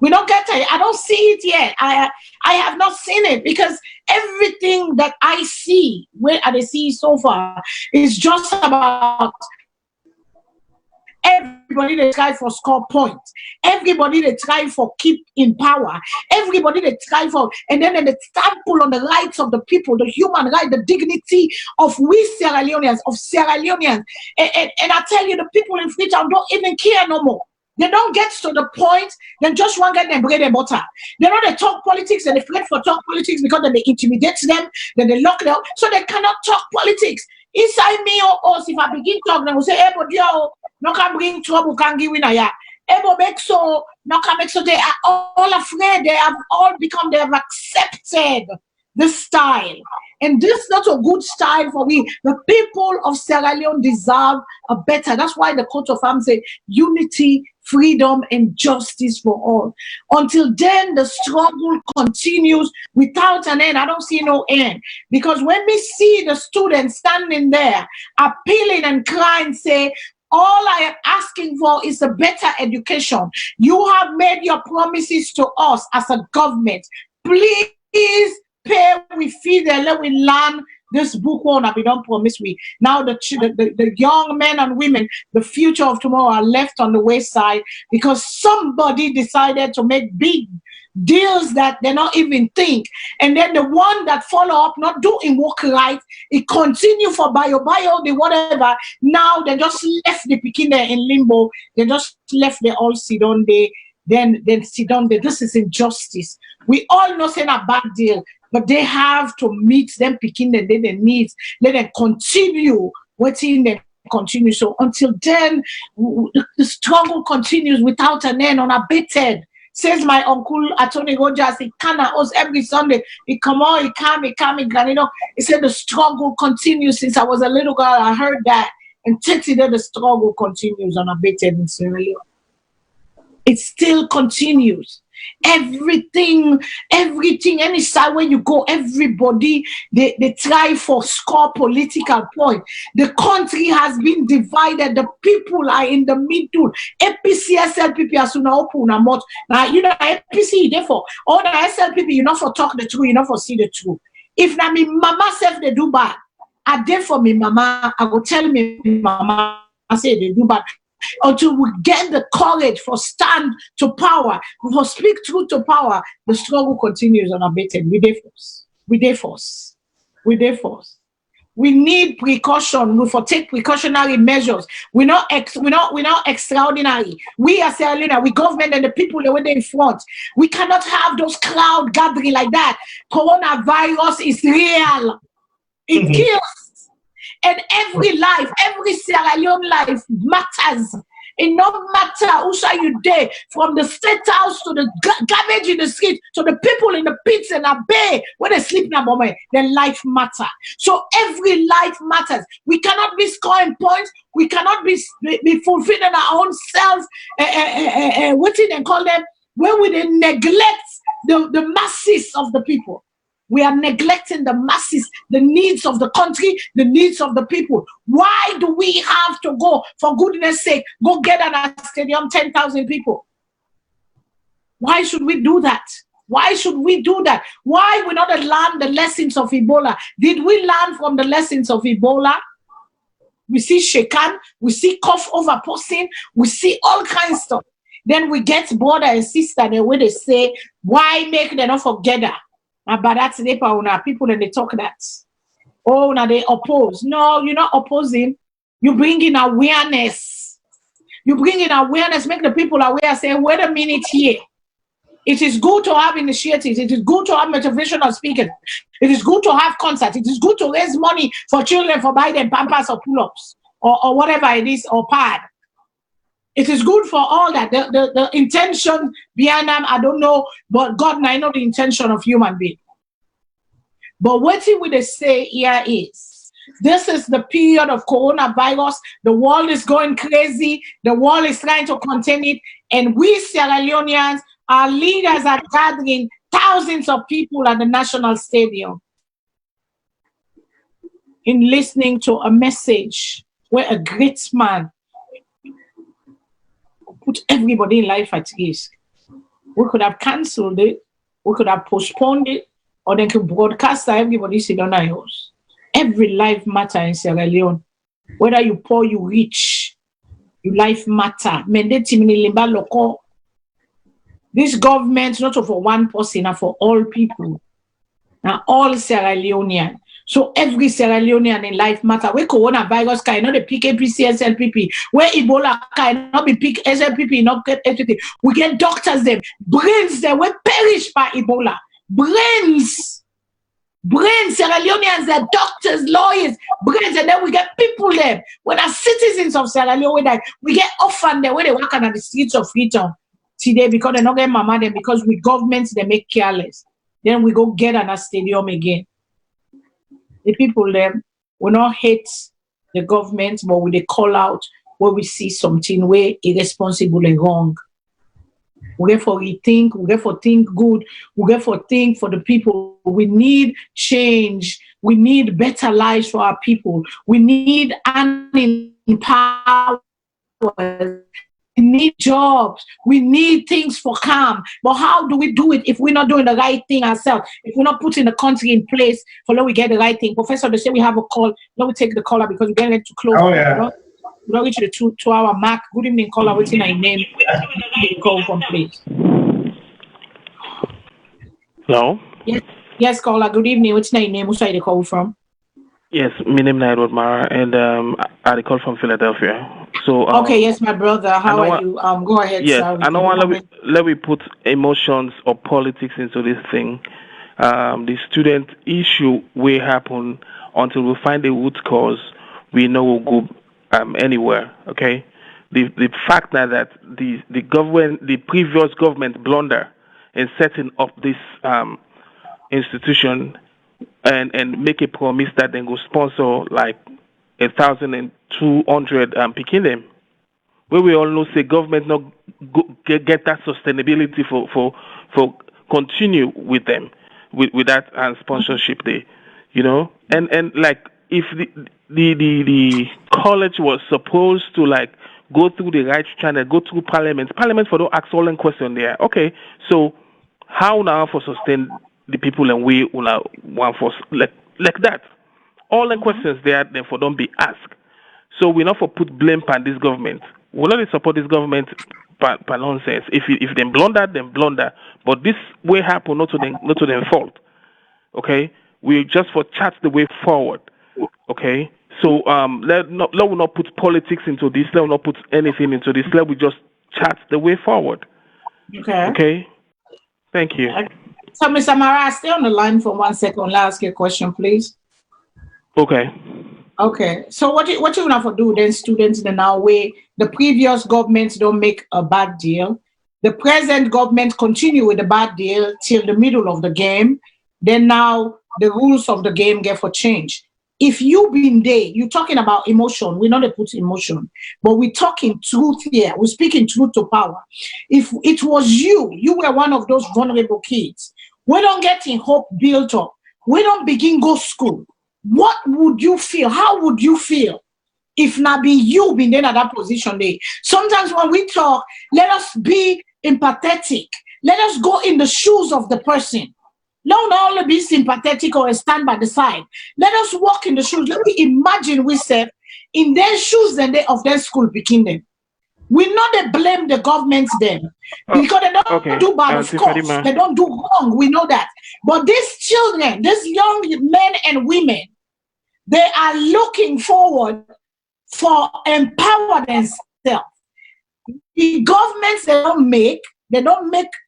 We don't get it. I don't see it yet. I have not seen it because everything that I see, where I see so far, is just about everybody that try for score points, everybody that try for keep in power, everybody that try for, and then they trample on the rights of the people, the human right, the dignity of we Sierra Leoneans, And I tell you, the people in Freetown don't even care no more. They don't get to the point, then just want to get them bread and butter. They know they talk politics and they afraid for talk politics because then they intimidate them, then they lock them, so they cannot talk politics. Inside me or us, if I begin talking, they will say, hey, but yo, no can bring trouble, can give winner ya. Hey, but make so, no can make so, they are all afraid, they have accepted this style. And this is not a good style for we. The people of Sierra Leone deserve a better. That's why the coat of arms say unity, freedom, and justice for all. Until then, the struggle continues without an end. I don't see no end. Because when we see the students standing there, appealing and crying, say, all I am asking for is a better education. You have made your promises to us as a government. Please pay we feed and let we learn this book one we don't promise we. Now the young men and women, the future of tomorrow are left on the wayside because somebody decided to make big deals that they not even think. And then the one that follow up, not doing work right, it continue for bio, the whatever. Now they just left the picking there in limbo. They just left the all sit on there. Then sit down there. This is injustice. We all know saying a bad deal. But they have to meet them picking the needs. Let them continue waiting them continue. So until then, the struggle continues without an end, unabated. Says my uncle Attorney Rogers, he can us every Sunday. He come on, he come. He said the struggle continues since I was a little girl. I heard that. And today the struggle continues unabated in Sierra Leone. It still continues. Everything, any side where you go, everybody, they try for score political point. The country has been divided. The people are in the middle. APC, SLPP are soon open a mouth. Now, you know, APC, therefore, all the SLPP, you know, for talk the truth, you know, for see the truth. If na me mama self they do bad, I dare for me mama, I go tell me mama, I say they do bad. Until we get the courage for stand to power, for speak truth to power, the struggle continues unabated. We dey force. We dey force. We dey force. We need precaution. We for take precautionary measures. We're not extraordinary. We as Sierra Leone, we government and the people that were in front. We cannot have those crowd gathering like that. Coronavirus is real. It kills. And every life, every Sierra Leone life matters. It no matter who say you there, from the state house to the garbage in the street, to the people in the pits and a bay where they sleep in a moment, their life matter. So every life matters. We cannot be scoring points. We cannot be fulfilling our own self. What did they call them? When we neglect the masses of the people. We are neglecting the masses, the needs of the country, the needs of the people. Why do we have to go, for goodness sake, go get at a stadium 10,000 people? Why should we do that? Why should we do that? Why we not learn the lessons of Ebola? Did we learn from the lessons of Ebola? We see shaken, we see cough over posting, we see all kinds of stuff. Then we get brother and sister, the way they say, why make them not forget that? But that's the people and they talk that. Oh, now they oppose. No, you're not opposing. You bring in awareness. You bring in awareness, make the people aware, say, wait a minute here. It is good to have initiatives. It is good to have motivational speakers. It is good to have concerts. It is good to raise money for children for buy them pampers or pull-ups or whatever it is, or pad. It is good for all that. The intention behind them, I don't know, but God, I know the intention of human being. But what we would say here is, this is the period of coronavirus. The world is going crazy. The world is trying to contain it. And we Sierra Leoneans, our leaders are gathering thousands of people at the National Stadium in listening to a message where a great man put everybody in life at risk. We could have cancelled it, we could have postponed it, or then could broadcast that everybody sit on our house. Every life matter in Sierra Leone. Whether you poor, you rich, your life matter. This government, not for one person, but for all people. Now all Sierra Leonean. So every Sierra Leonean in life matter. Where coronavirus cannot be pick APC, SLPP. Where Ebola cannot be pick SLPP, not get everything. We get doctors them, brains them, we perish by Ebola. Brains, Sierra Leoneans, they're doctors, lawyers, brains, and then we get people there. When are citizens of Sierra Leone, we get orphaned there where they work on the streets of Freetown. Today, because they not get mama them, because we governments they make careless. Then we go get on a stadium again. The people there will not hate the government, but we they call out where we see something where irresponsible and wrong. We get for rethink, we get for think good, we get for think for the people. We need change. We need better lives for our people. We need an empowered. We need jobs. We need things for calm. But how do we do it if we're not doing the right thing ourselves? If we're not putting the country in place for let we get the right thing? Professor, they say we have a call. Let me take the caller because we're getting to close. Oh, yeah. We don't reach the 2-hour mark. Good evening, caller. What's in my name? Call from, please. Hello? Yes, caller. Good evening. What's your name? Who's the call from? Yes, my name is Edward Mara, and I call from Philadelphia. So okay, yes, my brother. How are you? Go ahead, yes, sir. I don't want let we put emotions or politics into this thing. The student issue will happen until we find the root cause. We know we'll go anywhere. Okay, the fact that the government, the previous government blunder in setting up this institution and make a promise that they will sponsor like 1,200 Pekin them. where we all know say government not get that sustainability for continue with them with that sponsorship there, and like if the college was supposed to like go through the right channel, go through parliament for don't ask all them question there. Okay, so how now for sustain the people and we want for like that? All the questions there therefore don't be asked. So we not for put blame on this government. We not support this government by nonsense. If they blunder, then blunder. But this way happen not to them fault. Okay, we just for chat the way forward. Okay, so let we not put politics into this. Let we not put anything into this. Let we just chat the way forward. Okay. Okay. Thank you. So, Mr. Mara, stay on the line for 1 second. Let us ask you a question, please. Okay. Okay. So what you want to do then, students, in now way the previous governments don't make a bad deal. The present government continue with the bad deal till the middle of the game. Then now the rules of the game get for change. If you been there, you're talking about emotion. We're not put emotion, but we're talking truth here. We're speaking truth to power. If it was you were one of those vulnerable kids. We don't get in hope built up. We don't begin go school. What would you feel? How would you feel if not be you been there at that position there? Sometimes when we talk, let us be empathetic. Let us go in the shoes of the person. Don't only be sympathetic or stand by the side. Let us walk in the shoes. Let me imagine we said in their shoes and they of their school begin them. We know they blame the government then because they don't do bad, of course. They don't do wrong. We know that. But these children, these young men and women, they are looking forward for empower themselves. The governments they don't make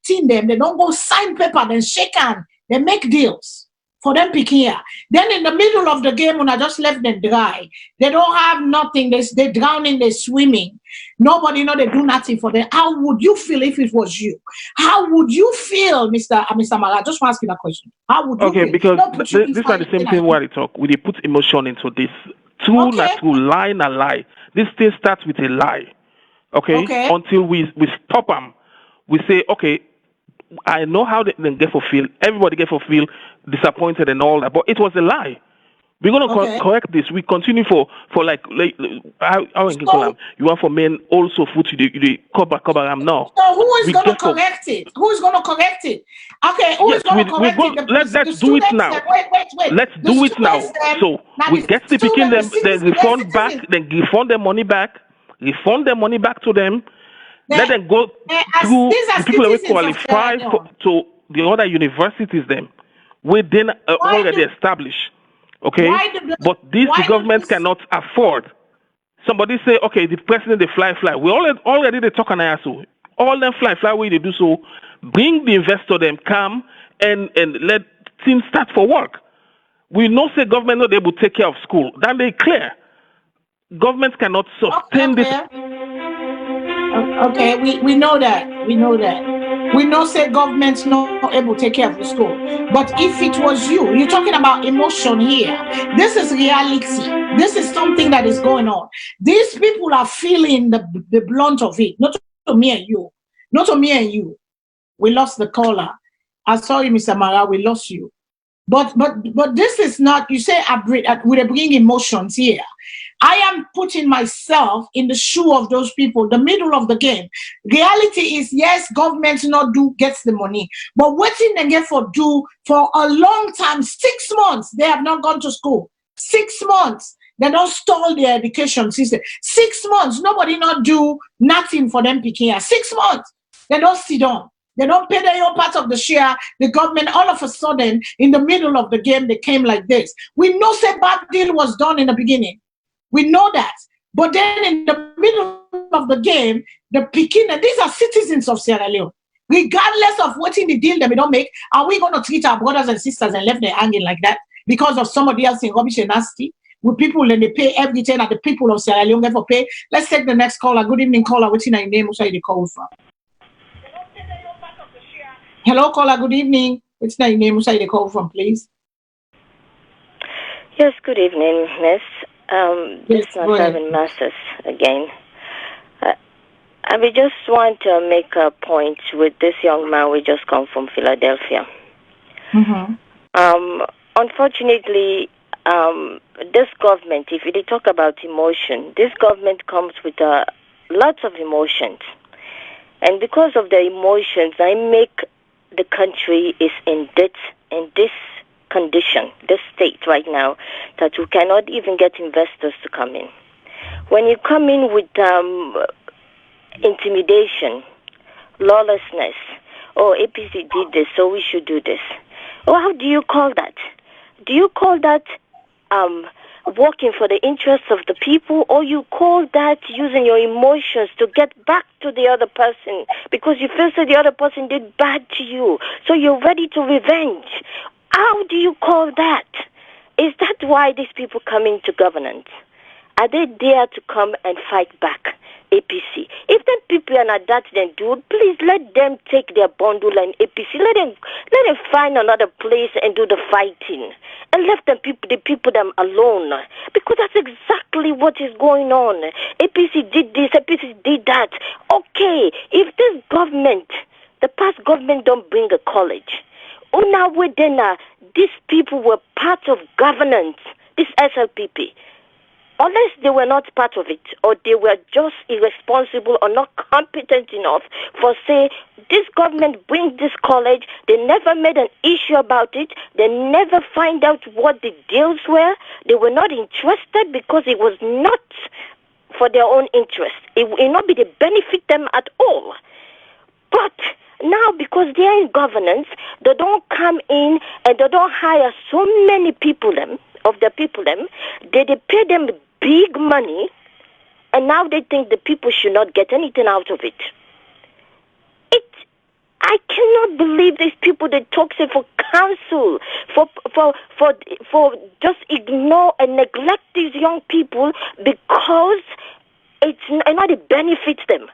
team them, they don't go sign paper, then shake hand, they make deals for them picking here. Then in the middle of the game, when I just left them dry, they don't have nothing, they drowning, they swimming. Nobody know they do nothing for them. How would you feel if it was you? How would you feel, Mr. Mara? Just want to ask you that question. How would you feel? Because this are the same thing where they talk. We put emotion into this. True, not true, lie, not lie. This thing starts with a lie. Okay? Until we stop them. We say, okay, I know how they get fulfilled. Everybody get fulfilled, disappointed and all that. But it was a lie. We're going to correct this. We continue for like how you want for men also food to the cover now. So who is going to correct it? Who is going to correct it? Okay, who is going to correct it? Let's do it now. Wait. Let's do it now. So we get the picking them, then refund back, then refund their money back, refund their money back to them. Let them go through the people who qualify to the other universities then. We then already established. Okay? But this the government cannot afford. Somebody say, okay, the president, they fly. We already they talk on ISO. All them fly where they do so. Bring the investor, them come and let things start for work. We know say government not able to take care of school. Then they clear. Government cannot sustain this. Okay, we know that. We know say government's not able to take care of the school. But if it was you're talking about emotion here. This is reality. This is something that is going on. These people are feeling the blunt of it. Not to me and you. Not to me and you. We lost the caller. I'm sorry, Mr. Mara, we lost you. But this is not, you say we bring emotions here. I am putting myself in the shoe of those people, the middle of the game. Reality is, yes, government gets the money, but what did they get for a long time? 6 months, they have not gone to school. 6 months, they don't stall their education system. 6 months, nobody not do nothing for them picking here. 6 months, they don't sit down. They don't pay their own part of the share. The government, all of a sudden, in the middle of the game, they came like this. We know say bad deal was done in the beginning. We know that. But then in the middle of the game, the Pekin, and these are citizens of Sierra Leone. Regardless of what in the deal that we don't make, are we going to treat our brothers and sisters and left them hanging like that because of somebody else in rubbish and nasty? With people and they pay everything and the people of Sierra Leone get for pay. Let's take the next caller. Good evening, caller. What's your name? What's your call from? Hello, caller. Good evening. What's your name? What's your call from, please? Yes, good evening, miss. This is not Seven Masters again. I will just want to make a point with this young man. We just come from Philadelphia. Unfortunately, this government, if you talk about emotion, this government comes with lots of emotions. And because of the emotions, I make the country is in this condition, this state right now, that we cannot even get investors to come in. When you come in with intimidation, lawlessness, APC did this, so we should do this. How do you call that? Do you call that working for the interests of the people, or you call that using your emotions to get back to the other person because you feel that the other person did bad to you, so you're ready to revenge? How do you call that? Is that why these people come into governance? Are they there to come and fight back APC? If the people are not that, then dude, please let them take their bundle and APC. Let them find another place and do the fighting, and let the people them alone, because that's exactly what is going on. APC did this, APC did that. Okay, if this government, the past government, don't bring a college, now within these people were part of governance, this SLPP. Unless they were not part of it, or they were just irresponsible or not competent enough for, say, this government brings this college, they never made an issue about it, they never find out what the deals were, they were not interested because it was not for their own interest. It will not be to benefit them at all. But now, because they are in governance, they don't come in and they don't hire so many people, they pay them big money, and now they think the people should not get anything out of it. I cannot believe these people that talk for counsel, for just ignore and neglect these young people because it benefits them.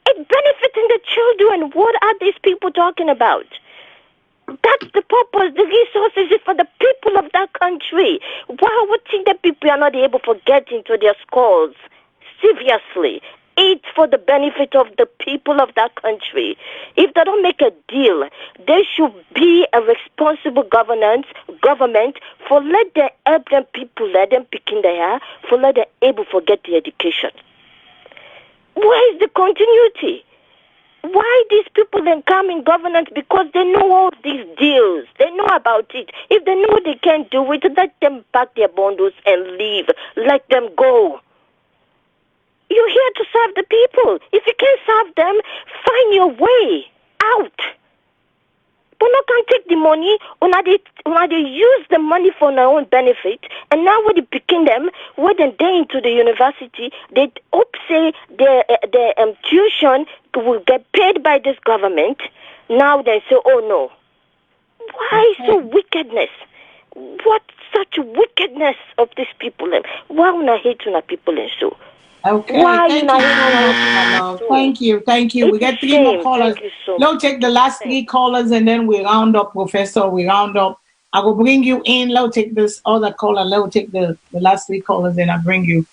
It benefiting the children. What are these people talking about? That's the purpose. The resources is for the people of that country. Why would think that people are not able to get into their schools? Seriously. It's for the benefit of the people of that country. If they don't make a deal, there should be a responsible government for let them help them people, let them pick in their, for let them able to get the education. Where is the continuity? Why these people then come in governance? Because they know all these deals. They know about it. If they know they can't do it, let them pack their bundles and leave. Let them go. You're here to serve the people. If you can't serve them, find your way out. But not can take the money, or they use the money for their own benefit, and now when they picking them, when they're into the university, they hope say their tuition will get paid by this government. Now they say, oh no. Why so wickedness? What such wickedness of these people? Why would I hate on people and so? Okay, thank you. We get 3 more callers. We'll take the last 3 callers and then we round up, Professor. We round up. I will bring you in. Let's take this other caller. Let's take the last 3 callers and I'll bring you.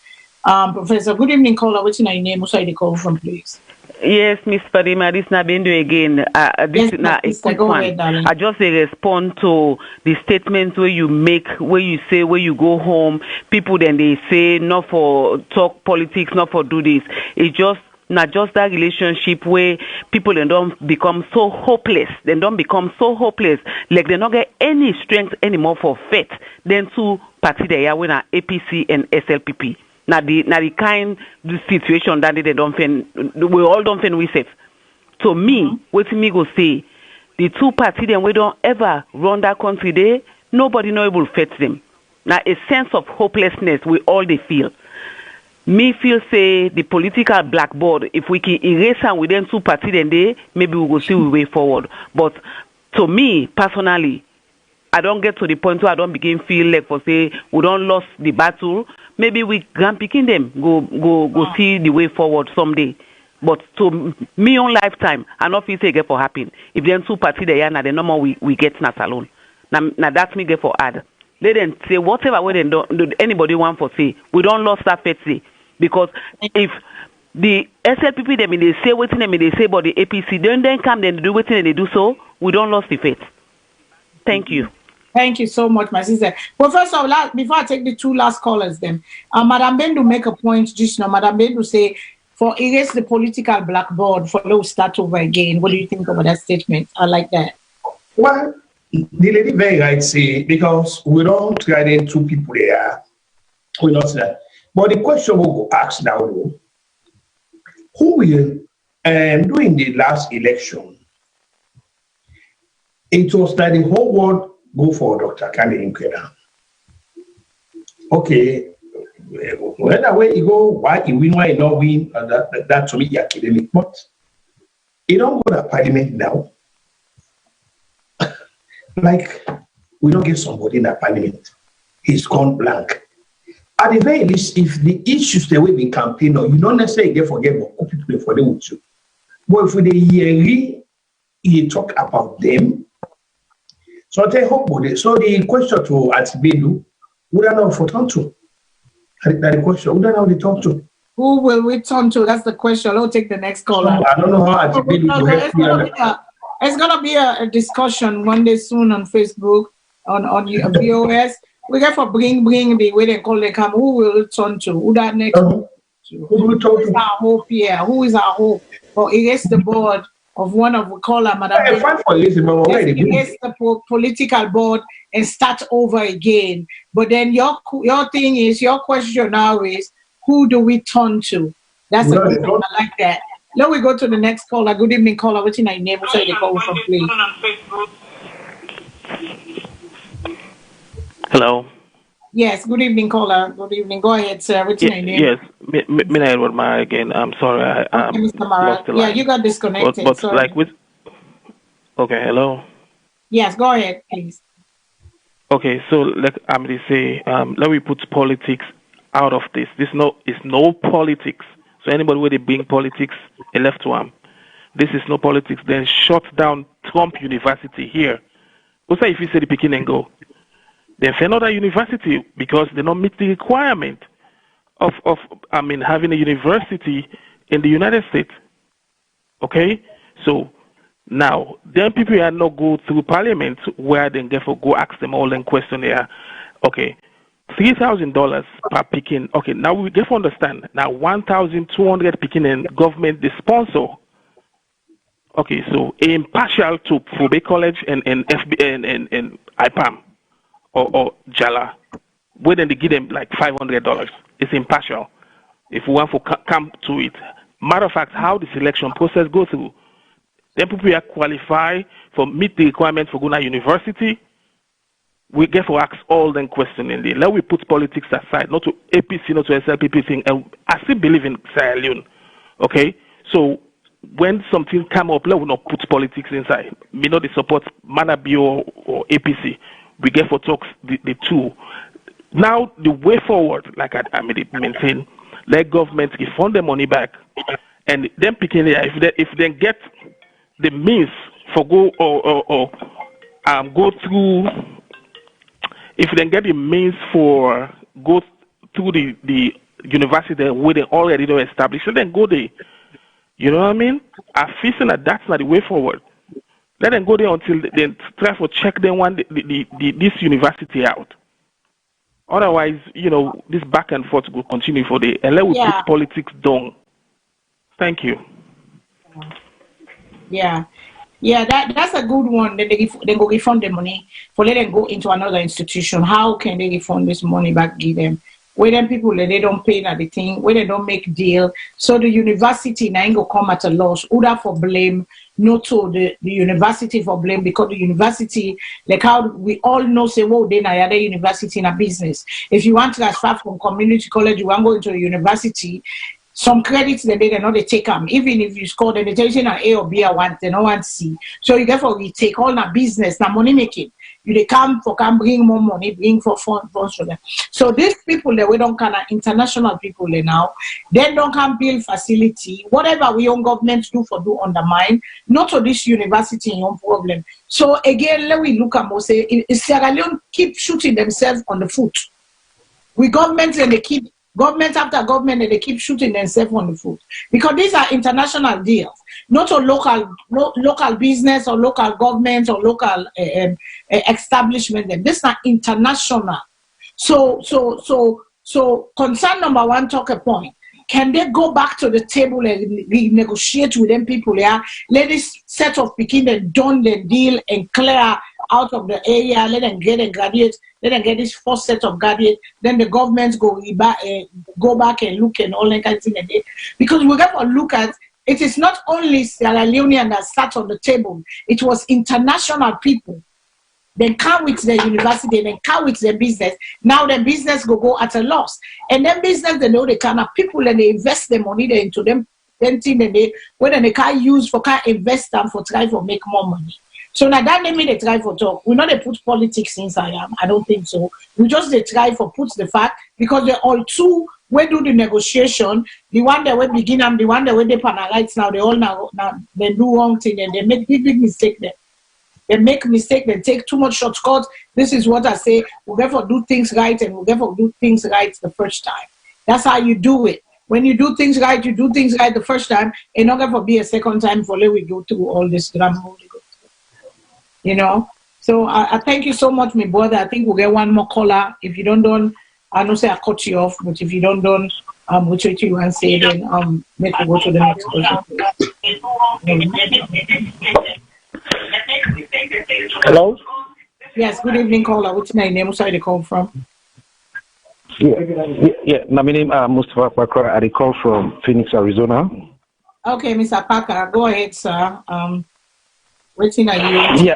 Professor, good evening, caller. What's your name? What's the call from, please? Yes, Miss Fadima, this is Nabendo again. This is a quick one. Ahead, I just respond to the statements where you make, where you say, where you go home. People then they say, not for talk politics, not for do this. It's just not just that relationship where people then don't become so hopeless. They don't become so hopeless, like they don't get any strength anymore for faith. Then 2 parties they are with APC and SLPP. Now the kind of situation that they don't find, we all don't find we safe. So me, what me go say, the 2 parties then we don't ever run that country there, nobody no able to fight them. Now a sense of hopelessness we all they feel. Me feel say the political blackboard, if we can erase them within 2 parties then there, maybe we will see we way forward. But to me personally, I don't get to the point where I don't begin feel like for say we don't lost the battle. Maybe we can picking them go see the way forward someday. But to me own lifetime, I not feel say get for happen. If then 2 parties there now the normal we get na Salone. Now that's me get for add. They then say whatever way they don't anybody want for say we don't lost that faith say. Because if the SLPP them they say what them they say about the APC. Then come then do what they do so. We don't lose the faith. Thank you. Thank you so much, my sister. Well, first of all, before I take the two last callers, then, Madam Bendu make a point just now. Madam Bendu say, for erase the political blackboard, for those start over again. What do you think about that statement? I like that. Well, the lady very right say, because we don't try then two people there. We not that. But the question we'll go ask now, though, who will, during the last election, it was that the whole world go for Dr. Kali Nkwera. Okay, whether way you go, why you win, why you not win, that to me is academic. But you don't go to parliament now. Like, we don't get somebody in the parliament. He's gone blank. At the very least, if the issues the way we campaign, you don't necessarily get forget what people for them with you. But if we yearly you talk about them, so I hope with it. So the question to Atibedu, who don't know for turn to? The question, who don't know they talk to? Who will we turn to? That's the question. I'll take the next caller. So I don't know how Atibedu will help you. It's gonna be a discussion one day soon on Facebook, on VOS. We got for bring the way they call it come. Who will it turn to? Who that next? Who will talk to? Our hope here. Who is our hope? Or erase the board of one of we call her Madam. Erase the political board and start over again. But then your thing is, your question now is, who do we turn to? That's a good one. I like that. Now we go to the next caller. Good evening, caller. What's your name? What's your call from, please? Hello. Yes. Good evening, caller. Good evening. Go ahead, sir. What's your name? Yes. Me Edward Mara again. I'm sorry. I Mr. Mara. lost the line. Yeah, you got disconnected. But sorry. like with. Okay. Hello. Yes. Go ahead, please. Okay. So like Amity say, let me put politics out of this. This is no politics. So anybody where they bring politics, a left one. This is no politics. Then shut down Trump University here. Also, if you say the Peking and go, then for another university because they don't meet the requirement of having a university in the United States. Okay, so now then people are not go through Parliament where they therefore go ask them all in questionnaire. Okay. $3,000 per Peking. Okay, now we get to understand. Now 1,200 Peking and government the sponsor. Okay, so impartial to Fube College and FB and IPAM or Jala, where then they give them like $500. It's impartial. If we want to come to it, matter of fact, how the selection process goes through, then people are qualified for meet the requirements for going to university. We get to ask all them questions in there. Let we put politics aside, not to APC, not to SLPP thing. And I still believe in Sierra Leone. Okay? So when something come up, let we not put politics inside. Me not the support Manabio or APC. We get for talks the two. Now the way forward, like I maintain, let government refund the money back. And then picking it, if they get the means for go or go through. If they get the means for go through the university where they already know established, then go there. You know what I mean? I'm feeling that that's not the way forward. Let them go there until they try to check them this university out. Otherwise, this back and forth will continue for the and let we put politics down. Thank you. Yeah, that's a good one. Then they go refund the money for let them go into another institution. How can they refund this money back? Give them where them people they don't pay anything, where they don't make deal. So the university now go come at a loss. Who that for blame? Not to the university for blame because the university, like how we all know, say, well, then I had a university in a business. If you want to transfer from community college, you want to go into a university. Some credits they know they take them. Even if you score, then they tell you an A or B I want, they don't want C. So you therefore we take all the business, the money making. They come bring more money, bring for funds for them. So these people that we don't kind of international people now, they don't come build facility. Whatever we own government do undermine, not to this university in your problem. So again, let we look at and say Sierra Leone keep shooting themselves on the foot. We government and they keep Government after government, and they keep shooting themselves on the foot. Because these are international deals, not a local business or local government or local establishment. This is not international. So concern number one, talk a point. Can they go back to the table and negotiate with them people there? Let this set of Peking and done the deal and clear out of the area. Let them get a graduate. Let them get this first set of graduates. Then the governments go back and look and all that kind of thing. Because we got to look at it is not only Sierra Leonean that sat on the table. It was international people. They come with their university, they come with their business. Now the business go at a loss. And then business, they know they can have people and they invest their money there into them. Then whether they can't use for can't invest them for try for make more money. So now that mean they try for talk. We know they put politics inside. I don't think so. We just they try for put the fact because they're all two. We do the negotiation. The one that we begin and the one that we they panelize now. They all now they do wrong thing and they make big mistake there. They make mistake, they take too much shortcuts. This is what I say, we'll never do things right and we'll never do things right the first time. That's how you do it. When you do things right, you do things right the first time, and not going to be a second time for let we go through all this drama. You know? So I thank you so much, my brother. I think we'll get one more caller. If you don't, I know say I cut you off, but if you don't, we'll treat you and say then make we go to the next person. Hello? Yes, good evening, caller. What's my name? Where you call from? Yeah. My name is Mustafa Pakra. I call from Phoenix, Arizona. Okay, Mr. Parker, go ahead, sir. Waiting are you?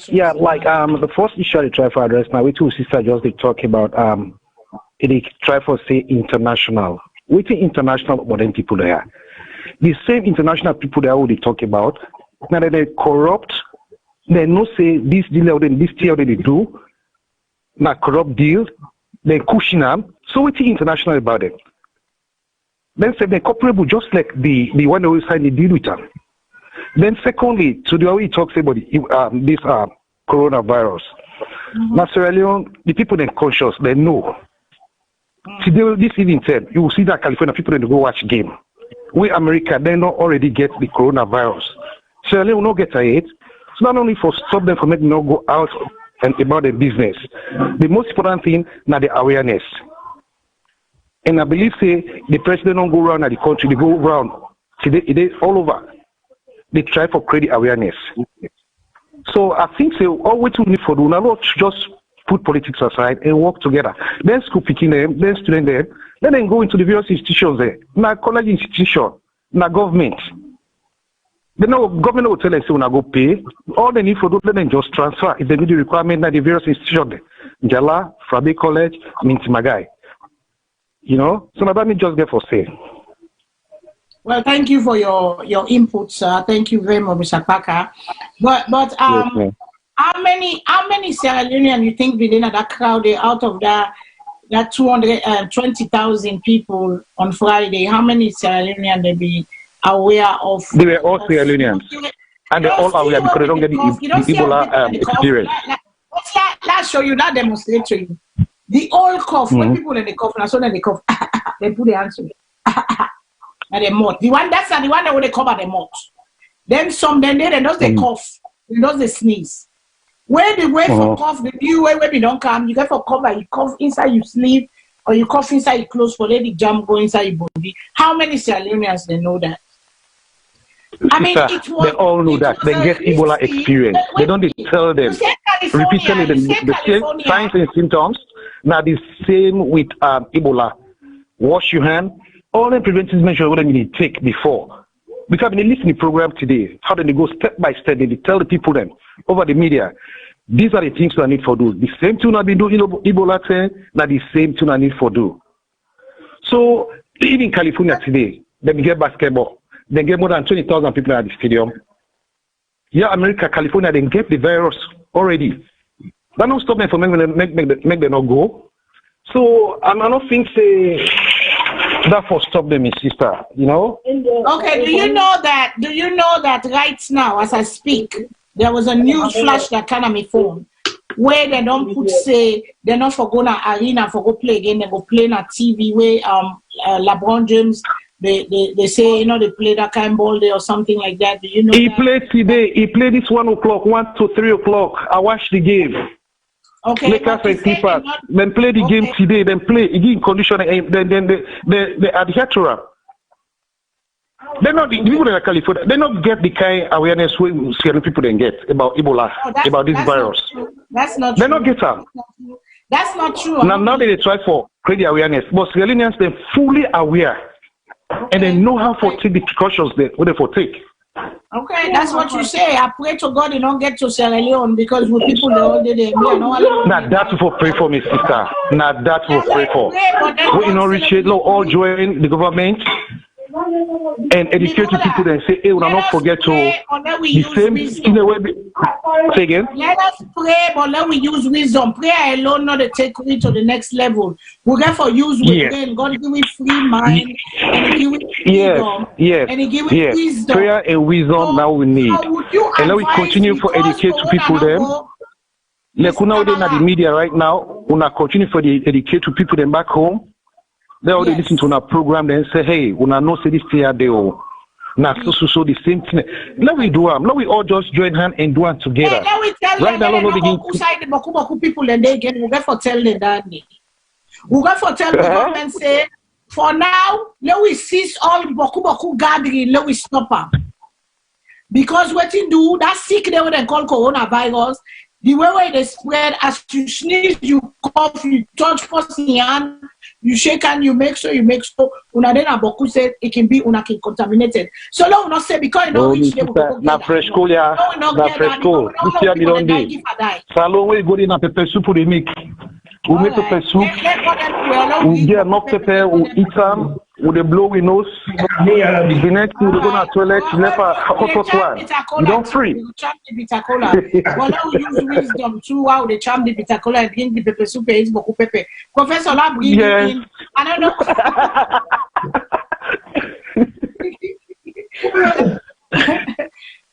Yeah, like the first issue I try for address now, we two sister just they talk about it try for say international. Waiting international more than people there. The same international people there who they talk about, now that they corrupt, they no say this deal this deal they do, not corrupt deal, they cushion them. So what's international about it? Then say they're comparable just like the one who signed the deal with them. Then secondly, to the way he talks about this coronavirus. Now Sierra Leone, the people they're conscious, they know. Today, this evening said, you will see that California people they go watch game. We America, they not already get the coronavirus. Sierra Leone will not get it. So not only for stop them from making them go out and about their business. The most important thing now the awareness. And I believe say the president don't go around at the country, they go around today all over. They try for create awareness. So I think say all we need for do not just put politics aside and work together. Then school picking them, then student them, then go into the various institutions there. Now college institution, now government. The government will tell us when I go pay. All they need for do then just transfer. If they need the requirement at the various institutions there. Jala, Frabe College, Mintimagai. You know? So now that me just get for say. Well, thank you for your input, sir. Thank you very much, Mr. Parker. But yes, how many Sierra Leonean you think within that crowd out of that 220,000 people on Friday? How many Sierra Leonean they be aware of? They were all Sierra Leoneans, and they're all aware because they don't get the Ebola experience. Let's show you, not demonstrate to you. The old cough, when people in the cough, and so then they cough, they put the hands to it. And the mouth. That's not the one that when they cover the mouth. Then some then they just they cough, they just they sneeze. Where the way for cough, the new way when you don't come, you get for cover, you cough inside your sleeve or you cough inside your clothes for let the jam go inside your body. How many Sierra Leoneans they know that? I mean, they all know that. They get Ebola experience. They don't tell them repeatedly the same signs and symptoms. Now the same with Ebola. Wash your hand. All the preventive measures what you need to take before. Because when they listen to the program today, how do they go step by step? They tell the people then over the media, these are the things that I need for do. The same thing I be doing Ebola thing, now the same thing I need for do. So even in California today, they get basketball. They get more than 20,000 people at the stadium. Yeah, America, California, they get the virus already. That don't stop them from make them not go. So I don't think say that for stop them, my sister. You know. Okay. Do you know that right now, as I speak, there was a news flash that came on my phone. where they don't put say they're not for going to arena for go play again, they go play on TV where LeBron James they say they play that kind of ball there or something like that. Do you know he that? played today, he played this 1 o'clock, 1 to 3 o'clock. I watched the game. Okay, Lakers and Clippers. Then play the game today, then play again condition then they adhere to her. They're not the people in California. They not get the kind of awareness we certain people then get about Ebola, about this virus. That's not they true. not get them. That's not true. Now they try for create the awareness, but Sierra Leoneans they're fully aware and they know how to take the precautions they for take. Okay, that's what you say. I pray to God they don't get to Sierra Leone because with people they all did it. Not that for pray for me, sister. Not that for pray for. We reach it, all join the government and educate the people and say, hey, we will not forget to the same in a way. Say again. Let us pray, but let we use wisdom. Prayer alone not to take we to the next level. We have to use wisdom. God give we free mind and give we freedom. And he give we wisdom. Prayer and wisdom now we need. And let we continue for educate to people them. Like now they in the media right now, we are continue for the educate to people them back home. They already listen to our program and say, hey, we are not say this thing there. Now, so the same thing. Let we do them. Let we all just join hands and do it together. Hey, let we tell right now, we begin. The people and they get. We got for tell them that. We got for tell the government say, for now, let we cease all boku gathering. Let we stop them because what you do that sick they what they call coronavirus. The way they spread, as you sneeze, you cough, you touch person hand, you shake and you make sure una then aboku said it can be una can contaminated. So now we not say because you don't reach them. Na fresh cool ya, na fresh cool. This year we don't dey. Salone we go in a pepper soup we make. We make pepper soup. We get enough pepper. We eat them. With the blow we nose. The next thing we go to toilet. We left a hot one. You don't free. We chop the bitter cola. Well, now we use wisdom too. Wow, they chop the bitter cola and drink the pepper soup. It's boku pepper. Professor Lab in. I don't know.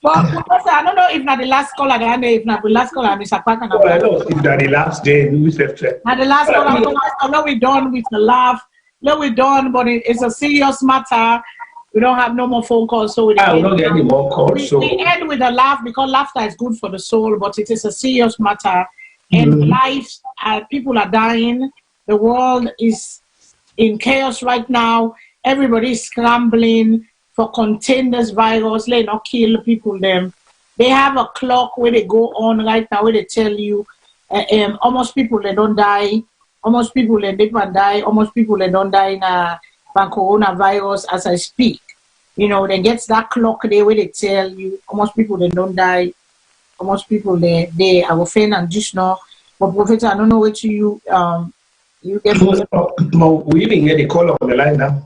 But Professor, I don't know if not the last caller, if not the last caller, Mr. Parker. I know if not the last day, we have to. Not the last caller, now we're done with the laugh. No, we're done, but it's a serious matter. We don't have no more phone calls, so we don't get any more calls. We end with a laugh because laughter is good for the soul, but it is a serious matter. And life, people are dying. The world is in chaos right now. Everybody is scrambling for contain this virus. Let not kill people. Them. They have a clock where they go on right now where they tell you almost people they don't die. Almost people they didn't die. Almost people they don't die in coronavirus as I speak. You know, then gets that clock there where they tell you almost people they don't die. Almost people they are offended and just now. But Professor, I don't know what you get. We even get a call on the line now.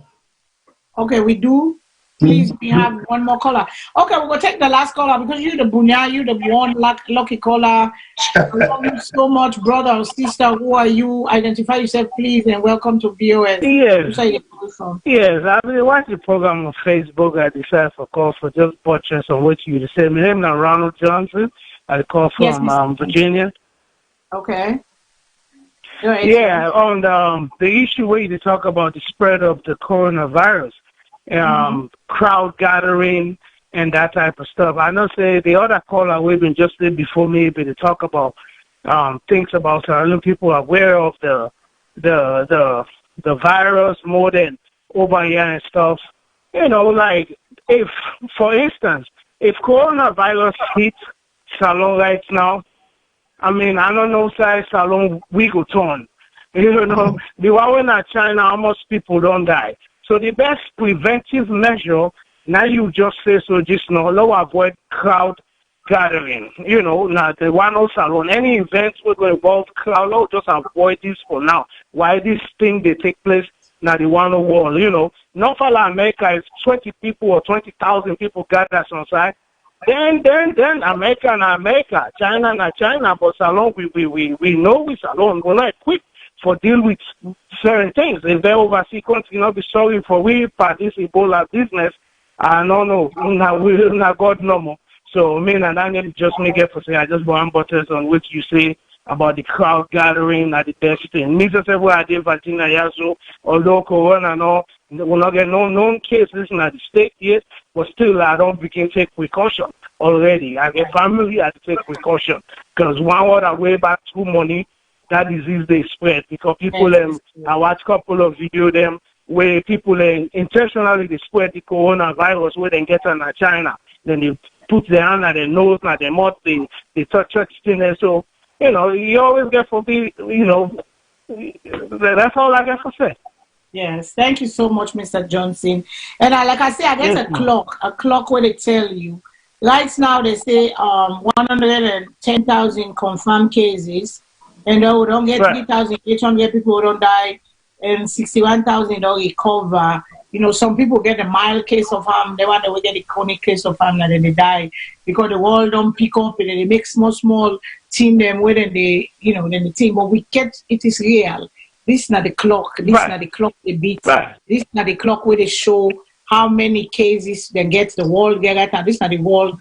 Okay, we do. Please, we have one more caller. Okay, we're going to take the last caller because you're the Bunya, you're the one lucky caller. I love you so much, brother or sister. Who are you? Identify yourself, please, and welcome to VOS. Yes. Yes, I've been watching the program on Facebook. I decided for call for just butchers on what you say. My name is Ronald Johnson. I call from Virginia. Okay. Yeah, on the issue where you talk about the spread of the coronavirus. Crowd gathering and that type of stuff. I know say the other caller we've been just there before me, but to talk about things about people are aware of the virus more than over here and stuff. You know, like if, for instance, if coronavirus hits Salone right now, I mean, I don't know size Salone we go turn. You know, the one in China, almost people don't die. So the best preventive measure, now you just say so just now, low avoid crowd gathering. You know, now the one on Salone, any events will involve crowd, low, just avoid this for now. Why this thing they take place, now the one on wall, you know. Not for America, it's 20 people or 20,000 people gather on side. Then America, China, but Salone, we know with Salone, we're not equipped for deal with certain things. If they overseas country not be sorry for we part this Ebola business, no, we not God no more. So me and Daniel just make it for say I just want butters on which you say about the crowd gathering at the best thing. Me just everywhere I did Vatina Yaso, although Corona and all, we're not getting no known cases in the state yet, but still I don't begin to take precaution already. I get family, I take precaution. Because one other way back to money, that disease they spread. Because people, I watch a couple of videos them where people intentionally they spread the coronavirus where they get on China. Then they put their hand at their nose, at their mouth, they touch things there. So, you know, you always get for be, you know, that's all I got to say. Yes, thank you so much, Mr. Johnson. And like I say, I guess a clock where they tell you. Right now, they say 110,000 confirmed cases, and we don't get 3,800 people who don't die, and 61,000 don't recover. You know, some people get a mild case of harm, they want to get a chronic case of harm, and then they die because the world don't pick up, and they make small team them where then they, you know, then the team. But we get it is real. This is not the clock. This is not the clock they beat. This is not the clock where they show how many cases they get the world get right now. This is not the world.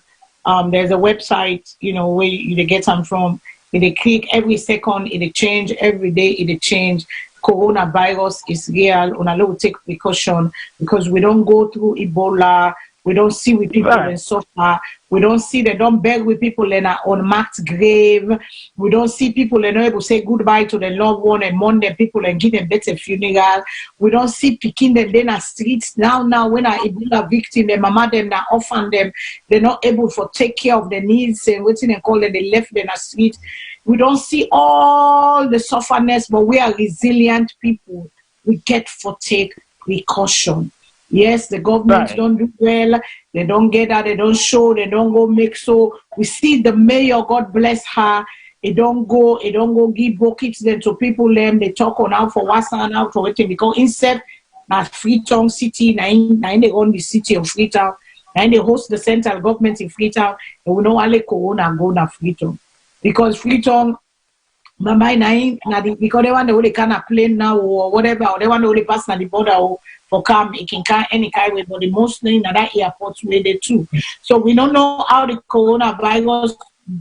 There's a website, you know, where they get them from. They click every second, it change every day, it change. Coronavirus is real. On a little take precaution because we don't go through Ebola. We don't see with people and suffer. We don't see they don't beg with people in an unmarked grave. We don't see people and able to say goodbye to the loved one and mourn them people and give them better funeral. We don't see picking them in the streets now when a Ebola victim, their mama them, their orphan them, they're not able to take care of their needs and what's in call them, they left them in the street. We don't see all the sufferness, but we are resilient people. We get for take precaution. Yes, the government don't do well. They don't get that. They don't show. They don't go make so. We see the mayor, God bless her. It don't go give buckets then to people them. They talk on out for what's and out for everything because instead, na Freetown City, na they own the city of Freetown, na they host the central government in Freetown. And we know all the corona go na Freetown because Freetown. My mind, because they want to really kind of plane now or whatever, or they want to really pass na the border or for come, it can come any kind of way, but the most thing that airports where they too. So we don't know how the coronavirus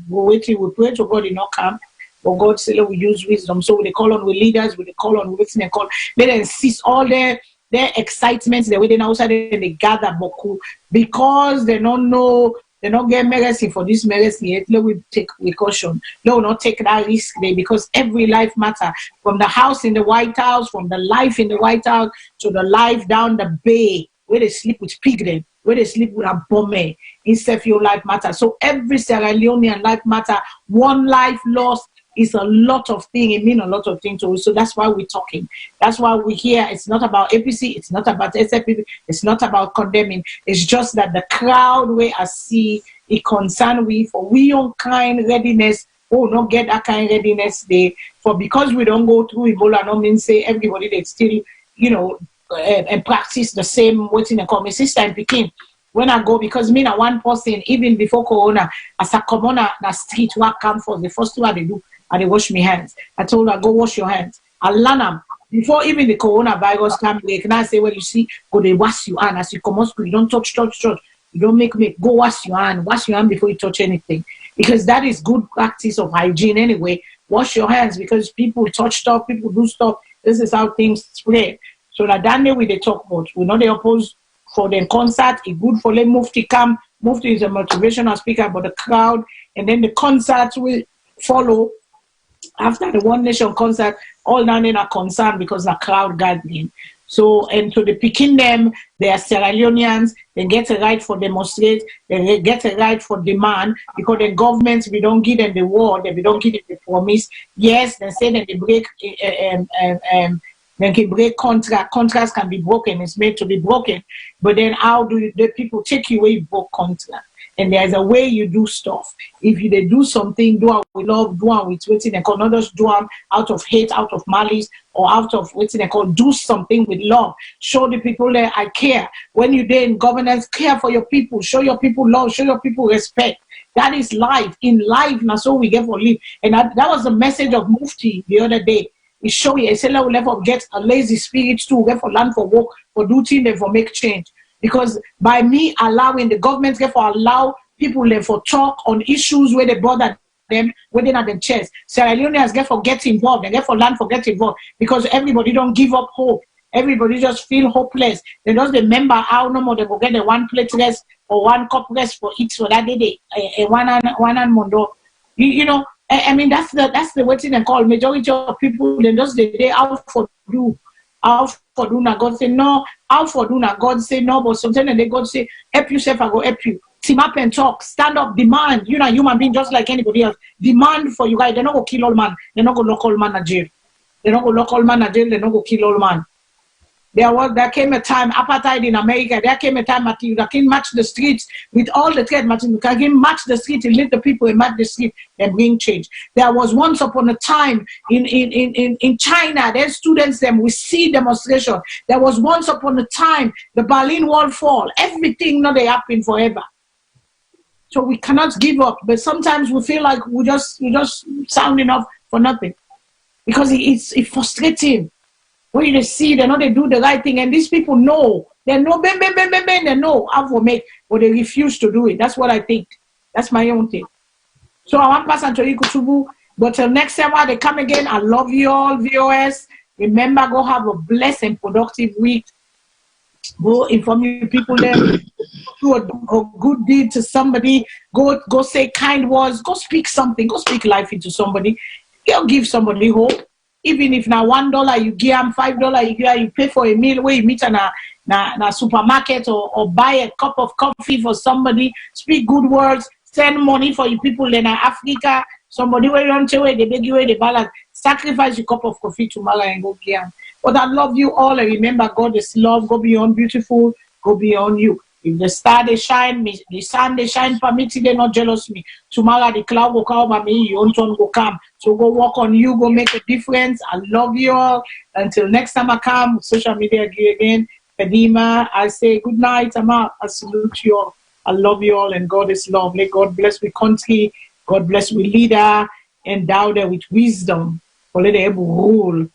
go waiting. We pray to God in not come, but God still we use wisdom. So we call on with leaders, we call on with they call. They insist all their excitement, the way they now they gather boku because they don't know. They don't get mercy for this mercy yet. Let we take precaution. Let we not take that risk there because every life matter. From the house in the White House, from the life in the White House to the life down the bay where they sleep with pig them, where they sleep with a bomb. Instead, your life matter. So every Sierra Leonean life matter. One life lost is a lot of things. It means a lot of things to us. So that's why we're talking. That's why we're here. It's not about APC. It's not about SFP. It's not about condemning. It's just that the crowd where I see it concerned with for we own kind readiness. Oh, not get that kind of readiness there. For because we don't go through Ebola, no mean say everybody that still, you know, and practice the same what's in the common system picking. When I go, because me na one person, even before Corona, as I come on the street, what come for the first thing I do, and they wash my hands. I told her, go wash your hands. I learn them. Before even the coronavirus come, they can I say, well, you see, go they wash your hand. As you come on school, you don't touch. You don't make go wash your hand. Wash your hand before you touch anything. Because that is good practice of hygiene anyway. Wash your hands because people touch stuff, people do stuff. This is how things spread. So that day we they talk about. We know they oppose for the concert. It's good for them. Mufti come. Mufti is a motivational speaker about the crowd. And then the concert will follow. After the One Nation concert, all down in are concerned because the crowd gathering. So, and to the picking them, they are Sierra Leoneans, they get a right for demonstrate, they get a right for demand, because the governments, we don't give them the word, we don't give them the promise. Yes, they say that they break, they can break contract. Contracts can be broken, it's made to be broken. But then how do the people take you away you broke contract? And there's a way you do stuff. If they do something, do it with love, do it with waiting and call, not just do it out of hate, out of malice, or out of waiting and call, do something with love. Show the people that I care. When you're there in governance, care for your people, show your people love, show your people respect. That is life. In life, now so we get for live. And that was the message of Mufti the other day. He showed you, he said, we never get a lazy spirit too, we for land for work, for do things, and for make change. Because by me allowing the government for allow people for talk on issues where they bother them within at the chest. Sierra Leoneans get for get involved, they get for land for get involved because everybody don't give up hope. Everybody just feel hopeless. They just remember how no more they go get a one plate rest or one cup rest for each so that day a one and mondo. You know, I mean that's the way they call majority of people. They just they out for do. Out for do na God say no, out for do na God say no, but sometimes they God say help yourself, I go help you. Team up and talk, stand up, demand. You know, human being just like anybody else. Demand for you guys. They're not go kill all man. They're not go lock all man at jail. They're not go lock all man at jail. They're not go kill all man. There came a time, apartheid in America, there came a time Martin Luther King match the streets with all the threat. Martin Luther King match the street and lead the people and match the street and bring change. There was once upon a time in China, there's students them, we see demonstration. There was once upon a time, the Berlin Wall fall. Everything not they happen forever. So we cannot give up, but sometimes we feel like we just sounding off for nothing. Because it's frustrating. When you see they know they do the right thing, and these people know they know they know how to make, but they refuse to do it. That's what I think. That's my own thing. So I want to pass on to Ikutubu, but till next time when they come again, I love you all, VOS. Remember, go have a blessed and productive week. Go inform your people there. Do a good deed to somebody. Go say kind words. Go speak something. Go speak life into somebody. Go give somebody hope. Even if now $1 you give them, $5 you give them, you pay for a meal where you meet in a supermarket or buy a cup of coffee for somebody, speak good words, send money for you people in Africa, somebody where you don't say where they beg you where they balance, sacrifice your cup of coffee tomorrow and go give them. But I love you all and remember God is love, go beyond beautiful, go beyond you. If the star they shine, the sun they shine for me, they not jealous me. Tomorrow the cloud will come by me, your own turn will come. So go work on you, go make a difference. I love you all. Until next time I come, social media again. Fadima, I say good night. I'm out. I salute you all. I love you all and God is love. May God bless the country. God bless we leader. Endow them with wisdom. For let them able rule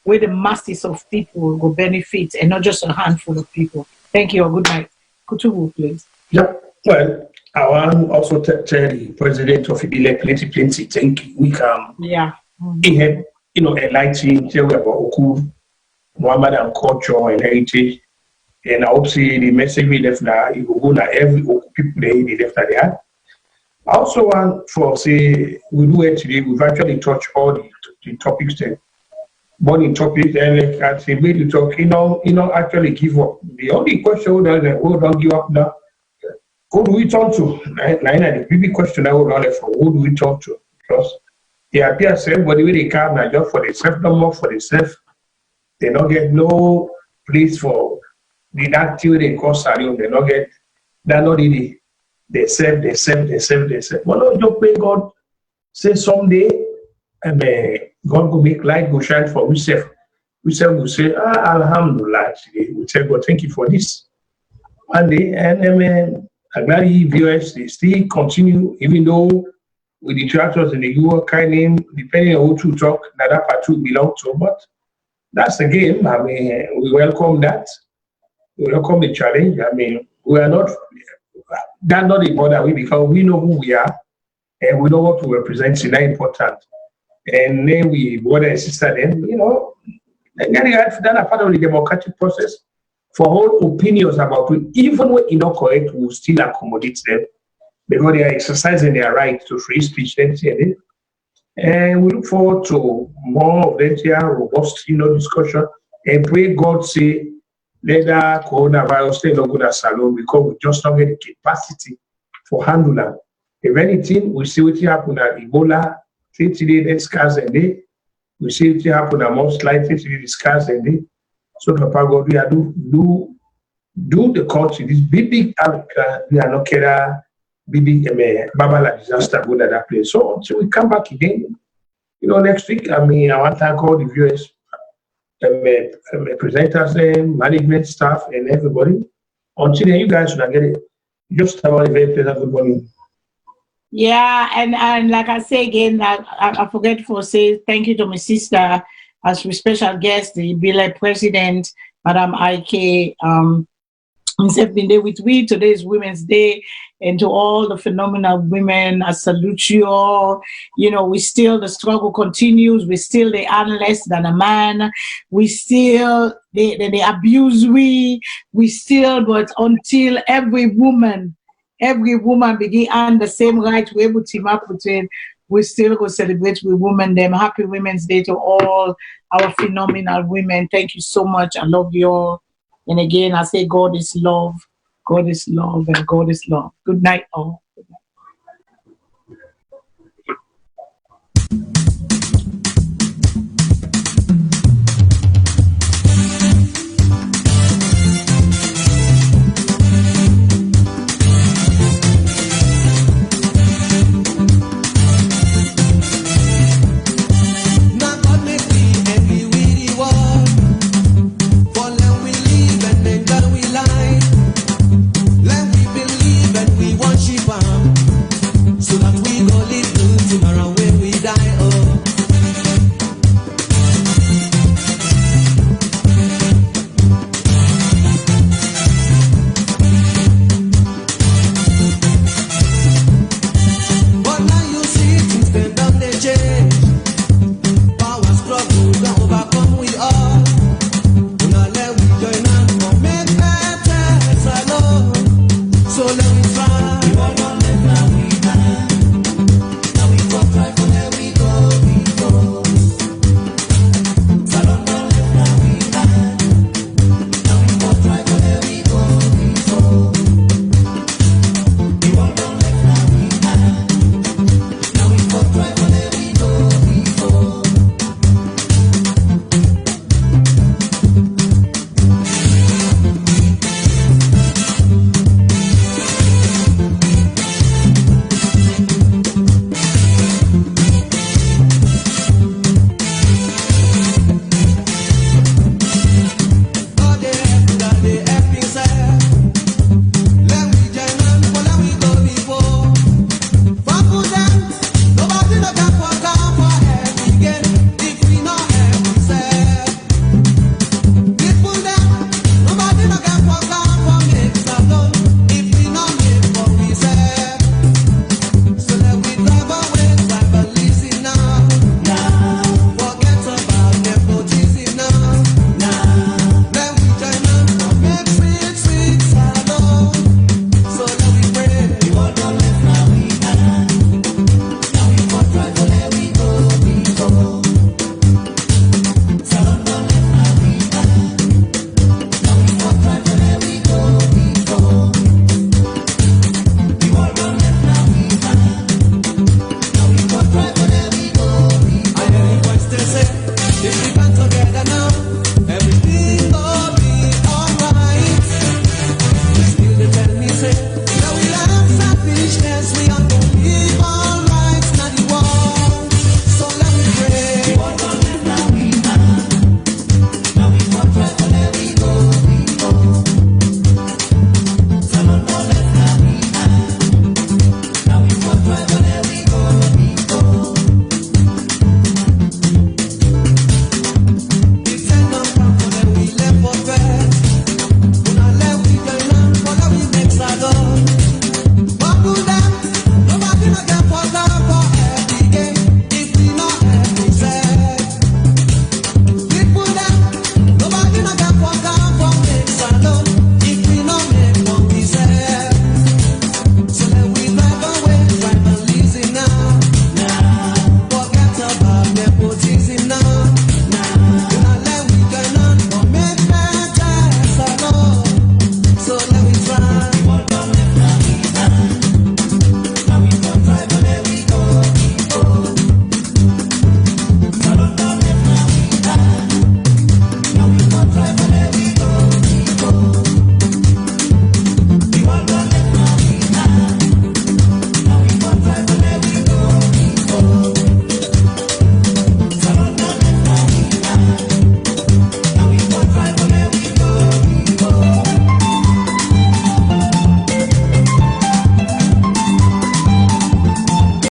where the masses of people go benefit and not just a handful of people. Thank you. Good night. Kutubu, please. Yeah, well, I want also tell the president of Ibile plenty thank you. We can he had, enlightened tell about Oku, Muhammad and culture and heritage. And I hope see the message we left now, it will go now every Oku people they left that they had. I also want for say we do it today, we've actually touched all the topics there. Burning topics and like I say, we to talk, actually give up. The only question that we don't give up now, who do we talk to? The big question I would run for who do we talk to? Because they appear everybody with a car now just for themselves, no more for themselves. They don't get no place for the activity in cost salary, they don't get that not really they serve. Well, no, don't pay God say someday and God will make light go shine for himself. We will say, Alhamdulillah, today. We tell God, thank you for this. One day, and I'm glad VOS, they still continue, even though with the tractors in the UO kind name, depending on who to talk, that part two belong to, but that's the game. I mean, we welcome that. We welcome the challenge. I mean, we are not, that's not the bother we because we know who we are and we know what we represent. It's not important. And then we brother and sister then, that part of the democratic process for all opinions about it, even when you're not correct, we'll still accommodate them because they are exercising their right to free speech. And we look forward to more of that robust, discussion and pray God say, let that coronavirus stay not good at Salone because we just don't get the capacity for handling. If anything, we see what happened at Ebola. Today, there's scars and day. We see it happen most likely to be scars and day. So, Papa God, we are do the country. This big, we are not care big Babala disaster good at that place. So, until we come back again, next week, I want to thank all the viewers, presenters, management staff, and everybody. Until then, you guys will get it. Just have a very pleasant good morning. Yeah, and like I say again, I forget to say thank you to my sister as my special guest, the Ibile president, Madam Ike, have been there with we. Today is Women's Day, and to all the phenomenal women, I salute you all. You know, the struggle continues. We still, they earn less than a man. We still, they abuse we still, but until every woman begin earn the same right, we able to team up with it. We still go celebrate with women. Them happy Women's Day to all our phenomenal women. Thank you so much. I love you all. And again, I say God is love, and God is love. Good night, all.